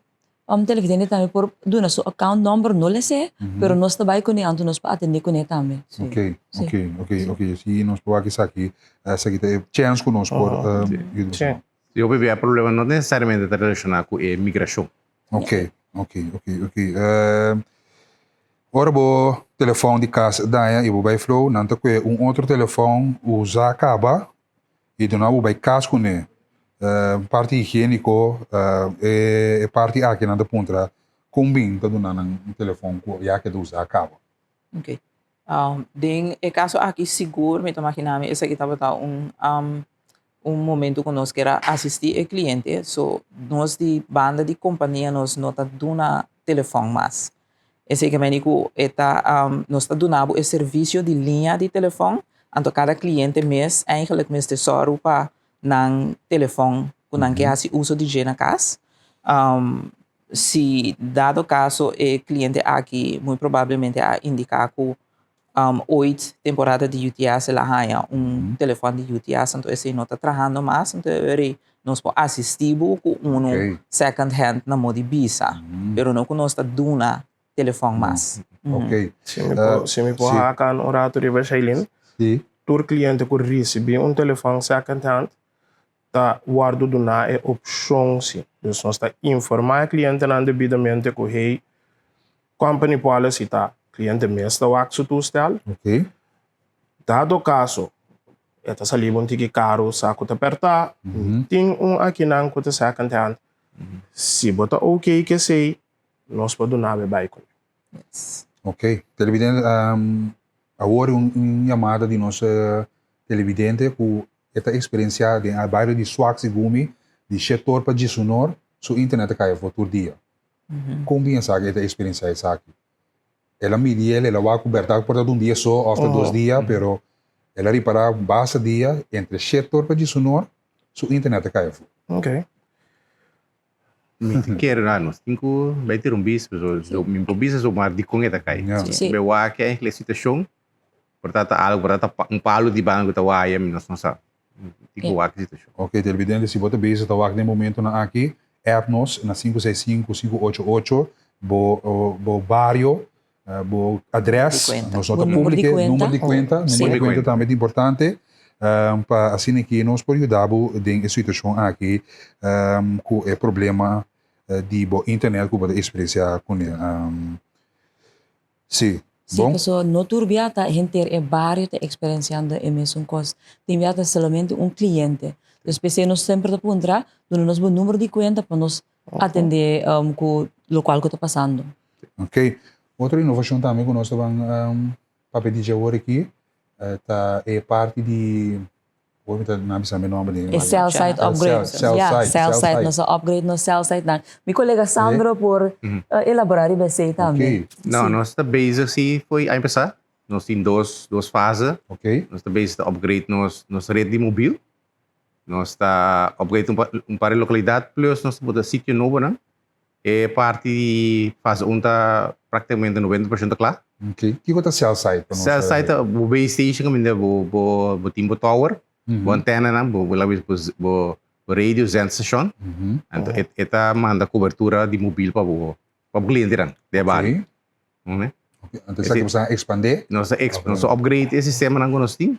televidente também por do nosso account number não lhe sei, pero nós também com ele nós para atender com ele também. Ok. Se nós por aqui essa aqui tem chance com nós por eu vejo o problema não necessariamente está relacionado com a imigração. Ok. Ora bo telefone de casa daí e vai flow não tá com outro telefone usa acaba e do não vai casa com ele. Parte higiênico e parte aqui na ponta combina todo um telefone com já que usa acaba. Ok. Den é caso aqui seguro me toma imaginar esse aqui estava momento que nós queira assistir o cliente, so nós de banda de companhia nós não tá dando telefone mais. Esse que me digo nós tá dando o serviço de linha de telefone, então cada cliente mês eigenlijk mês tesouro para nang telefone kung nang kaya si uso de na casa. Se dado caso o cliente aqui muito provavelmente a indicar que 8 temporada de UTS ela ganha telefone de UTS, então esse não está trabalhando mais, então nós podemos assistir com second hand na modo de visa, pero não que nós está dando telefone mais. Ok. Se me pode hacker no orato de Vasilin, todo cliente que recebe telefone second hand tá guardo do na é opção sim. Então nós está informar o cliente na devidamente que hey company policy tá cliente mesmo o axo toestel. Ok. Dado caso esta saliba ticket caro saco te apertar, tem aqui na que te second hand. Se bota ok que sei nós podemos dar bem com. Ok. Televidente agora chamada de nossa televidente com esta experiência de bairro de Swaxi Gumi de setor para de sonor sua internet cai por dia. Como bem sabe esta experiência essa aqui? Ela media, ela vai cobertar por um dia só, after 2 dias, pero ela repara basta dia entre setor para de sonor sua internet cai. Ok. Quero nós tenho vai ter bis, pessoal, me improvisa o mar de com esta cai. Eu acho que é a situação, portanto algo para palo de banco tá vai nós não sabe. Ok, televidente, se você bem está no momento aqui, app nos na 565-588, bo barrio, bo adres, nós nota número de pública, conta. número de conta, Sim. número de conta também é importante. Para assim que nós podemos ajudar em situação aqui com o problema de internet que pode experienciar com ele. Sim. Sim, Bom, pessoal, no turbiata gente é vários te experienciando a mesma coisa. Turbiata somente um cliente. Então, PC nós sempre te puntra, do nós bom número de conta para nós atender com o qual que está passando. ok. Outra inovação também que nós estamos para pedir agora aqui é parte de vou não saber o nome dele. É cell site upgrade. Cell site, nosso upgrade no cell site. Meu colega Sandro por elaborar e BC também. Não, nossa base assim foi a começar. Nós temos duas fases. Ok. Nossa base está upgrade nossa rede de móvel. Nós está upgrade par de localidade plus nós temos sítio novo, né? É parte de fase 1 está praticamente 90% claro. Ok. Que é cell site? Cell site é o base station que o timbo tower. Bo antena na bo radio zen station. Então eta manda cobertura de móvel para o cliente ran de base. Né? Então você quer expandir? Nossa upgrade esse sistema não nós tem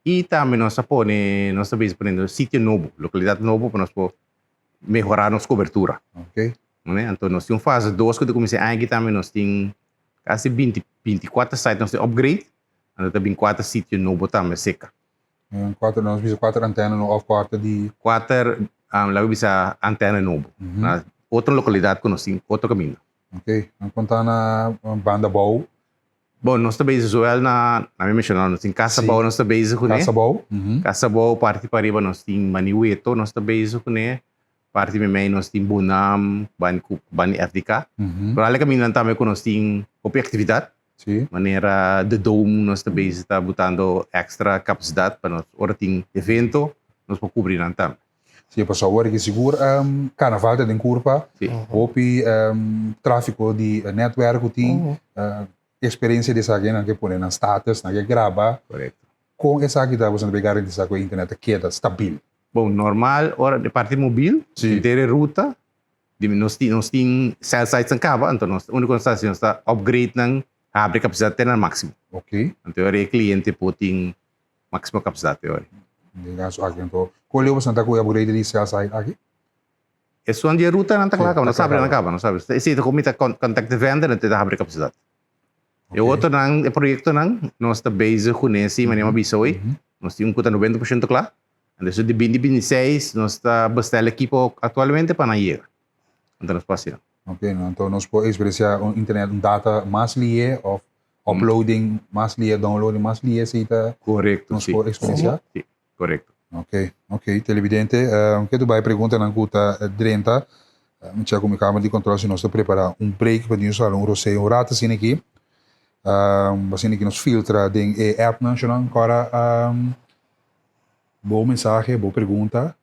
e também nós põe nossa base prendendo sítio novo, localidade novo para nós melhorar nossa cobertura. Ok. Né? Então nós temos fase 2 que comecei aqui também nós tem quase 24 sites nós tem upgrade, então também 4 sítios novos também seca. Nós vimos 4 antenas no off-quarter de... 4, lá bisa antena novo. Na outra localidade que nós temos, outro caminho. Ok. Não contar na banda Bau. Bom, nós também usual na mencionar, nós temos Casa Bau, nós também com Casa Bau. Casa Bau, parte para riba, nós temos Maniueto, nós também com parte para nós temos Bunam, Bani FDK. Por ali caminho também que nós temos atividade. Sim. Maneira de dome, nós também está botando extra capacidade para nós. Ora tem evento, nós podemos cobrir também. Sim, pessoal, agora que seguro, carnaval tem curva, houve tráfego de network, tem experiência de alguém que põe na status, que grava. Correto. Com essa aqui, você vai garantir que a internet queda estável. Bom, normal, ora de parte móvel, inteira ruta, nós temos cell sites em cava, então nós, a única constatação está upgrade ng abre capacidade até no máximo. Ok. Então, o cliente pode ter máxima capacidade. Então, qual é o Santa Cruz upgrade de cell site aqui? É só onde a ruta não está clara, não sabe, não sabe. Se você comita contact vendor, não tem abre capacidade. E outro é projeto nós está base com esse, mas não bisoi, nós temos 90% claro. Então, de 2026, nós está bastante equipo atualmente para não ir. Então, nós passamos. Ok, então nós podemos experienciar internet, data mais lié, ou uploading mais lié, downloading mais lié, se está correto. Nós podemos experienciar? Sim, correto. Ok, televidente, que tu vai perguntar na cuta 30, tinha como câmera de controle se nós estamos preparar break para nós falar roceio, rata assim aqui, assim que nos filtra em app nacional, agora, boa mensagem, boa pergunta,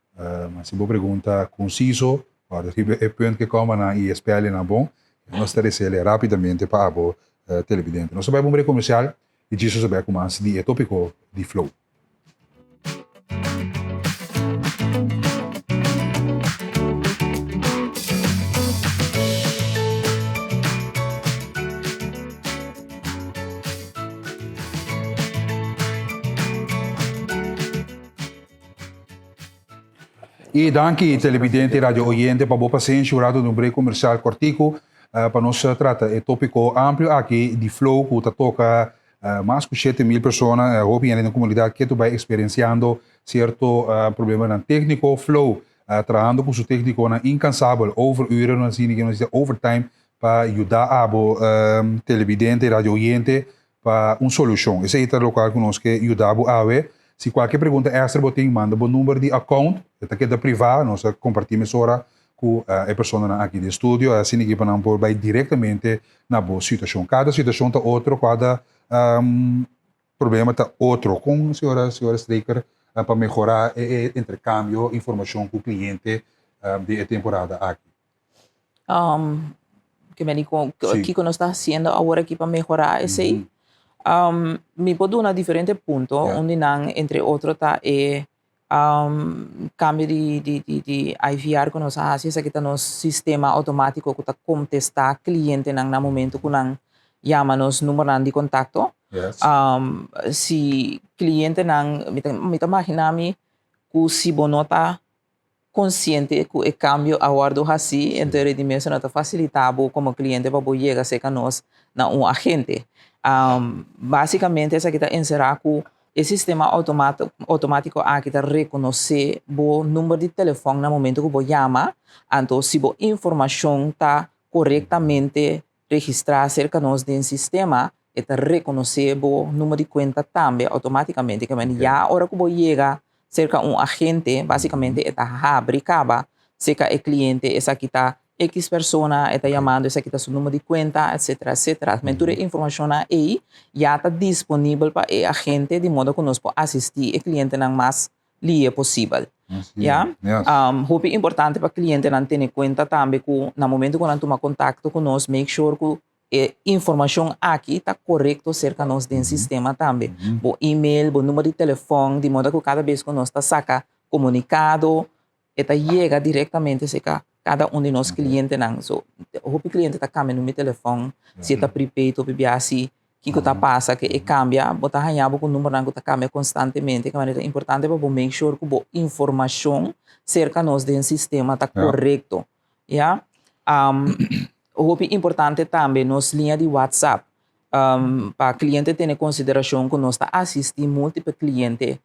mas se boa pergunta conciso, para o ponto que como na ESPN na bom, nós teremos rapidamente para o televidente. Nós vamos para comercial e disso vai começar de tópico de flow. E danke televidente radio oyente para boa paciência, o de break comercial cortico para nós tratar é tópico amplo aqui de flow que toca mais de 7.000 pessoas, hoje na comunidade que tu vai experienciando certo problema na técnico flow, trabalhando com o técnico na incansável overuren, assim que nós overtime para ajudar a televidente radio oyente para uma solução. Esse é o local que nós que ajudamos a ver. Se qualquer pergunta extra botem, manda o número de account, que é privado, nós compartimos ora com a pessoa aqui do estúdio, assim que para vai diretamente na boa situação. Cada situação está outro, cada problema está outro. Com a senhora Straker, para melhorar o intercâmbio, informação com o cliente de temporada aqui. Que me digo, que nós está fazendo agora aqui para melhorar esse me pode dar diferentes pontos, onde não, entre outros, está cambio de IVR que nós fazemos, que está no sistema automático que está contestar cliente no momento que não llama-nos número de contacto. Yes. Si cliente nang mita imaginami ku si bonota consciente que o cambio aguardo assim, então ele dimension nota facilitado como cliente para poder chegar a nós na agente. Basicamente essa que está encerrado com o sistema automático aqui está reconhecer o número de telefone no momento que você chama, então se a informação está corretamente registrada cerca de nós do sistema, está reconhecer o número de conta também automaticamente, que já a hora que você chega cerca de agente, basicamente está abricaba, cerca o cliente, essa que está X persona está chamando, essa aqui está seu número de conta, etc, etc. Mas toda a informação aí já está disponível para o agente, de modo que nós podemos assistir o cliente na mais livre possível. Yeah? É importante para o cliente não ter conta também que no momento que nós tomamos contato com nós, make sure que a informação aqui está correta cerca de nós do sistema também. O e-mail, o número de telefone, de modo que cada vez que nós saca comunicado, está chega diretamente cerca cada de nós clientes. O cliente está cambiando no meu telefone, se está prepaid ou assim, que está passa, que cambia, botar ganhar com o número que está cambia constantemente, que é importante para make sure que a informação cerca de nós do sistema está correto. Yeah? O importante também nos linha de WhatsApp, para cliente ter em consideração que nós está assistindo múltiplos clientes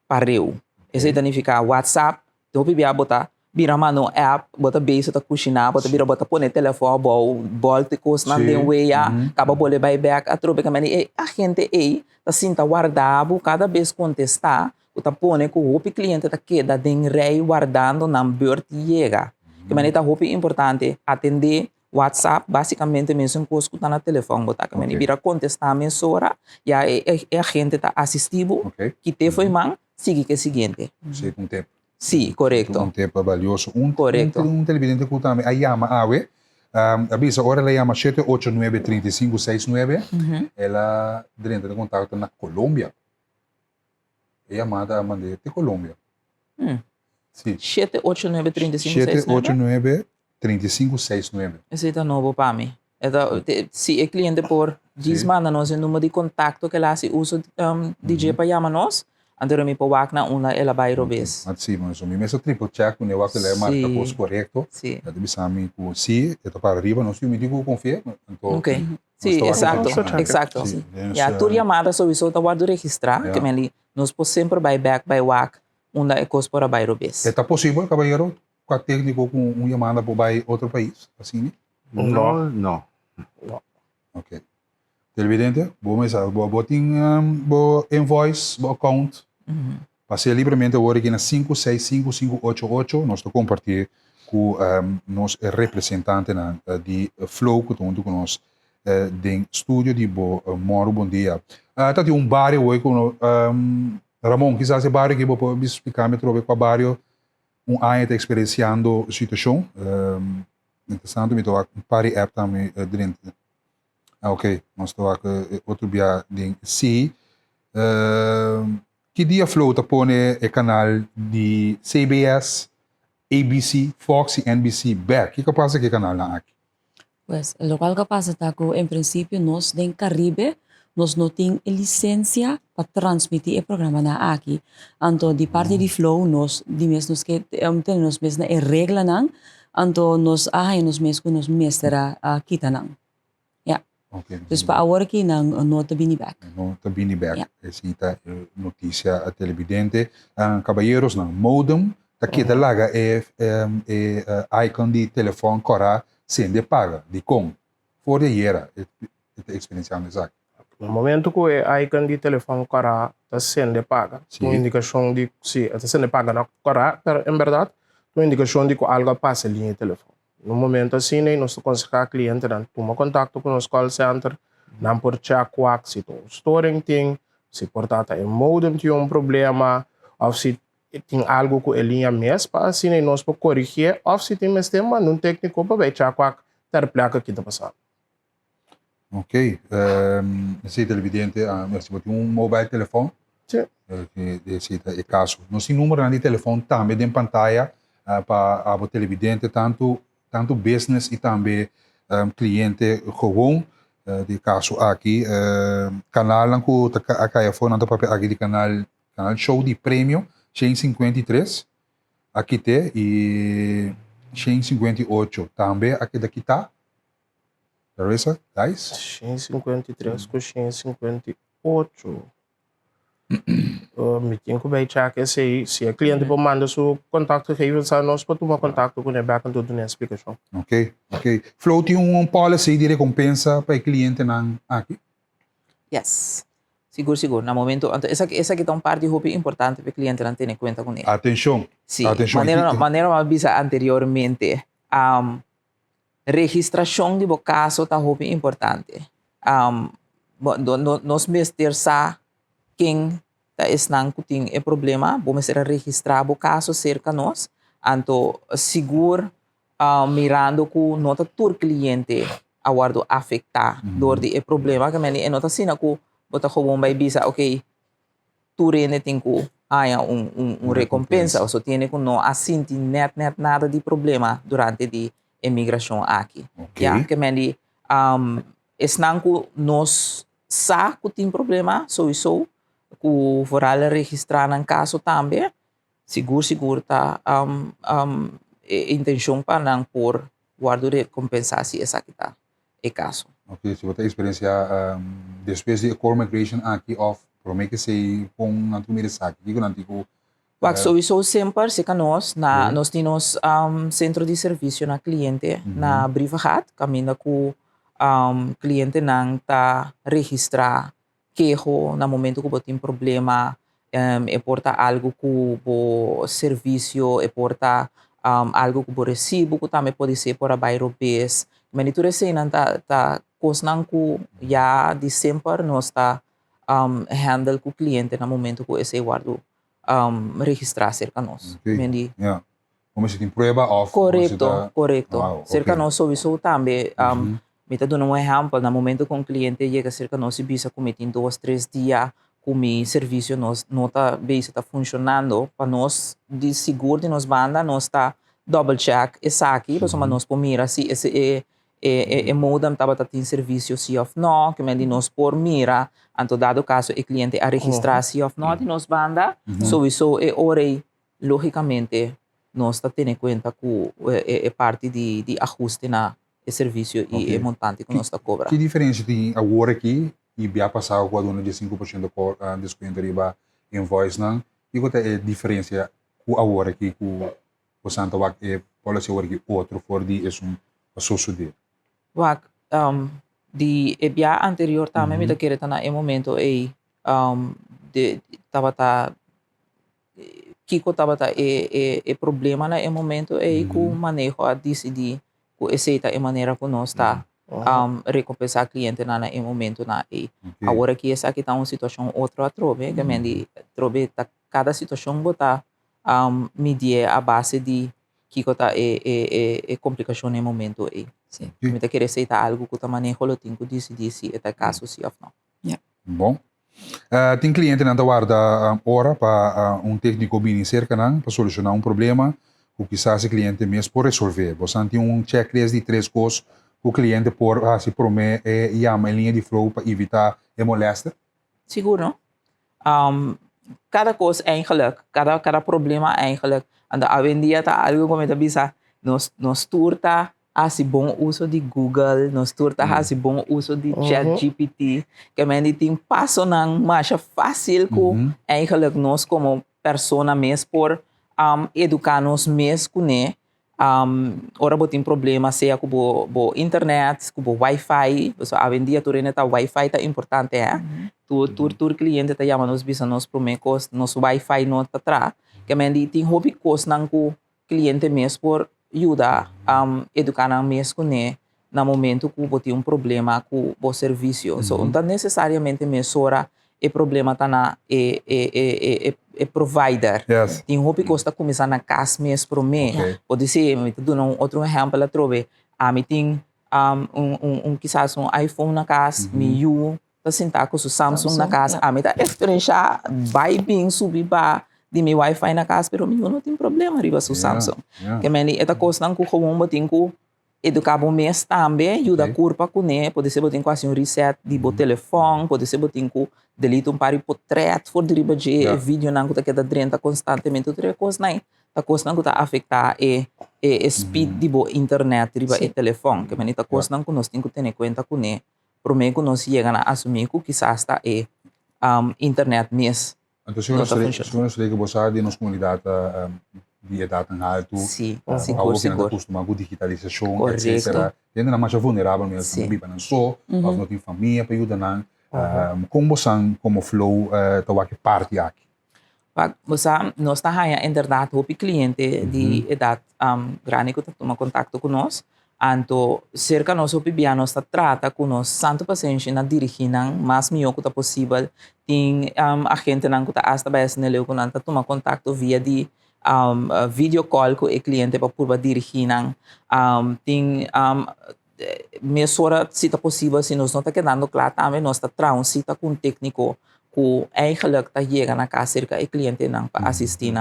para eu. Isso significa WhatsApp, então botar vira mano app, bota base ta cozinhar, bota vira bota pôr telefone, bolte coisa na den weia, acaba bole by back, a trobe que a gente tá sinta guardado, cada vez contestar, o tá pôr que o cliente tá queda den rei guardando na beurt chega. Que maneira tá importante atender WhatsApp, basicamente mesmo coisa que tá na telefone, bota que maneira vira contestar a mensura, e a gente tá assistivo, que te foi man, sigue que seguinte. Sim, com tempo. Sim, correto. Um tempo valioso. Correto. Um televidente que também, a llama Awe, avisa, agora ela llama 789-3569, ela entra em contato na Colômbia. É chamada de Colômbia. Sim. 789-3569? 789-3569. Esse é novo para mim. Se o cliente por diz, manda-nos o número de contato que ela se usa DJ para chamar-nos, então me pode na uma ela vai robes. Sim, mas o mesmo triple check quando eu acho que ela marca pos correto. Sim. Deve saber que se está para arriba, não se me digo confia. Ok. Sim, exato, exato. Já toda chamada sobre isso está guardado registrar, que me nós podemos sempre vai back by walk, onde é coisa para vai robes. É possível, caballero, com a técnico com uma chamada para vai outro país, assim? Não. Ok. Televidente, vou começar. Vou botar invoice, vou account. Passei livremente agora aqui na 565588. Nós estamos compartilhando com nosso representante de Flow, que estamos com nós do estúdio de Moro Bom Dia. Está um bairro hoje com Ramon, quizás esse bairro que eu vou explicar me trouxe com o bairro ano está experienciando a situação. Interessante, me estou um par de app também dentro. Ok, nós estamos aqui outro dia de si. Que dia Flow está pondo o canal de CBS, ABC, Fox e NBC back? O que passa com o canal lá aqui? Pues, lo cual que pasa está que, en principio, nós den Caribe, nós não temos licença para transmitir o programa na aqui. Então, de parte de Flow, nós, de mesmos que temos mesmo a regra não, então nós nos mesmos que nós mestra kita não. Okay. Dus para agora aqui não nota bini back. Nota bini back. Essa é a notícia televidente. Caballeros, não. Modem, daqui da laga icon de telefone cora sendo paga, de com. Fora de era, experienciando isso. No momento que o icon de telefone cora está sendo paga, uma indicação de se está sendo paga na cora, em verdade, uma indicação de que algo passa ali no telefone. No momento assim, nós aconselhamos cliente a tomar contato com o nosso call center, não por check se tem um storing thing, se portanto é modem tem um problema, ou se tem algo com a linha mesmo, para assim nós podemos corrigir, ou se tem mais tema, um técnico para ver check ter placa que está passando. Ok. Esse televidente, você tem um mobile telefone? Sim. Esse é o caso. Nós temos número de telefone também em pantalla para o televidente, tanto business e também cliente gewoon. de caso aqui, canal lang ko kaya phone nanto papel aqui de canal show de prêmio 153 aqui te e 158 também aqui daqui tá. Teresa, guys? 153 com 158. Me tenho que ver que se a cliente pode mandar seu contato gegevens a nós para tomar contato com ele back todo na explicação. Ok. Flow tem policy de recompensa para o cliente aqui? Yes. Seguro. Na momento, essa que é uma parte importante para o cliente não ter em conta com ele. Atenção. Sim. Maneira uma visa anteriormente, registração de caso está importante. Nós mesmos quem está tem o problema, vamos registrar o caso cerca de nós, então seguro mirando que nota todo cliente aguardo afetar dor de problema que me nota assim que bota como vai bisa ok tu rene tem que há recompensa ou só tem que não assim net nada de problema durante a imigração aqui. Que me esnan que nós sa que tem problema sowieso que vooral registrar um caso também, seguro tá intenção para não por guardar recompensação essa que tá o caso. Ok, se você tem experiência depois de core migration aqui of promete que se com na tumira saque, digo não digo. Sowieso sempre se nós temos centro de serviço na cliente na Brivahat, caminha com cliente não tá registrar queijo no momento que tem problema, porta algo que o serviço, porta algo que o recibo, que também pode ser por a bairro base. Mas tu recém tá coisas que já de sempre nós tá handle com o cliente no momento que esse guardo registrar cerca nós. Como se tem prova of. Correto. Wow, cerca nós sowieso também. Me está dando exemplo, no momento que um cliente chega cerca nós e visa que tem 2-3 dias que o serviço não está funcionando, para nós, de seguro de nós banda, nós está double check essa aqui, para nós por mira se esse modem estava tendo serviço se ou não, que me nós por mira, então dado caso o cliente a registrar se ou não de nós banda, sowieso ora logicamente nós está tendo em conta que é parte de ajuste na o serviço e o montante que nós está cobrando. Que diferença tem agora aqui e já passado com a dona de 5% de desconto riba invoice não? E qual é a diferença com agora aqui com o Santa Wak e policy agora aqui outro for de é sócio dele? Wak de dia anterior também me querer na momento de tava Kiko tava problema na momento que o manejo a decidir que essa é a maneira que nós está recompensar o cliente na momento na agora que essa aqui está uma situação outra trove que me trove cada situação botar medir a base de que está complicação no momento sim me querer aceitar algo que tá manejo lo tenho que decidir se é caso se ou não. Bom, tem cliente na guarda hora para técnico vir cerca para solucionar problema o que esse cliente mesmo pode resolver. Você tem checklist de 3 coisas que o cliente pode se promete e chama em linha de flow para evitar molestar? Seguro. Cada coisa é eigenlijk, cada problema é eigenlijk. Hoje em dia está algo como eu disse, nós turta há bom uso de Google, nós turta há bom uso de ChatGPT, que a gente tem passo não mais fácil que eigenlijk nós como pessoa mesmo por educar-nos mesmo com ele. Ora tem problema seja com o internet, com o Wi-Fi, porque hoje em dia tu rena o Wi-Fi tá importante tu cliente tá chama nos bisa nos promecos nos Wi-Fi não tá atrás, que a gente tem hobby coisa não com cliente mesmo por ajudar educar não mesmo com ele no momento que tem problema com o serviço, então necessariamente mesora o problema tá na provider. Tem hobby costa começar na casa mesmo para mim. Pode ser, me dou outro exemplo lá trove. Me tem quizás iPhone na casa, me tá sentado com o Samsung na casa. Me tá experiência vai bem subir para de meu Wi-Fi na casa, pero meu não tem problema riba o Samsung. Que me esta coisa não com como tem que educar o mês também, ajuda a curva com ele, pode ser botar quase um reset de bo telefone, pode ser botar com delete um par de portrait, for deriva de vídeo não que queda drenta constantemente, outra coisa não, a coisa não que afetar speed de bo internet, deriva e telefone, que manita coisa não que nós temos que ter em conta com ele, por meio que nós chegamos a assumir que quizás está internet mês. Então, se nós que você de nossa comunidade de idade alta, seguro. acostumado com digitalização, etc. Ainda não mais vulnerável mesmo, não não só, mas não tem família para ajudar, como você, como flow, está que parte aqui. Você nós está aí, em verdade, o cliente de idade grande que toma contato com nós, então cerca nós o PBA nós trata com nós santo paciente na dirigir mais melhor que possível, tem a gente não que hasta bem nele que não toma contato via de video call com o cliente para poder dirigir, tem mesura se tá possível se nós não está quedando claro também nós está trazendo cita com um técnico que eigenlijk tá chega na casa cerca o cliente não para assistir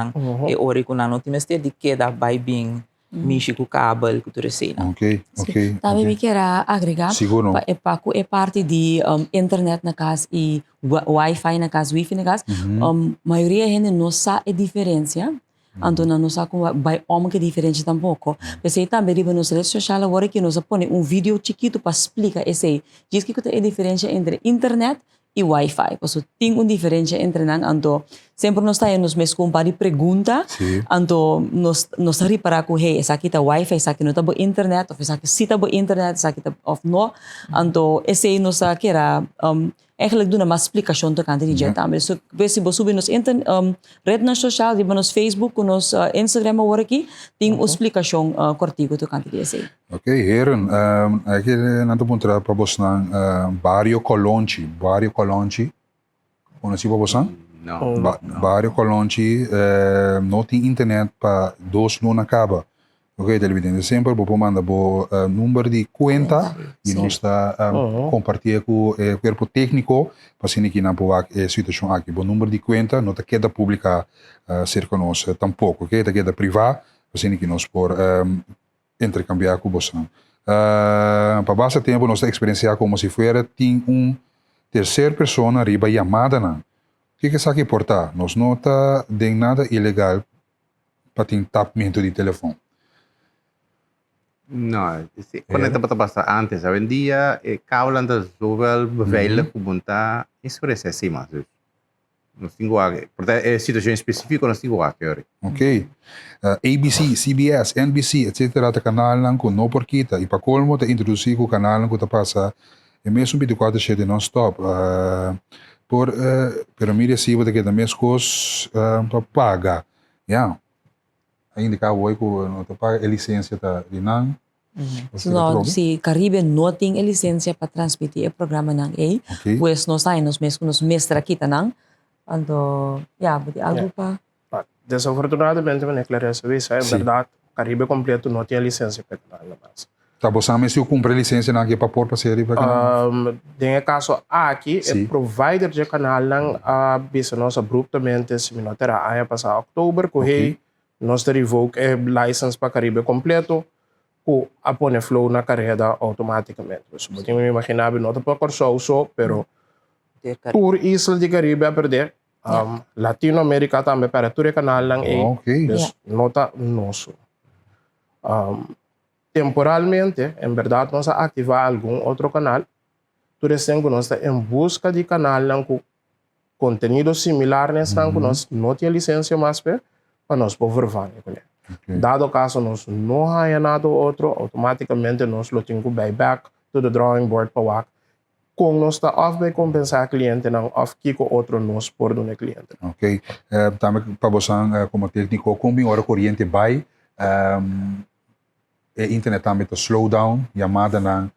e hora que não temos ter de queda vai bem mexer com o cabo que tu recebe. Ok. Também me quero agregar é parte de internet na casa e Wi-Fi na casa, Wi-Fi na casa. Maioria gente não sabe a diferença. Então não sabe como vai que diferente tampouco. Mas aí também riba nos redes sociais agora que nós põe vídeo chiquito para explicar esse diz que tem a diferença entre internet e Wi-Fi. Porque tem uma diferença entre nós. Então sempre nós temos mesmo com várias perguntas. Então nós reparar que hey, essa aqui está Wi-Fi, essa aqui não está boa internet, ou essa aqui sim está boa internet, essa aqui está off não. Então esse aí nós quer eigenlijk doen uma explicação do canto de jeito também. So, se você subir nos redes sociais, nos Facebook, nos Instagram agora aqui, tem uma explicação cortigo do canto de esse. Ok, heren, aqui não te ponto para você na Barrio Colonchi, conhece para você? Não. Barrio Colonchi, não tem internet para 2 não acaba. Ok, televidente, sempre vou mandar o número de conta e nós está compartilhar com o corpo técnico para se que não pode a situação aqui. O número de conta não está queda pública cerca de nós tampouco, ok? Está queda privada para se que nós por intercambiar com você. Para basta tempo nós experienciar como se fosse tem terceira pessoa riba chamada não. O que é isso aqui portar? Nós não está de nada ilegal para ter tapamento de telefone. Não, quando estava passando antes, hoje em dia, cabo anda zoveel beveiligd gebunta, isso parece assim, mas nós temos aqui, portanto, é situação específica nós temos aqui, ok? ABC, CBS, NBC, etc. Tá canal lang ko no por kita, e para colmo te introduzir o canal lang ko ta passa, e mesmo 24/7 non stop. Pero mi recibo de que também as coisas para pagar, yeah. Ainda cá hoje ko no ta paga a licença ta dinang. Não, se Caribe não tem licença para transmitir o programa não é, pois nós saímos mesmo nos mestre aqui não, então, pode algo para. Desafortunadamente, me esclarece isso, é verdade, Caribe completo não tem licença para canal na base. Tá bom, sabe se eu cumpre licença não aqui para pôr para série para canal. Tem caso aqui, o provider de canal não avisa nós abruptamente se não terá aí passar outubro, que nós revoke a licença para Caribe completo. O apone flow na carreira automaticamente. Você pode imaginar que não está para correr só, pero por Isla de Caribe a perder, Latinoamérica também para todo o canal lang não está nosso. Temporalmente, em verdade, nós ativar algum outro canal, tu recém que nós está em busca de canal lang com conteúdo similar nesse que nós não tem licença mais para nós poder ver. Dado caso nós não haya nada outro, automaticamente nós lo temos que back to the drawing board para o com nós está off by compensar cliente não off que com outro nós por do cliente. Ok, também para você como técnico como hora corrente vai, internet também está slow down, chamada não,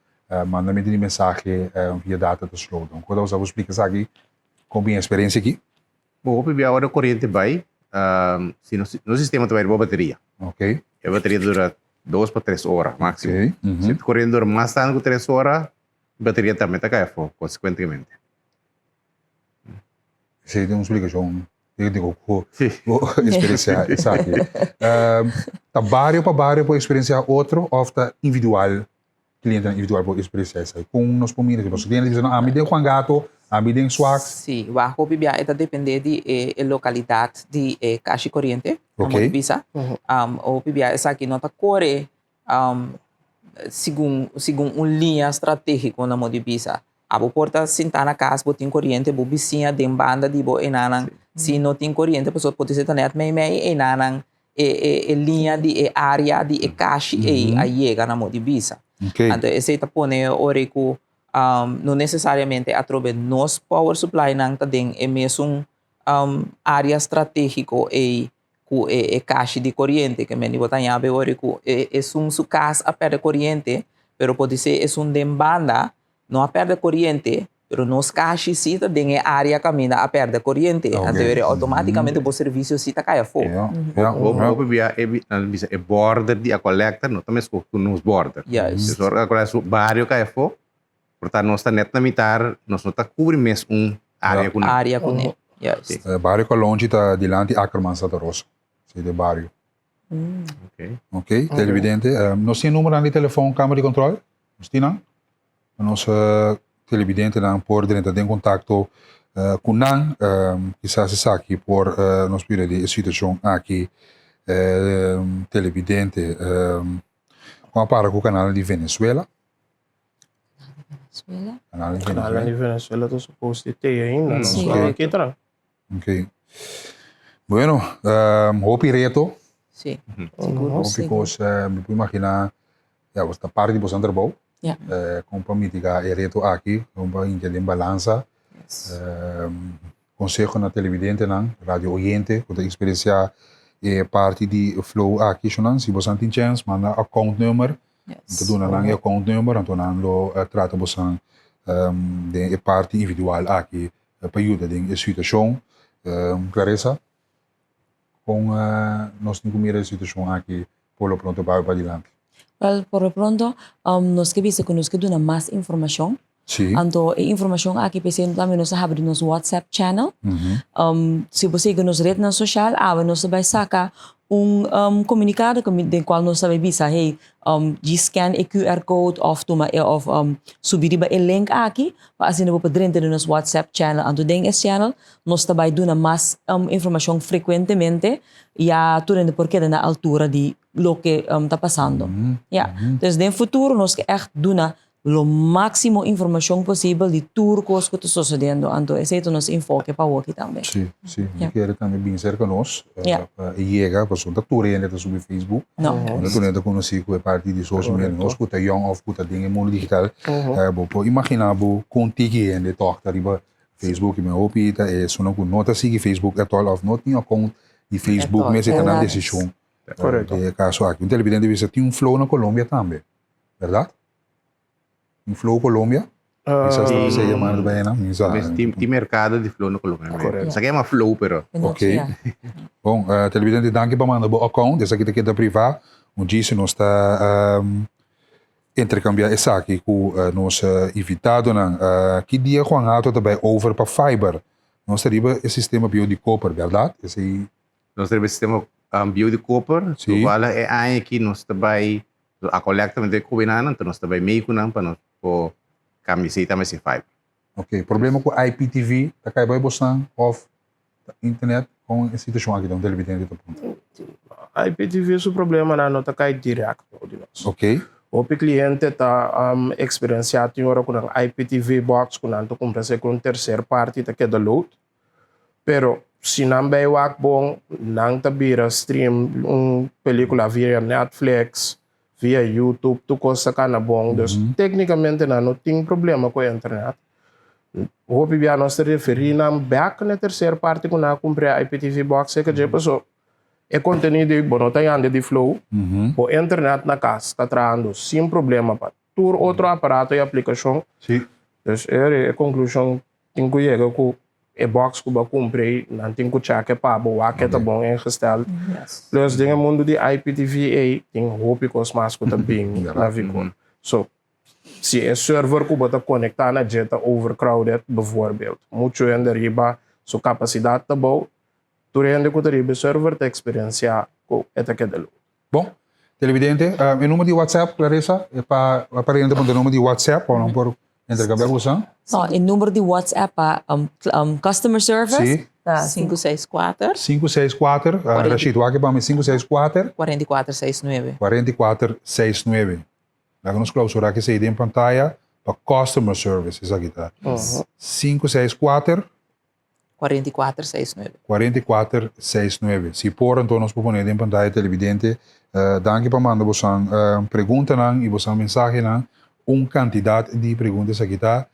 mandamento de mensagem via data está slow down. Quando você explica aqui, como é a experiência aqui? Bom, a hora corrente vai se no sistema tem uma bateria. Ok. A bateria dura 2 para 3 horas máximo. Se a corrente dura mais tanto que 3 horas, a bateria também está caindo, consequentemente. Você tem uma explicação? Eu digo, experienciar isso aqui. Tá barrio para barrio para experienciar outro, ou tá individual, cliente individual para experienciar isso aí. Com nos pomeiros, que você tem dizendo, me deu com gato, me deu swag. Sim, o arco bibia é depender de localidade de caixa corrente, Ok. visa. O bibia é aqui nota core, segundo linha estratégica na modo visa. Abo porta sentar na casa, botin corrente, bo vizinha de banda de bo enanang. Se não tem corrente, a pessoa pode ser net meio enanang linha de área de caixa e aí chega na modo visa. Então esse tá pone oreco não necessariamente através nos power supply nang tadeng é mesmo área estratégico e com caixa de corrente que me botar em abe oreco é su casa a perder corrente, pero pode ser é de banda não a perder corrente, pero nos caixas sim tem área caminha a perder corrente, então automaticamente o serviço sim tá caia fogo. O bibia é border de a collecta, não também com nos border. Yes. Agora o barrio caia fogo, portanto nós tá net na mitar, nós não tá cobrir mesmo área com área com yes. Barrio que longe tá dilante Ackerman Santa Rosa. Sei de barrio. Ok, televidente. Nós tem número de telefone, câmara de controle? Nós tem não? Nós televidente não por dentro de contato com não, quizás se aqui por nos pedir de situação aqui televidente com a para com o canal de Venezuela. Canal de Venezuela tô suposto ter ainda, não aqui tá. Ok. Bueno, hopi reto. Sim. Hopi coisa, me puedo imaginar, você tá parte de você trabalho. Com para mitigar o reto aqui, com para entender balança. Conselho na televidente, não, rádio oyente, com a experiência parte de flow aqui, não, se você tem chance, manda account number. Então, não é account number, então não trata você de parte individual aqui para ajudar em situação. Clarissa, com nós temos que a situação aqui, por lo pronto para adiante. Well, por lo pronto, nós que visa que nós que duna mais informação. Sim. Então, a informação aqui pensando também nós abrir nos WhatsApp channel. Se você que nos rede na social, nós vai sacar comunicado de qual nós vai visa, hey, scan o QR code of subir o link aqui, para assim nós podemos dentro do nosso WhatsApp channel. Então, dentro desse channel, nós também duna mais informação frequentemente e a tudo porque na altura de lo que está passando. Então, no futuro, nós que echt duna lo máximo informação possível de tudo que está sucedendo. Então, esse é o nosso enfoque para o aqui também. Sim, sim. Quero também bem cerca nós. Chega, porque está tudo ainda sobre Facebook. Não. Tudo ainda conheci com a parte de social media. Nós que está young of que está em mundo digital. Imaginar contigo ainda toca riba Facebook me opita é só não nota seguir Facebook at all of not tinha conta de Facebook mas está na decisão. Correto. Caso aqui, um televidente visa tem flow na Colômbia também, verdade? Flow Colômbia? Você chamando bem, não? Tem mercado de flow na Colômbia. Correto. Isso aqui é uma flow, pero. Ok. Bom, televidente, danke para mandar o account. Essa aqui é privada. Onde se nós está intercambiar essa aqui com nosso invitado. Que dia com a auto também over para fiber. Nós temos o sistema bio de copper, verdade? Nós temos o sistema bio de copper. Sim. So, wala aqui nós também a coleta de combinando, então nós também meio com para nós po camiseta mais fiber. Ok, problema com IPTV, tá cai vai bosan off internet com a situação aqui do televidente do ponto. IPTV é o problema não tá cai direto de nós. Ok. O cliente tá experienciado agora com a IPTV box com anto compra com um terceira parte tá que download. Pero se não vai bom, não tá vira stream película via Netflix, via YouTube, tu coisa cá na bom. Então, tecnicamente, não tem problema com a internet. O que nós te referimos a back na terceira parte quando eu comprei a IPTV Box, é que já passou. É conteúdo de bom, tem ande de flow, o internet na casa está trazendo sem problema para todo outro aparato e aplicação. Sim. Então, é a conclusão tem que chegar com a box que eu comprei, não tem que checar para boa que tá bom ingestado. Plus, no mundo de IPTV, tem roupa que os mascos também na vigor. So, se é server que você conectar na jet overcrowded, bijvoorbeeld, muito ainda riba, sua capacidade tá boa, Turende que o server te experiencia com esta que de Bom, televidente, o número de WhatsApp, Clarissa, é para aparente o número de WhatsApp, ou não por intercambiar com você? No, o número de WhatsApp para customer service. Sim. Tá, 564 564, Rashid, o aqui para mim 564 4469. 4469. Lá que nós clausurar que saída em pantalla para customer service, isso aqui tá. 564 4469. 4469. Se por então nós podemos em pantalla televidente, danke para mandar você pergunta e você mensagem quantidade de perguntas aqui tá.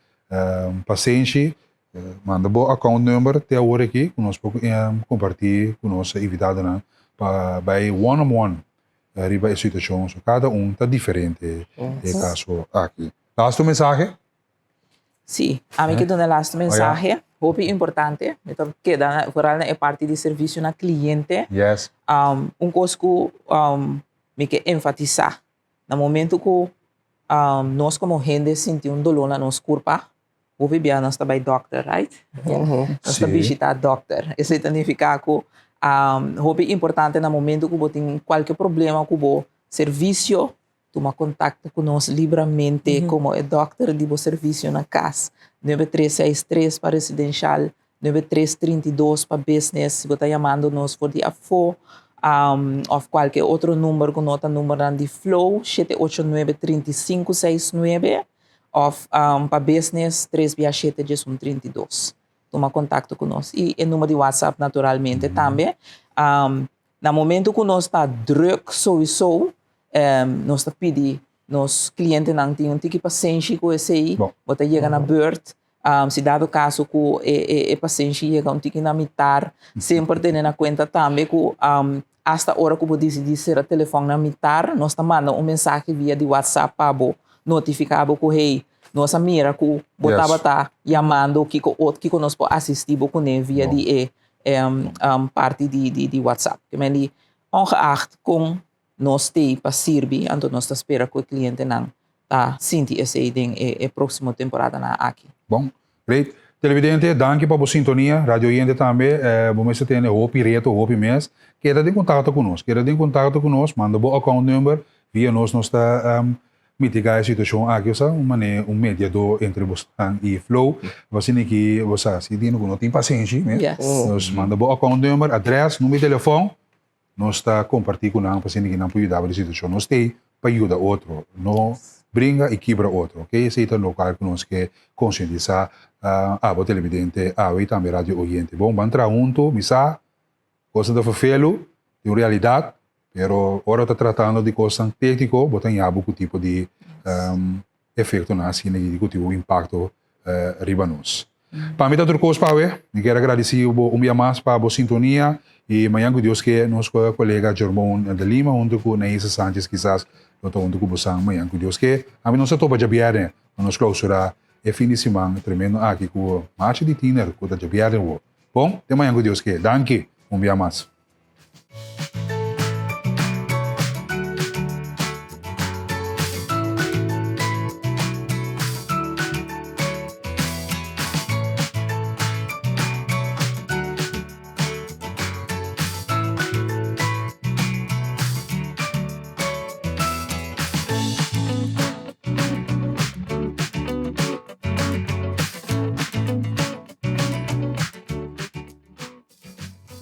Paciente, manda o account number até agora aqui, que nós podemos compartilhar com nossa invitada para one-on-one. Arriba a situação, cada está diferente no caso aqui. Lasto mensagem? Sim, a mim que dou last mensagem, muito importante, então queda vooral é parte de serviço na cliente. Yes. Coisa que me que enfatizar, no momento que nós como gente sentimos dolor na nossa corpo, o bebê nós está by doctor, right? Nós está visitar doctor. Isso significa que é importante no momento que você tem qualquer problema com o serviço, toma contato conosco livremente, como é doctor de o serviço na casa. 9363 para residencial, 9332 para business. Se você está chamando nos por de AFO, ou qualquer outro número, com nota número de Flow, 789-3569, ou para business, 367-32. Toma contato conosco. E o número de WhatsApp, naturalmente, também. No momento que nós está druk, sowieso, nós está pedindo, nos clientes não têm paciência com esse aí, você chega na beurt, se dado caso que o paciente chega na mitad, sempre tendo na conta também que hasta a hora que você decide ser o telefone na mitad, nós está mandando mensagem via de WhatsApp para notificar que hey, nossa mira que você está chamando que nós podemos assistir com ele via de parte de WhatsApp. Que me ongeacht com nós temos para servir, então nós esperamos que o cliente não sinta esse ding próxima temporada aqui. Bom, great. Televidente, danke para a sintonia. Radio Oriente também, vamos ter hopi reto, hopi mês. Queda em contato conosco. Manda o account number via nós está mitigar a situação aqui, um mediador entre você e Flow. Você tem que, se não tem paciência, nós manda o account number, adresse, número de telefone. Nós está compartilhando com o paciente que não pode ajudar a situação. Nós temos para ajudar outro. Não brinca e quebra outro. Ok? Esse é o local que nós queremos conscientizar a televidente, e também a Rádio Oriente. Bom, vamos entrar junto, misa, coisa do fefelo, de realidade, pero agora está tratando de coisa técnica, botar algum tipo de efeito na significativo tipo impacto riba nós. Para mim, outra coisa para ver, eu quero agradecer um dia mais para a sintonia e amanhã com Deus que nosso colega Germão de Lima, junto com Neisa Sanchez, quizás, eu estou junto com você amanhã com Deus que a mim não se topa de biare, nós clausurar fim de semana tremendo aqui com o marcha de tiner, com a de biare. Bom, até amanhã com Deus que, danke, um dia mais.